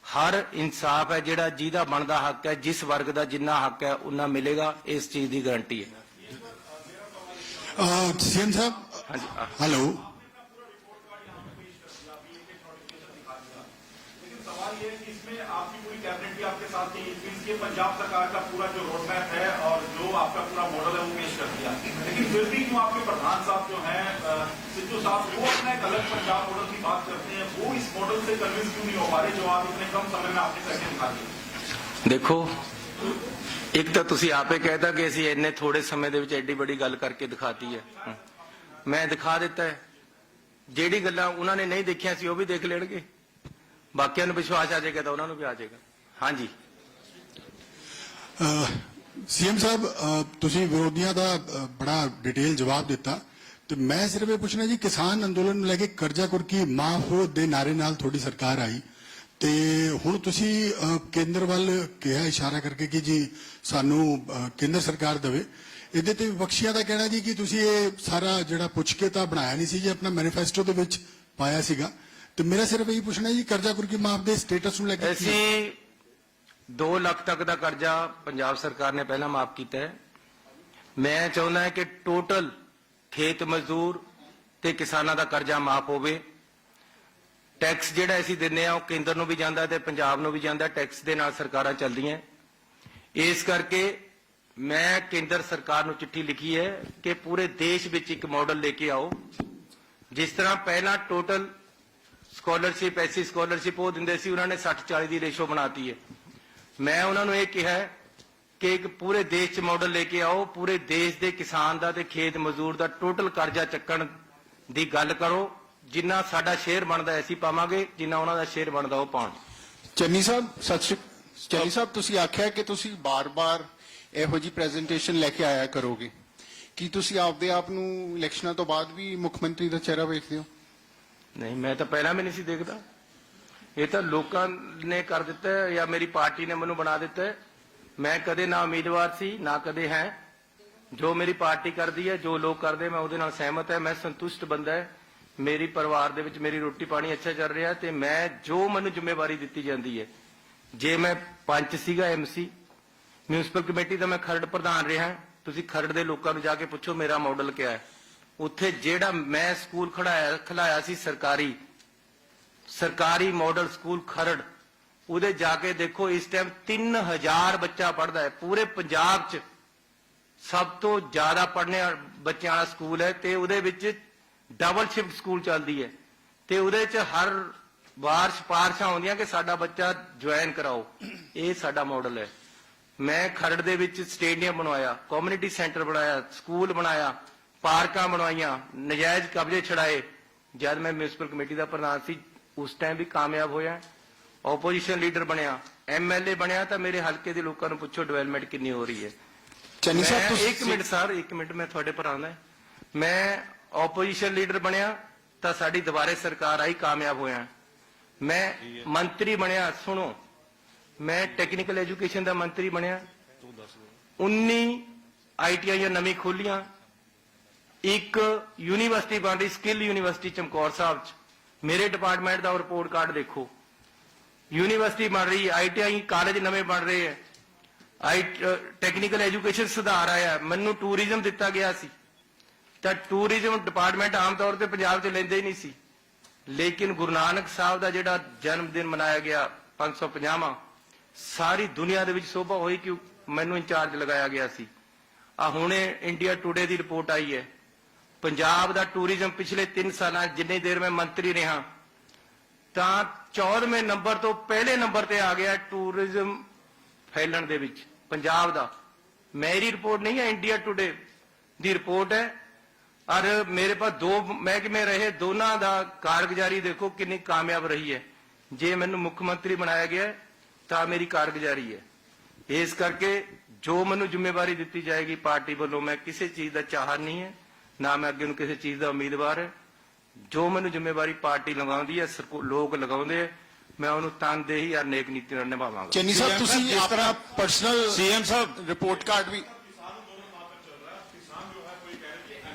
ਹਰ ਇਨਸਾਫ ਹੈ ਜਿਹੜਾ ਜਿਹਦਾ ਬਣਦਾ ਹੱਕ ਹੈ, ਜਿਸ ਵਰਗ ਦਾ ਜਿੰਨਾ ਹੱਕ ਹੈ ਉਨਾ ਮਿਲੇਗਾ, ਇਸ ਚੀਜ਼ ਦੀ ਗਾਰੰਟੀ ਹੈ। ਸੀਐਮ ਸਾਹਿਬ, ਹਾਂਜੀ हेलो, सवाल ये है कि इसमें आपकी पूरी कैबिनेट भी आपके साथ थी, इसलिए पंजाब सरकार का पूरा जो रोड मैप है और जो आपका पूरा मॉडल है वो पेश कर दिया, लेकिन फिर भी क्यों आपके प्रधान साहब जो हैं सिद्धू साहब, वो अपना एक अलग पंजाब मॉडल की बात करते हैं, वो इस मॉडल से कन्विंस क्यों नहीं हो पा रहे जो आप इतने कम समय में आपने करके दिखा दिए? ਦੇਖੋ, ਇੱਕ ਤਾਂ ਤੁਸੀਂ ਆਪੇ ਕਹਿਤਾ ਕਿ ਅਸੀਂ ਇੰਨੇ ਥੋੜੇ ਸਮੇਂ ਦੇ ਵਿੱਚ ਐਡੀ ਵੱਡੀ ਗੱਲ ਕਰਕੇ ਦਿਖਾਤੀ ਹੈ। ਮੈਂ ਦਿਖਾ ਦਿੱਤਾ ਹੈ। ਜਿਹੜੀ ਗੱਲਾਂ ਉਹਨਾਂ ਨੇ ਨਹੀਂ ਦੇਖੀਆਂ ਸੀ ਉਹ ਵੀ ਦੇਖ ਲੈਣਗੇ। ਬਾਕੀਆਂ ਨੂੰ ਵਿਸ਼ਵਾਸ ਆ ਜਾਏਗਾ ਤਾਂ ਉਹਨਾਂ ਨੂੰ ਵੀ ਆ ਜਾਏਗਾ। ਹਾਂਜੀ ਸੀਐਮ ਸਾਹਿਬ ਤੁਸੀਂ ਵਿਰੋਧੀਆਂ ਦਾ ਬੜਾ ਡਿਟੇਲ ਜਵਾਬ ਦਿੱਤਾ ਤੇ ਮੈਂ ਸਿਰਫ ਇਹ ਪੁੱਛਣਾ ਜੀ ਕਿਸਾਨ ਅੰਦੋਲਨ ਨੂੰ ਲੈ ਕੇ ਕਰਜ਼ਾ ਕੁਰਕੀ ਮਾਫ ਦੇ ਨਾਰੇ ਨਾਲ ਤੁਹਾਡੀ ਸਰਕਾਰ ਆਈ ਤੇ ਹੁਣ ਤੁਸੀਂ ਕੇਂਦਰ ਵੱਲ ਕਿਹਾ ਇਸ਼ਾਰਾ ਕਰਕੇ ਕਿ ਜੀ ਸਾਨੂੰ ਕੇਂਦਰ ਸਰਕਾਰ ਦੇਵੇ। ਇਹਦੇ ਤੇ ਵਿਪਕਸ਼ੀਆਂ ਦਾ ਕਹਿਣਾ ਜੀ ਕਿ ਤੁਸੀਂ ਇਹ ਸਾਰਾ ਜਿਹੜਾ ਪੁੱਛ ਕੇ ਤਾਂ ਬਣਾਇਆ ਨਹੀਂ ਸੀ ਜੀ, ਆਪਣਾ ਮੈਨੀਫੈਸਟੋ ਦੇ ਵਿੱਚ ਪਾਇਆ ਸੀਗਾ। ਤੇ ਮੇਰਾ ਸਿਰਫ ਇਹੀ ਪੁੱਛਣਾ ਜੀ ਕਰਜ਼ਾ ਕੁਰਕੀ ਮਾਫ ਦੇ ਸਟੇਟਸ ਨੂੰ ਲੈ ਕੇ ਅਸੀਂ 2 ਲੱਖ ਤੱਕ ਦਾ ਕਰਜ਼ਾ ਪੰਜਾਬ ਸਰਕਾਰ ਨੇ ਪਹਿਲਾਂ ਮਾਫ ਕੀਤਾ ਹੈ। ਮੈਂ ਚਾਹੁੰਦਾ ਹਾਂ ਕਿ ਟੋਟਲ ਖੇਤ ਮਜ਼ਦੂਰ ਤੇ ਕਿਸਾਨਾਂ ਦਾ ਕਰਜ਼ਾ ਮਾਫ ਹੋਵੇ। ਟੈਕਸ ਜਿਹੜਾ ਅਸੀਂ ਦਿੰਦੇ ਆ ਉਹ ਕੇਂਦਰ ਨੂੰ ਵੀ ਜਾਂਦਾ ਤੇ ਪੰਜਾਬ ਨੂੰ ਵੀ ਜਾਂਦਾ। ਟੈਕਸ ਦੇ ਨਾਲ ਸਰਕਾਰਾਂ ਚੱਲਦੀਆਂ। ਇਸ ਕਰਕੇ ਮੈਂ ਕੇਂਦਰ ਸਰਕਾਰ ਨੂੰ ਚਿੱਠੀ ਲਿਖੀ ਹੈ ਕਿ ਪੂਰੇ ਦੇਸ਼ ਵਿੱਚ ਇੱਕ ਮਾਡਲ ਲੈ ਕੇ ਆਓ। ਜਿਸ ਤਰ੍ਹਾਂ ਪਹਿਲਾਂ ਟੋਟਲ ਸਕਾਲਰਸ਼ਿਪ ਐਸੀ ਸਕਾਲਰਸ਼ਿਪ ਉਹ ਦਿੰਦੇ ਸੀ, ਉਹਨਾਂ ਨੇ 60-40 ਦੀ ਰੇਸ਼ੋ ਬਣਾਤੀ ਹੈ। ਮੈਂ ਉਹਨਾਂ ਨੂੰ ਇਹ ਕਿਹਾ ਕਿ ਇੱਕ ਪੂਰੇ ਦੇਸ਼ 'ਚ ਮਾਡਲ ਲੈ ਕੇ ਆਓ। ਪੂਰੇ ਦੇਸ਼ ਦੇ ਕਿਸਾਨ ਦਾ ਤੇ ਖੇਤ ਮਜ਼ਦੂਰ ਦਾ ਟੋਟਲ ਕਰਜ਼ਾ ਚੱਕਣ ਦੀ ਗੱਲ ਕਰੋ। ਜਿੰਨਾ ਸਾਡਾ ਸ਼ੇਅਰ ਬਣਦਾ ਅਸੀਂ ਪਾਵਾਂਗੇ, ਜਿੰਨਾ ਉਹਨਾਂ ਦਾ ਸ਼ੇਅਰ ਬਣਦਾ ਉਹ ਪਾਉਣ। ਚੰਨੀ ਸਾਹਿਬ ਚੰਨੀ ਸਾਹਿਬ ਤੁਸੀਂ ਆਖਿਆ ਕਿ ਤੁਸੀਂ ਬਾਰ-ਬਾਰ ਇਹੋ ਜੀ ਪ੍ਰੈਜੈਂਟੇਸ਼ਨ ਲੈ ਕੇ ਆਇਆ ਕਰੋਗੇ। ਕੀ ਤੁਸੀਂ ਆਪਦੇ ਆਪ ਨੂੰ ਇਲੈਕਸ਼ਨਾਂ ਤੋਂ ਬਾਅਦ ਵੀ ਮੁੱਖ ਮੰਤਰੀ ਦਾ ਚਿਹਰਾ ਵੇਖਦੇ ਹੋ? ਨਹੀਂ, ਮੈਂ ਤਾਂ ਪਹਿਲਾਂ ਵੀ ਨਹੀਂ ਸੀ ਦੇਖਦਾ। ਇਹ ਤਾਂ ਲੋਕਾਂ ਨੇ ਕਰ ਦਿੱਤਾ ਹੈ ਜਾਂ ਮੇਰੀ ਪਾਰਟੀ ਨੇ ਮੈਨੂੰ ਬਣਾ ਦਿੱਤਾ ਹੈ। ਮੈਂ ਕਦੇ ਨਾ ਉਮੀਦਵਾਰ ਸੀ ਨਾ ਕਦੇ ਹੈ। ਜੋ ਮੇਰੀ ਪਾਰਟੀ ਕਰਦੀ ਹੈ, ਜੋ ਲੋਕ ਕਰਦੇ, ਮੈਂ ਉਹਦੇ ਨਾਲ ਸਹਿਮਤ ਹੈ। ਮੈਂ ਸੰਤੁਸ਼ਟ ਬੰਦਾ ਹੈ। ਮੇਰੀ ਪਰਿਵਾਰ ਦੇ ਵਿੱਚ ਮੇਰੀ ਰੋਟੀ ਪਾਣੀ ਅੱਛਾ ਚੱਲ ਰਿਹਾ ਤੇ ਮੈਂ ਜੋ ਮੈਨੂੰ ਜ਼ਿੰਮੇਵਾਰੀ ਦਿੱਤੀ ਜਾਂਦੀ ਹੈ, ਜੇ ਮੈਂ ਪੰਚ ਸੀਗਾ ਐਮਸੀ ਮਿਊਨਿਸਪਲ ਕਮੇਟੀ ਦਾ, ਮੈਂ ਖਰੜ ਪ੍ਰਧਾਨ ਰਿਹਾ। ਤੁਸੀਂ ਖਰੜ ਦੇ ਲੋਕਾਂ ਨੂੰ ਜਾ ਕੇ ਪੁੱਛੋ ਮੇਰਾ ਮਾਡਲ ਕਿਆ ਹੈ। ਉੱਥੇ ਜਿਹੜਾ ਮੈਂ ਸਕੂਲ ਖਿਲਾਇਆ ਸੀ ਸਰਕਾਰੀ ਮਾਡਲ ਸਕੂਲ ਖਰੜ, ਉਹਦੇ ਜਾ ਕੇ ਦੇਖੋ ਇਸ ਟਾਈਮ 3000 ਬੱਚਾ ਪੜ੍ਹਦਾ ਹੈ। ਪੂਰੇ ਪੰਜਾਬ 'ਚ ਸਭ ਤੋਂ ਜ਼ਿਆਦਾ ਪੜ੍ਹਨੇ ਬੱਚਿਆਂ ਵਾਲਾ ਸਕੂਲ ਹੈ ਤੇ ਉਹਦੇ ਵਿੱਚ ਡਬਲ ਸ਼ਿਫਟ ਸਕੂਲ ਚੱਲਦੀ ਹੈ ਤੇ ਉਹਦੇ 'ਚ ਹਰ ਵਾਰ ਸਿਫਾਰਸ਼ਾਂ ਆਉਂਦੀਆਂ ਕਿ ਸਾਡਾ ਬੱਚਾ ਜੁਆਇਨ ਕਰਾਓ। ਇਹ ਸਾਡਾ ਮਾਡਲ ਹੈ। ਮੈਂ ਖਰੜ ਦੇ ਵਿੱਚ ਸਟੇਡੀਅਮ ਬਣਵਾਇਆ, ਕਮਿਊਨਿਟੀ ਸੈਂਟਰ ਬਣਾਇਆ, ਸਕੂਲ ਬਣਾਇਆ, ਪਾਰਕਾਂ ਬਣਵਾਈਆਂ, ਨਜਾਇਜ਼ ਕਬਜ਼ੇ ਛੜਾਏ। ਜਦ ਮੈਂ ਮਿਊਨਿਸਪਲ ਕਮੇਟੀ ਦਾ ਪ੍ਰਧਾਨ ਸੀ ਉਸ ਟਾਈਮ ਵੀ ਕਾਮਯਾਬ ਹੋਇਆ। ਆਪੋਜੀਸ਼ਨ ਲੀਡਰ ਬਣਿਆ, ਐਮਐਲਏ ਬਣਿਆ ਤਾਂ ਮੇਰੇ ਹਲਕੇ ਦੇ ਲੋਕਾਂ ਨੂੰ ਪੁੱਛੋ ਡਿਵੈਲਪਮੈਂਟ ਕਿੰਨੀ ਹੋ ਰਹੀ ਹੈ। ਚੰਨੀ ਸਾਹਿਬ ਤੁਸੀਂ ਇੱਕ ਮਿੰਟ ਮੈਂ ਤੁਹਾਡੇ ਪਰ ਆਉਂਦਾ। ਮੈਂ ਆਪੋਜੀਸ਼ਨ ਲੀਡਰ ਬਣਿਆ ਤਾਂ ਸਾਡੀ ਦੁਬਾਰੇ ਸਰਕਾਰ ਆਈ, ਕਾਮਯਾਬ ਹੋਇਆ। ਮੈਂ ਮੰਤਰੀ ਬਣਿਆ, ਸੁਣੋ, ਮੈਂ ਟੈਕਨੀਕਲ ਐਜੂਕੇਸ਼ਨ ਦਾ ਮੰਤਰੀ ਬਣਿਆ। 19 ਆਈਟੀਆਈਆਂ ਨਵੀਂ ਖੋਲੀਆਂ। ਇੱਕ ਯੂਨੀਵਰਸਿਟੀ ਬਣ ਰਹੀ, ਸਕਿੱਲ ਯੂਨੀਵਰਸਿਟੀ ਚਮਕੌਰ ਸਾਹਿਬ 'ਚ। ਮੇਰੇ ਡਿਪਾਰਟਮੈਂਟ ਦਾ ਰਿਪੋਰਟ ਕਾਰਡ ਦੇਖੋ। ਯੂਨੀਵਰਸਿਟੀ ਬਣ ਰਹੀ, ਆਈਟੀਆਈ ਕਾਲਜ ਨਵੇਂ ਬਣ ਰਹੇ ਹੈ, ਟੈਕਨੀਕਲ ਐਜੂਕੇਸ਼ਨ ਸੁਧਾਰ ਆਇਆ। ਮੈਨੂੰ ਟੂਰਿਜ਼ਮ ਦਿੱਤਾ ਗਿਆ ਸੀ ਤਾਂ ਟੂਰਿਜ਼ਮ ਡਿਪਾਰਟਮੈਂਟ ਆਮ ਤੌਰ ਤੇ ਪੰਜਾਬ 'ਚ ਲੈਂਦੇ ਹੀ ਨਹੀਂ ਸੀ। ਲੇਕਿਨ ਗੁਰੂ ਨਾਨਕ ਸਾਹਿਬ ਦਾ ਜਿਹੜਾ ਜਨਮ ਦਿਨ ਮਨਾਇਆ ਗਿਆ 550ਵਾਂ, ਸਾਰੀ ਦੁਨੀਆ ਦੇ ਵਿੱਚ ਸ਼ੋਭਾ ਹੋਈ ਕਿ ਮੈਨੂੰ ਇੰਚਾਰਜ ਲਗਾਇਆ ਗਿਆ ਸੀ। ਆ ਹੁਣੇ ਇੰਡੀਆ ਟੂਡੇ ਦੀ ਰਿਪੋਰਟ ਆਈ ਹੈ। ਪੰਜਾਬ ਦਾ ਟੂਰਿਜ਼ਮ ਪਿਛਲੇ 3 ਸਾਲਾਂ ਜਿੰਨੀ ਦੇਰ ਮੈਂ ਮੰਤਰੀ ਰਿਹਾ ਤਾਂ 14ਵੇਂ ਨੰਬਰ ਤੋਂ ਪਹਿਲੇ ਨੰਬਰ ਤੇ ਆ ਗਿਆ ਟੂਰਿਜ਼ਮ ਫੈਲਣ ਦੇ ਵਿੱਚ ਪੰਜਾਬ ਦਾ। ਮੇਰੀ ਰਿਪੋਰਟ ਨਹੀਂ ਹੈ, ਇੰਡੀਆ ਟੂਡੇ ਦੀ ਰਿਪੋਰਟ ਹੈ। ਔਰ ਮੇਰੇ ਪਾਸ 2 ਮਹਿਕਮੇ ਰਹੇ, ਦੋਨਾਂ ਦਾ ਕਾਰਗੁਜ਼ਾਰੀ ਦੇਖੋ ਕਿੰਨੀ ਕਾਮਯਾਬ ਰਹੀ ਹੈ। ਜੇ ਮੈਨੂੰ ਮੁੱਖ ਮੰਤਰੀ ਬਣਾਇਆ ਗਿਆ ਤਾਂ ਮੇਰੀ ਕਾਰਗੁਜ਼ਾਰੀ ਹੈ। ਇਸ ਕਰਕੇ ਜੋ ਮੈਨੂੰ ਜ਼ਿੰਮੇਵਾਰੀ ਦਿੱਤੀ ਜਾਏਗੀ ਪਾਰਟੀ ਵੱਲੋਂ, ਮੈਂ ਕਿਸੇ ਚੀਜ਼ ਦਾ ਚਾਹਤ ਨਹੀਂ ਹੈ, ਨਾ ਮੈਂ ਅੱਗੇ ਨੂੰ ਕਿਸੇ ਚੀਜ਼ ਦਾ ਉਮੀਦਵਾਰ ਹੈ। ਜੋ ਮੈਨੂੰ ਜ਼ਿੰਮੇਵਾਰੀ ਪਾਰਟੀ ਲਗਾਉਂਦੀ ਹੈ, ਲੋਕ ਲਗਾਉਂਦੇ ਹੈ, ਮੈਂ ਉਹਨੂੰ ਤਨਦੇਹੀ ਔਰ ਨੇਕ ਨੀਤੀ ਨਾਲ ਨਿਭਾਵਾਂਗਾ। ਚੰਨੀ ਸਾਹਿਬ ਤੁਸੀਂ ਆਪਣਾ ਪਰਸਨਲ ਸੀਐਮ ਸਾਹਿਬ ਰਿਪੋर्ट कार्ड भी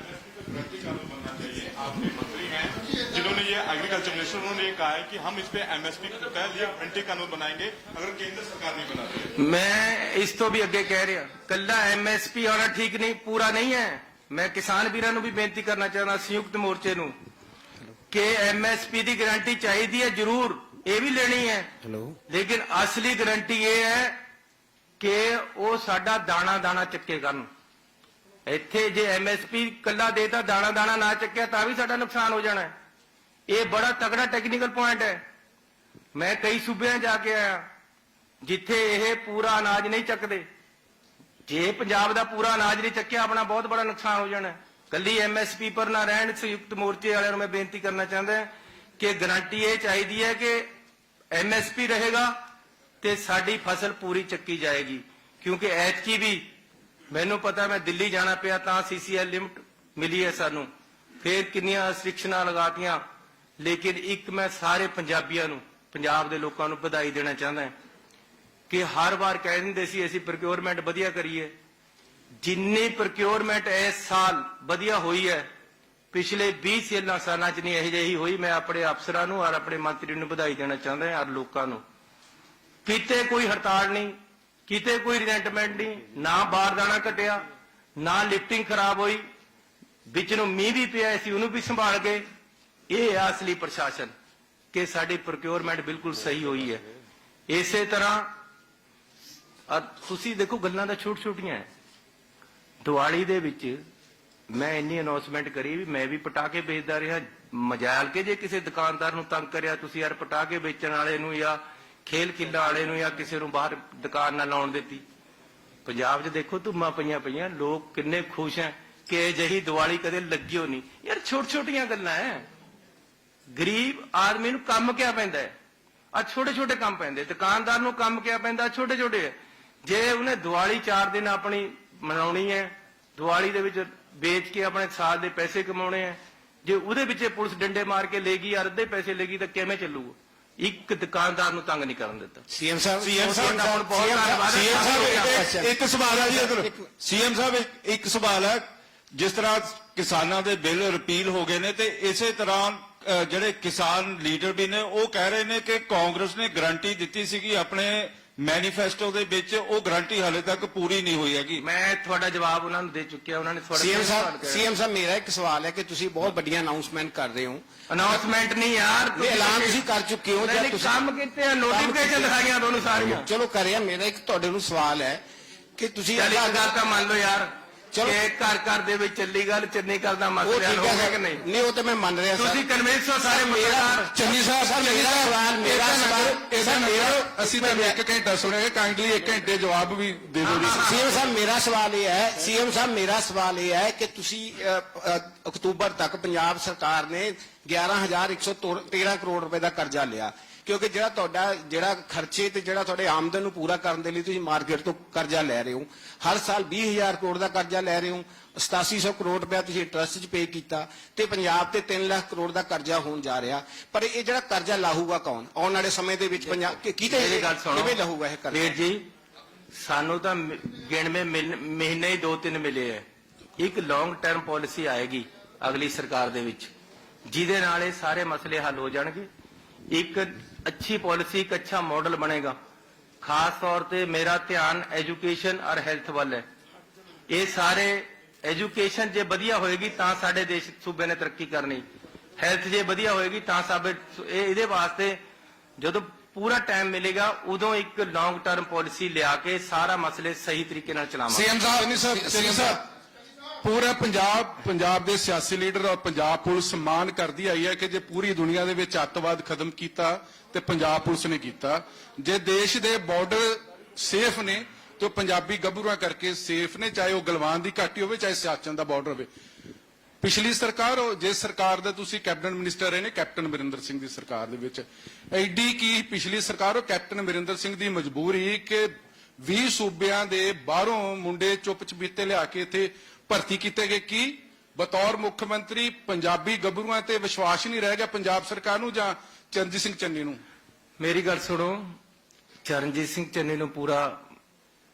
जिन्होंने ये एग्रीकल्चर मिनिस्टर, उन्होंने ये कहा है कि हम इस पे एमएसपी के तहत ये गारंटी कानून बनाएंगे अगर केंद्र सरकार नहीं बनाती। मैं इस तो भी अगे कह रहा, कल्ला एमएसपी आना ठीक नहीं, पूरा नहीं है। मैं किसान वीरों भी बेनती करना चाहना संयुक्त मोर्चे नूं कि एमएसपी की गारंटी चाहिए है, जरूर ये भी लेनी है, लेकिन असली गारंटी ये है कि वो साडा दाना दाना चक्के करन। ਇੱਥੇ ਜੇ ਐਮਐਸਪੀ ਕੱਲਾ ਦੇਤਾ, ਦਾਣਾ ਦਾਣਾ ਨਾ ਚੱਕਿਆ ਤਾਂ ਵੀ ਸਾਡਾ ਨੁਕਸਾਨ ਹੋ ਜਾਣਾ ਹੈ। ਇਹ ਬੜਾ ਤਗੜਾ ਟੈਕਨੀਕਲ ਪੁਆਇੰਟ ਹੈ। ਮੈਂ ਕਈ ਸੂਬਿਆਂ ਜਾ ਕੇ ਆਇਆ ਜਿੱਥੇ ਇਹ ਪੂਰਾ ਅਨਾਜ ਨਹੀਂ ਚੱਕਦੇ। ਜੇ ਪੰਜਾਬ ਦਾ ਪੂਰਾ ਅਨਾਜ ਨਹੀਂ ਚੱਕਿਆ ਆਪਣਾ ਬਹੁਤ ਬੜਾ ਨੁਕਸਾਨ ਹੋ ਜਾਣਾ। ਕੱਲੀ ਐਮਐਸਪੀ ਪਰ ਨਾ ਰਹਿਣ। ਸੰਯੁਕਤ ਮੋਰਚੇ ਵਾਲਿਆਂ ਨੂੰ ਮੈਂ ਬੇਨਤੀ ਕਰਨਾ ਚਾਹੁੰਦਾ ਕਿ ਗਾਰੰਟੀ ਇਹ ਚਾਹੀਦੀ ਹੈ ਕਿ MSP ਰਹੇਗਾ ਤੇ ਸਾਡੀ ਫਸਲ ਪੂਰੀ ਚੱਕੀ ਜਾਏਗੀ। ਕਿਉਂਕਿ ਐਤਕੀ ਵੀ ਮੈਨੂੰ ਪਤਾ ਮੈਂ ਦਿੱਲੀ ਜਾਣਾ ਪਿਆ ਤਾਂ CCL ਲਿਮਟ ਮਿਲੀ ਹੈ ਸਾਨੂੰ, ਫਿਰ ਕਿੰਨੀਆਂ ਰਿਸਟ੍ਰਿਕਸ਼ਨਾਂ ਲਗਾਤੀਆਂ। ਲੇਕਿਨ ਇੱਕ ਮੈਂ ਸਾਰੇ ਪੰਜਾਬੀਆਂ ਨੂੰ, ਪੰਜਾਬ ਦੇ ਲੋਕਾਂ ਨੂੰ ਵਧਾਈ ਦੇਣਾ ਚਾਹੁੰਦਾ ਕਿ ਹਰ ਵਾਰ ਕਹਿ ਦਿੰਦੇ ਸੀ ਅਸੀਂ ਪ੍ਰੋਕਿਉਰਮੈਂਟ ਵਧੀਆ ਕਰੀਏ, ਜਿੰਨੀ ਪ੍ਰੋਕਿਉਰਮੈਂਟ ਇਸ ਸਾਲ ਵਧੀਆ ਹੋਈ ਹੈ ਪਿਛਲੇ 20 ਸਾਲਾਂ ਚ ਨਹੀਂ ਇਹੋ ਜਿਹੀ ਹੋਈ। ਮੈਂ ਆਪਣੇ ਅਫਸਰਾਂ ਨੂੰ ਔਰ ਆਪਣੇ ਮੰਤਰੀ ਨੂੰ ਵਧਾਈ ਦੇਣਾ ਚਾਹੁੰਦਾ ਹਾਂ ਔਰ ਲੋਕਾਂ ਨੂੰ। ਕਿਤੇ ਕੋਈ ਹੜਤਾਲ ਨਹੀਂ, ਕਿਤੇ ਕੋਈ ਰਿਜ਼ੈਂਟਮੈਂਟ ਨਹੀਂ, ਨਾ ਬਾਰਦਾਨਾ ਘਟਿਆ, ਨਾ ਲਿਫਟਿੰਗ ਖਰਾਬ ਹੋਈ, ਵਿੱਚ ਨੂੰ ਮੀਂਹ ਵੀ ਪਿਆ ਸੀ ਉਹਨੂੰ ਵੀ ਸੰਭਾਲ ਗਏ। ਇਹ ਹੈ ਅਸਲੀ ਪ੍ਰਸ਼ਾਸਨ ਕਿ ਸਾਡੀ ਪ੍ਰੋਕਿਉਰਮੈਂਟ ਬਿਲਕੁਲ ਸਹੀ ਹੋਈ ਹੈ। ਇਸੇ ਤਰ੍ਹਾਂ ਤੁਸੀਂ ਦੇਖੋ ਗੱਲਾਂ ਤਾਂ ਛੋਟੀਆਂ ਹੈ। ਦੀਵਾਲੀ ਦੇ ਵਿੱਚ ਮੈਂ ਇੰਨੀ ਅਨਾਉਂਸਮੈਂਟ ਕਰੀ ਵੀ ਮੈਂ ਵੀ ਪਟਾਕੇ ਵੇਚਦਾ ਰਿਹਾ। ਮਜਾਲ ਕੇ ਜੇ ਕਿਸੇ ਦੁਕਾਨਦਾਰ ਨੂੰ ਤੰਗ ਕਰਿਆ ਤੁਸੀਂ ਯਾਰ ਪਟਾਕੇ ਵੇਚਣ ਵਾਲੇ ਨੂੰ ਜਾਂ ਖੇਲ ਖਿੱਲਾ ਵਾਲੇ ਨੂੰ ਜਾਂ ਕਿਸੇ ਨੂੰ ਬਾਹਰ ਦੁਕਾਨ ਨਾ ਲਾਉਣ ਦਿੱਤੀ। ਪੰਜਾਬ 'ਚ ਦੇਖੋ ਧੁੰਮਾਂ ਪਈਆਂ, ਲੋਕ ਕਿੰਨੇ ਖੁਸ਼ ਹੈ ਕਿ ਅਜਿਹੀ ਦੀਵਾਲੀ ਕਦੇ ਲੱਗੀ ਹੋ ਨਹੀਂ। ਯਾਰ ਛੋਟੀਆਂ ਗੱਲਾਂ ਹੈ। ਗਰੀਬ ਆਦਮੀ ਨੂੰ ਕੰਮ ਕਿਆ ਪੈਂਦਾ ਹੈ? ਆ ਛੋਟੇ ਕੰਮ ਪੈਂਦੇ। ਦੁਕਾਨਦਾਰ ਨੂੰ ਕੰਮ ਕਿਆ ਪੈਂਦਾ? ਛੋਟੇ ਹੈ। ਜੇ ਉਹਨੇ ਦੀਵਾਲੀ 4 ਦਿਨ ਆਪਣੀ ਮਨਾਉਣੀ ਹੈ, ਦੀਵਾਲੀ ਦੇ ਵਿੱਚ ਵੇਚ ਕੇ ਆਪਣੇ ਸਾਲ ਦੇ ਪੈਸੇ ਕਮਾਉਣੇ ਹੈ, ਜੇ ਉਹਦੇ ਵਿੱਚ ਪੁਲਿਸ ਡੰਡੇ ਮਾਰ ਕੇ ਲੈ ਗਈ ਜਾਂ ਅੱਧੇ ਪੈਸੇ ਲੈ ਗਈ ਤਾਂ ਕਿਵੇਂ ਚੱਲੂਗਾ? ਇੱਕ ਦੁਕਾਨਦਾਰ ਨੂੰ ਤੰਗ ਨਹੀਂ ਕਰਨ ਦਿੱਤਾ। ਸੀਐਮ ਸਾਹਿਬ ਇੱਕ ਸਵਾਲ ਹੈ ਜੀ ਇੱਧਰ। ਸੀਐਮ ਸਾਹਿਬ ਇੱਕ ਸਵਾਲ ਹੈ, ਜਿਸ ਤਰ੍ਹਾਂ ਕਿਸਾਨਾਂ ਦੇ ਬਿੱਲ ਰਿਪੀਲ ਹੋ ਗਏ ਨੇ ਤੇ ਇਸੇ ਤਰ੍ਹਾਂ ਜਿਹੜੇ ਕਿਸਾਨ ਲੀਡਰ ਵੀ ਨੇ ਉਹ ਕਹਿ ਰਹੇ ਨੇ ਕਿ ਕਾਂਗਰਸ ਨੇ ਗਰੰਟੀ ਦਿੱਤੀ ਸੀਗੀ ਆਪਣੇ ਮੈਨੀਫੈਸਟੋ ਦੇ ਵਿੱਚ, ਉਹ ਗਰੰਟੀ ਹਾਲੇ ਤੱਕ ਪੂਰੀ ਨਹੀਂ ਹੋਈ ਹੈਗੀ। ਮੈਂ ਤੁਹਾਡਾ ਜਵਾਬ ਉਹਨਾਂ ਨੂੰ ਦੇ ਚੁੱਕਿਆ। ਉਹਨਾਂ ਨੇ ਸੀਐਮ ਸਾਹਿਬ ਮੇਰਾ ਇੱਕ ਸਵਾਲ ਹੈ ਕਿ ਤੁਸੀਂ ਬਹੁਤ ਵੱਡੀਆਂ ਅਨਾਉਂਸਮੈਂਟ ਕਰ ਰਹੇ ਹੋ। ਅਨਾਉਂਸਮੈਂਟ ਨਹੀਂ ਯਾਰ, ਐਲਾਨ ਤੁਸੀਂ ਕਰ ਚੁੱਕੇ ਹੋ ਜਾਂ ਤੁਸੀਂ ਕੰਮ ਕੀਤੇ ਆ, ਨੋਟੀਫਿਕੇਸ਼ਨ ਦਿਖਾਈਆਂ ਤੁਹਾਨੂੰ ਸਾਰੀਆਂ। ਚਲੋ ਕਰਿਆ। ਮੇਰਾ ਇੱਕ ਤੁਹਾਡੇ ਨੂੰ ਸਵਾਲ ਹੈ ਕਿ ਤੁਸੀਂ ਚੱਲ ਇੱਕ ਗੱਲ ਤਾਂ ਮੰਨ ਲਓ ਯਾਰ ਕਿ ਘਰ ਦੇ ਵਿੱਚ ਚੱਲੀ ਗੱਲ, ਚੰਨੀ ਕਰਦਾ ਮਸਲਾ ਹੋ ਗਿਆ ਕਿ ਨਹੀਂ? ਨਹੀਂ, ਉਹ ਤਾਂ ਮੈਂ ਮੰਨ ਰਿਹਾ। ਤੁਸੀਂ ਕਨਵਿੰਸ ਹੋ ਸਾਰੇ ਪੱਤਰਕਾਰ। ਚੰਨੀ ਸਾਹਿਬ ਮੇਰਾ ਸਵਾਲ ਅਸੀਂ ਤਾਂ 1 ਘੰਟਾ ਸੁਣਿਆ, ਕਾਈਂਡਲੀ 1 ਘੰਟੇ ਜਵਾਬ ਵੀ ਦੇ ਦਿਓ ਜੀ। ਸੀਐਮ ਸਾਹਿਬ ਮੇਰਾ ਸਵਾਲ ਇਹ ਹੈ ਕਿ ਤੁਸੀਂ ਅਕਤੂਬਰ ਤੱਕ ਪੰਜਾਬ ਸਰਕਾਰ ਨੇ 11,113 ਕਰੋੜ ਰੁਪਏ ਦਾ ਕਰਜ਼ਾ ਲਿਆ, ਕਿਉਂਕਿ ਜਿਹੜਾ ਖਰਚੇ ਤੇ ਜਿਹੜਾ ਤੁਹਾਡੇ ਆਮਦਨ ਨੂੰ ਪੂਰਾ ਕਰਨ ਦੇ ਲਈ ਤੁਸੀਂ ਮਾਰਕੀਟ ਤੋਂ ਕਰਜ਼ਾ ਲੈ ਰਹੇ ਹੋ। ਹਰ ਸਾਲ 20,000 ਕਰੋੜ ਦਾ ਕਰਜ਼ਾ ਲੈ ਰਹੇ ਹੋ। 8700 ਕਰੋੜ ਰੁਪਇਆ ਤੁਸੀਂ ਇੰਟਰਸਟ 'ਚ ਪੇ ਕੀਤਾ ਤੇ ਪੰਜਾਬ ਤੇ 3 ਲੱਖ ਕਰੋੜ ਦਾ ਕਰਜ਼ਾ ਹੋਣ ਜਾ ਰਿਹਾ। ਪਰ ਇਹ ਜਿਹੜਾ ਕਰਜ਼ਾ ਲਾਹੂਗਾ ਕੌਣ ਆਉਣ ਵਾਲੇ ਸਮੇਂ ਦੇ ਵਿੱਚ? ਪੰਜਾਬ ਕਿਵੇਂ ਲਾਹੂਗਾ ਇਹ ਕਰਜ਼ਾ? ਵੀਰ ਜੀ, ਸਾਨੂੰ ਤਾਂ ਗਿਣਵੇਂ ਮਹੀਨੇ ਹੀ 2-3 ਮਿਲੇ ਹੈ। ਇੱਕ ਲੌਂਗ ਟਰਮ ਪਾਲਿਸੀ ਆਏਗੀ ਅਗਲੀ ਸਰਕਾਰ ਦੇ ਵਿੱਚ, ਜਿਹਦੇ ਨਾਲ ਇਹ ਸਾਰੇ ਮਸਲੇ ਹੱਲ ਹੋ ਜਾਣਗੇ। ਇੱਕ ਅੱਛੀ ਪਾਲਿਸੀ, ਇੱਕ ਅੱਛਾ ਮਾਡਲ ਬਣੇਗਾ। ਖਾਸ ਤੌਰ ਤੇ ਮੇਰਾ ਧਿਆਨ ਐਜੂਕੇਸ਼ਨ ਔਰ ਹੈਲਥ ਵੱਲ ਹੈ। ਇਹ ਸਾਰੇ ਐਜੂਕੇਸ਼ਨ ਜੇ ਵਧੀਆ ਹੋਏਗੀ ਤਾਂ ਸਾਡੇ ਦੇਸ਼ ਸੂਬੇ ਨੇ ਤਰੱਕੀ ਕਰਨੀ, ਹੈਲਥ ਜੇ ਵਧੀਆ ਹੋਏਗੀ ਤਾਂ ਇਹਦੇ ਵਾਸਤੇ ਜਦੋਂ ਪੂਰਾ ਟਾਈਮ ਮਿਲੇਗਾ ਉਦੋਂ ਇੱਕ ਲੌਂਗ ਟਰਮ ਪਾਲਿਸੀ ਲਿਆ ਕੇ ਸਾਰਾ ਮਸਲੇ ਸਹੀ ਤਰੀਕੇ ਨਾਲ ਚਲਾਵਾਂਗੇ। ਸੀਐਮ ਸਾਹਿਬ ਪੂਰਾ ਪੰਜਾਬ ਦੇ ਸਿਆਸੀ ਲੀਡਰ ਔਰ ਪੰਜਾਬ ਪੁਲਿਸ ਮਾਣ ਕਰਦੀ ਆਈ ਹੈ ਕਿ ਜੇ ਪੂਰੀ ਦੁਨੀਆ ਦੇ ਵਿੱਚ ਅੱਤਵਾਦ ਖਤਮ ਕੀਤਾ ਤੇ ਪੰਜਾਬ ਪੁਲਿਸ ਨੇ ਕੀਤਾ। ਜੇ ਦੇਸ਼ ਦੇ ਬਾਰਡਰ ਸੇਫ ਨੇ ਤੇ ਪੰਜਾਬੀ ਗੱਭਰੂਆਂ ਕਰਕੇ ਸੇਫ ਨੇ, ਚਾਹੇ ਉਹ ਗਲਵਾਨ ਦੀ ਘਾਟੀ ਹੋਵੇ ਚਾਹੇ ਸਿਆਚਨ ਦਾ ਬਾਰਡਰ ਹੋਵੇ। ਪਿਛਲੀ ਸਰਕਾਰ, ਜਿਸ ਸਰਕਾਰ ਦੇ ਤੁਸੀਂ ਕੈਬਨਿਟ ਮਿਨਿਸਟਰ ਰਹੇ ਨੇ, ਕੈਪਟਨ ਅਮਰਿੰਦਰ ਸਿੰਘ ਦੀ ਸਰਕਾਰ ਦੇ ਵਿੱਚ ਐਡੀ ਕੀ ਪਿਛਲੀ ਸਰਕਾਰ ਉਹ ਕੈਪਟਨ ਅਮਰਿੰਦਰ ਸਿੰਘ ਦੀ ਮਜਬੂਰੀ ਕਿ 20 ਸੂਬਿਆਂ ਦੇ ਬਾਹਰੋਂ ਮੁੰਡੇ ਚੁੱਪ ਚਪੀਤੇ ਲਿਆ ਕੇ ਇੱਥੇ ਭਰਤੀ ਕੀਤੇ ਗਏ। ਕੀ ਬਤੌਰ ਮੁੱਖ ਮੰਤਰੀ ਪੰਜਾਬੀ ਗੱਭਰੂਆਂ ਤੇ ਵਿਸ਼ਵਾਸ ਨਹੀਂ ਰਹਿ ਗਿਆ ਪੰਜਾਬ ਸਰਕਾਰ ਨੂੰ ਜਾਂ ਚਰਨਜੀਤ ਸਿੰਘ ਚੰਨੀ ਨੂੰ? ਮੇਰੀ ਗੱਲ ਸੁਣੋ, ਚਰਨਜੀਤ ਸਿੰਘ ਚੰਨੀ ਨੂੰ ਪੂਰਾ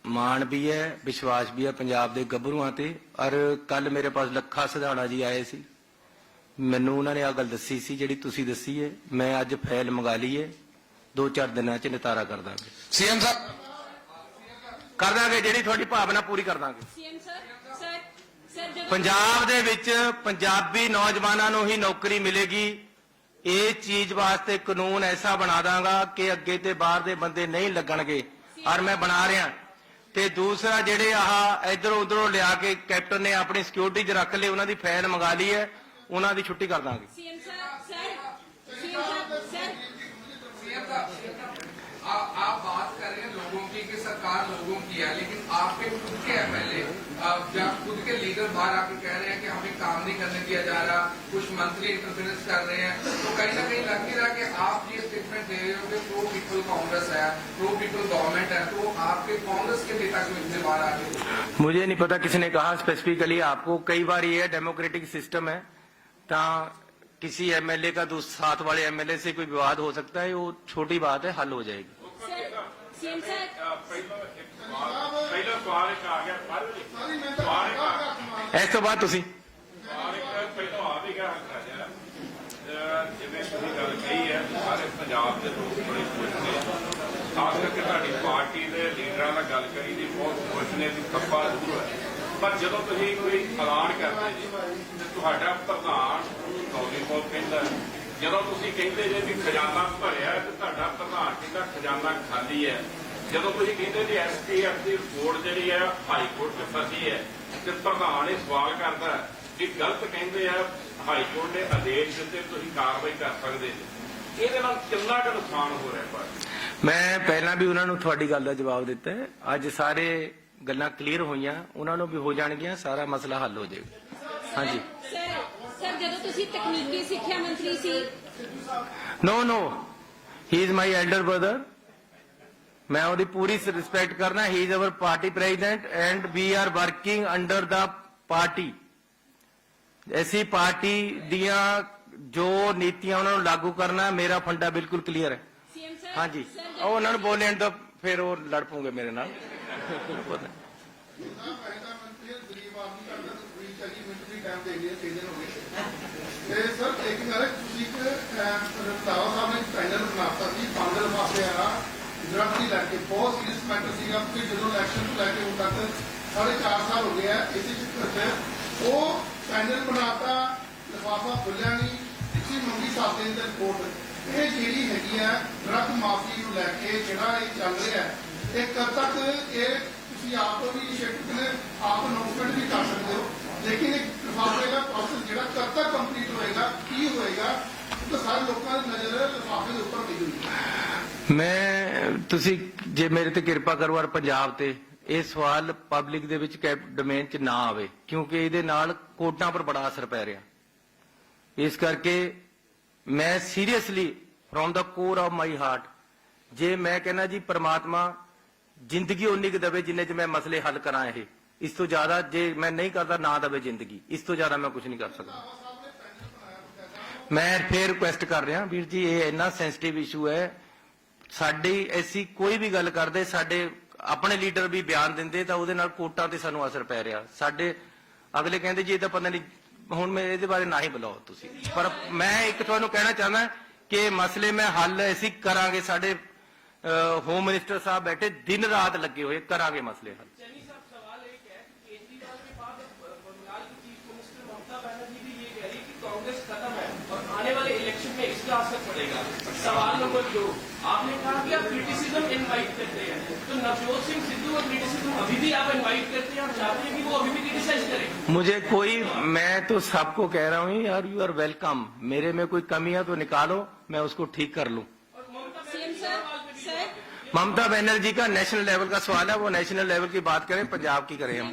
ਮਾਣ ਵੀ ਹੈ, ਵਿਸ਼ਵਾਸ ਵੀ ਹੈ ਪੰਜਾਬ ਦੇ ਗੱਭਰੂਆਂ ਤੇ। ਔਰ ਕੱਲ ਮੇਰੇ ਪਾਸ ਲੱਖਾ ਸਿਧਾਣਾ ਜੀ ਆਏ ਸੀ, ਮੈਨੂੰ ਉਹਨਾਂ ਨੇ ਆ ਗੱਲ ਦੱਸੀ ਸੀ ਜਿਹੜੀ ਤੁਸੀਂ ਦੱਸੀ ਹੈ। ਮੈਂ ਅੱਜ ਫਾਈਲ ਮੰਗਾ ਲਈ ਹੈ, 2-4 ਦਿਨਾਂ 'ਚ ਨਿਤਾਰਾ ਕਰ ਦਾਂਗੇ। ਸੀਐਮ ਸਾਹਿਬ ਕਰ ਦਾਂਗੇ, ਜਿਹੜੀ ਤੁਹਾਡੀ ਭਾਵਨਾ ਪੂਰੀ ਕਰ ਦਾਂਗੇ। ਪੰਜਾਬ ਦੇ ਵਿੱਚ ਪੰਜਾਬੀ ਨੌਜਵਾਨਾਂ ਨੂੰ ਹੀ ਨੌਕਰੀ ਮਿਲੇਗੀ। ਇਹ ਚੀਜ਼ ਵਾਸਤੇ ਕਾਨੂੰਨ ਐਸਾ ਬਣਾ ਦਾਂਗਾ ਕਿ ਅੱਗੇ ਤੇ ਬਾਹਰ ਦੇ ਬੰਦੇ ਨਹੀਂ ਲੱਗਣਗੇ, ਔਰ ਮੈਂ ਬਣਾ ਰਿਹਾ। ਤੇ ਦੂਸਰਾ, ਜਿਹੜੇ ਆਹ ਇਧਰੋਂ ਉਧਰੋਂ ਲਿਆ ਕੇ ਕੈਪਟਨ ਨੇ ਆਪਣੀ ਸਿਕਿਉਰਿਟੀ 'ਚ ਰੱਖ ਲਏ, ਉਹਨਾਂ ਦੀ ਫਾਈਲ ਮੰਗਾ ਲਈ ਹੈ, ਉਹਨਾਂ ਦੀ ਛੁੱਟੀ ਕਰ ਦਾਂਗੇ। आप बात कर रहे हैं लोगों की कि सरकार लोगों की है, लेकिन आपके खुद के एमएलए जब खुद के लीडर बाहर आके कह रहे हैं कि हमें काम नहीं करने दिया जा रहा, कुछ मंत्री इंटरफेरेंस कर रहे हैं, तो कहीं ना कहीं लग नहीं रहा कि आप ये स्टेटमेंट दे रहे हो कि प्रो पीपल कांग्रेस है, प्रो पीपल गवर्नमेंट है, तो आपके कांग्रेस के नेता क्यों इतने बाहर आके? मुझे नहीं पता किसने कहा स्पेसिफिकली आपको। कई बार ये है डेमोक्रेटिक सिस्टम है, तो किसी एमएलए का साथ वाले एमएलए से कोई विवाद हो सकता है, वो छोटी बात है, हल हो जाएगी। ਪਹਿਲਾ ਸਵਾਲ ਇੱਕ ਆ ਗਿਆ ਸਵਾਲ ਇੱਕ ਆ ਗਿਆ ਇਸ ਤੋਂ ਬਾਅਦ ਤੁਸੀਂ ਸਵਾਲ ਇੱਕ ਪਹਿਲਾਂ ਆ ਵੀ ਗਿਆ ਰਾਜਾ ਜਿਵੇਂ ਤੁਸੀਂ ਗੱਲ ਕਹੀ ਹੈ ਸਾਰੇ ਪੰਜਾਬ ਦੇ ਲੋਕ ਬੜੇ ਖੁਸ਼ ਨੇ ਖਾਸ ਕਰਕੇ ਤੁਹਾਡੀ ਪਾਰਟੀ ਦੇ ਲੀਡਰਾਂ ਨਾਲ ਗੱਲ ਕਰੀ ਦੀ ਬਹੁਤ ਖੁਸ਼ ਨੇ ਵੀ ਖੱਪਾ ਦੂਰ ਹੈ ਪਰ ਜਦੋਂ ਤੁਸੀਂ ਕੋਈ ਐਲਾਨ ਕਰਦੇ ਜੀ ਤੇ ਤੁਹਾਡਾ ਪ੍ਰਧਾਨ ਨੌਜਵਾਨ ਕਹਿੰਦਾ ਜਦੋਂ ਤੁਸੀਂ ਕਹਿੰਦੇ ਜੇ ਵੀ ਖਜ਼ਾਨਾ ਭਰਿਆ ਤੇ ਤੁਹਾਡਾ ਪ੍ਰਧਾਨ ਕਹਿੰਦਾ ਖਜ਼ਾਨਾ ਖਾਲੀ ਹੈ ਜਦੋਂ ਤੁਸੀਂ ਕਹਿੰਦੇ ਜੀ ਐਸਟੀਐਫ ਦੀ ਰਿਪੋਰਟ ਜਿਹੜੀ ਹੈ ਹਾਈ ਕੋਰਟ 'ਚ ਫਸੀ ਹੈ ਤੇ ਪ੍ਰਧਾਨ ਇਹ ਸਵਾਲ ਕਰਦਾ ਕਿ ਗਲਤ ਕਹਿੰਦੇ ਆ ਹਾਈ ਕੋਰਟ ਨੇ ਆਦੇਸ਼ ਦਿੱਤੇ ਤੁਸੀਂ ਕਾਰਵਾਈ ਕਰ ਸਕਦੇ ਜੀ ਇਹਦੇ ਨਾਲ ਕਿੰਨਾ ਕੁ ਨੁਕਸਾਨ ਹੋ ਰਿਹਾ ਪਰ ਮੈਂ ਪਹਿਲਾਂ ਵੀ ਉਹਨਾਂ ਨੂੰ ਤੁਹਾਡੀ ਗੱਲ ਦਾ ਜਵਾਬ ਦਿੱਤਾ ਹੈ। ਅੱਜ ਸਾਰੇ ਗੱਲਾਂ ਕਲੀਅਰ ਹੋਈਆਂ, ਉਹਨਾਂ ਨੂੰ ਵੀ ਹੋ ਜਾਣਗੀਆਂ, ਸਾਰਾ ਮਸਲਾ ਹੱਲ ਹੋ ਜਾਏਗਾ। ਹਾਂਜੀ ਸਰ ਜਦੋਂ ਤੁਸੀਂ ਤਕਨੀਕੀ ਸਿੱਖਿਆ ਮੰਤਰੀ ਸੀ no he is my elder brother, मैं ਉਹਦੀ ਪੂਰੀ ਰਿਸਪੈਕਟ ਕਰਨਾ। He is our party president and we are working under the party. ऐसी पार्टी दियां जो ਨੀਤੀਆਂ ਉਹਨਾਂ ਨੂੰ ਲਾਗੂ ਕਰਨਾ ਮੇਰਾ ਫੰਡਾ ਬਿਲਕੁਲ ਕਲੀਅਰ ਹੈ। ਸੀਐਮ ਸਰ ਹਾਂਜੀ ਉਹ ਉਹਨਾਂ ਨੂੰ ਬੋਲਣ ਤੋਂ ਫਿਰ ਉਹ ਲੜ ਪੂਗੇ ਮੇਰੇ ਨਾਲ। ਸਰ ਇੱਕ ਗੱਲ ਤੁਸੀਂ ਰਤਾਵਾ ਸਾਹਿਬ ਨੇ ਪੈਨਲ ਬਣਾਤਾ ਸੀ ਬਾਂਦਰ ਵਾਸਤੇ ਆ ਦਰਖਤ ਦੀ ਲੈ ਕੇ ਬਹੁਤ ਸੀਰੀਅਸ ਮੈਟਰ ਸੀਗਾ ਕਿ ਜਦੋਂ ਇਲੈਕਸ਼ਨ ਤੋਂ ਲੈ ਕੇ ਹੁਣ ਤੱਕ 4.5 ਸਾਲ ਹੋ ਗਏ ਆ ਇਸੇ ਚੱਕਰ 'ਚ ਉਹ ਪੈਨਲ ਬਣਾਤਾ ਲਿਫਾਫਾ ਖੁੱਲਿਆ ਨਹੀਂ ਕਿਸੇ ਮੰਗੀ ਸਾਹਿਬ ਦੇ ਅੰਦਰ ਰਿਪੋਰਟ ਇਹ ਜਿਹੜੀ ਹੈਗੀ ਆ ਦਰਖਤ ਮਾਫੀ ਨੂੰ ਲੈ ਕੇ ਜਿਹੜਾ ਇਹ ਚੱਲ ਰਿਹਾ ਹੈ ਇਹ ਕਦ ਤੱਕ ਇਹ ਤੁਸੀਂ ਆਪ ਤੋਂ ਵੀ ਇਨੀਸ਼ੀਏਟਿਵ ਨੇ ਆਪ ਅਨਾਉਂਸਮੈਂਟ ਵੀ ਕਰ ਸਕਦੇ ਹੋ ਲੇਕਿਨ ਇੱਕ ਲਿਫਾਫੇ ਦਾ ਪ੍ਰੋਸੈਸ ਜਿਹੜਾ ਕਦ ਤੱਕ ਕੰਪਲੀਟ ਹੋਏਗਾ ਕੀ ਹੋਏਗਾ ਤਾਂ ਸਾਰੇ ਲੋਕਾਂ ਦੀ ਨਜ਼ਰ ਲਿਫਾਫੇ ਦੇ ਉੱਪਰ ਪਈ ਹੋਈ ਹੈ। ਮੈਂ ਤੁਸੀਂ ਜੇ ਮੇਰੇ ਤੇ ਕਿਰਪਾ ਕਰੋ ਔਰ ਪੰਜਾਬ ਤੇ ਇਹ ਸਵਾਲ ਪਬਲਿਕ ਦੇ ਵਿੱਚ ਡੋਮੇਨ 'ਚ ਨਾ ਆਵੇ ਕਿਉਂਕਿ ਇਹਦੇ ਨਾਲ ਕੋਰਟਾਂ ਪਰ ਬੜਾ ਅਸਰ ਪੈ ਰਿਹਾ। ਇਸ ਕਰਕੇ ਮੈਂ seriously from the core of my heart ਜੇ ਮੈਂ ਕਹਿੰਦਾ ਜੀ ਪ੍ਰਮਾਤਮਾ ਜ਼ਿੰਦਗੀ ਉਨੀ ਕੁ ਦੇਵੇ ਜਿੰਨੇ 'ਚ ਮੈਂ ਮਸਲੇ ਹੱਲ ਕਰਾਂ। ਇਹ ਇਸ ਤੋਂ ਜ਼ਿਆਦਾ ਜੇ ਮੈਂ ਨਹੀਂ ਕਰਦਾ ਨਾ ਦੇਵੇ ਜ਼ਿੰਦਗੀ, ਇਸ ਤੋਂ ਜ਼ਿਆਦਾ ਮੈਂ ਕੁਝ ਨਹੀਂ ਕਰ ਸਕਦਾ। ਮੈਂ ਫੇਰ ਰਿਕੁਐਸਟ ਕਰ ਰਿਹਾ ਵੀਰ ਜੀ ਇਹ ਇੰਨਾ ਸੈਂਸਿਟਿਵ ਇਸ਼ੂ ਹੈ। ਸਾਡੀ ਐਸੀ ਕੋਈ ਵੀ ਗੱਲ ਕਰਦੇ ਸਾਡੇ ਆਪਣੇ ਲੀਡਰ ਵੀ ਬਿਆਨ ਦਿੰਦੇ ਤਾਂ ਉਹਦੇ ਨਾਲ ਕੋਰਟਾਂ ਤੇ ਸਾਨੂੰ ਅਸਰ ਪੈ ਰਿਹਾ। ਸਾਡੇ ਅਗਲੇ ਕਹਿੰਦੇ ਜੀ ਇਹ ਤਾਂ ਪਤਾ ਨਹੀਂ ਹੁਣ ਮੈਂ ਇਹਦੇ ਬਾਰੇ ਨਾ ਹੀ ਬੁਲਾਓ ਤੁਸੀਂ। ਪਰ ਮੈਂ ਇੱਕ ਤੁਹਾਨੂੰ ਕਹਿਣਾ ਚਾਹੁੰਦਾ ਕਿ ਮਸਲੇ ਮੈਂ ਹੱਲ ਅਸੀਂ ਕਰਾਂਗੇ। ਸਾਡੇ ਹੋਮ ਮਿਨਿਸਟਰ ਸਾਹਿਬ ਬੈਠੇ ਦਿਨ ਰਾਤ ਲੱਗੇ ਹੋਏ ਕਰਾਂਗੇ ਮਸਲੇ ਹੱਲ। कांग्रेस खत्म है और आने वाले इलेक्शन में इसका असर पड़ेगा। सवाल नंबर 2, आपने कहा कि आप क्रिटिसिज्म इनवाइट करते हैं, तो नवजोत सिंह सिद्धू और क्रिटिसिज्म अभी भी आप इनवाइट करते हैं और चाहते हैं कि वो अभी भी क्रिटिसाइज करें? मुझे कोई, मैं तो सबको कह रहा हूँ यार यू आर वेलकम। मेरे में कोई कमी है तो निकालो, मैं उसको ठीक कर लूँ। ममता बनर्जी का नेशनल लेवल का सवाल है, वो नेशनल लेवल की बात करें, पंजाब की करें हम।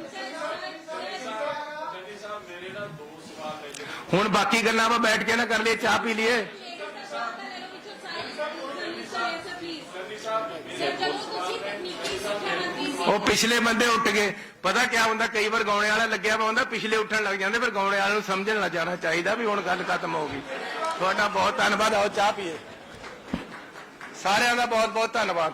ਹੁਣ ਬਾਕੀ ਗੱਲਾਂ ਆਪਾਂ ਬੈਠ ਕੇ ਨਾ ਕਰ ਲਈਏ, ਚਾਹ ਪੀ ਲਈਏ। ਉਹ ਪਿਛਲੇ ਬੰਦੇ ਉੱਠ ਗਏ। ਪਤਾ ਕੀ ਹੁੰਦਾ ਕਈ ਵਾਰ ਗਾਉਣੇ ਵਾਲਾ ਲੱਗਿਆ ਵਾ ਹੁੰਦਾ ਪਿਛਲੇ ਉੱਠਣ ਲੱਗ ਜਾਂਦੇ, ਫਿਰ ਗਾਉਣੇ ਵਾਲੇ ਨੂੰ ਸਮਝਣਾ ਜਾਣਾ ਚਾਹੀਦਾ ਵੀ ਹੁਣ ਗੱਲ ਖਤਮ ਹੋ ਗਈ। ਤੁਹਾਡਾ ਬਹੁਤ ਧੰਨਵਾਦ। ਆਓ ਚਾਹ ਪੀਏ। ਸਾਰਿਆਂ ਦਾ ਬਹੁਤ ਬਹੁਤ ਧੰਨਵਾਦ।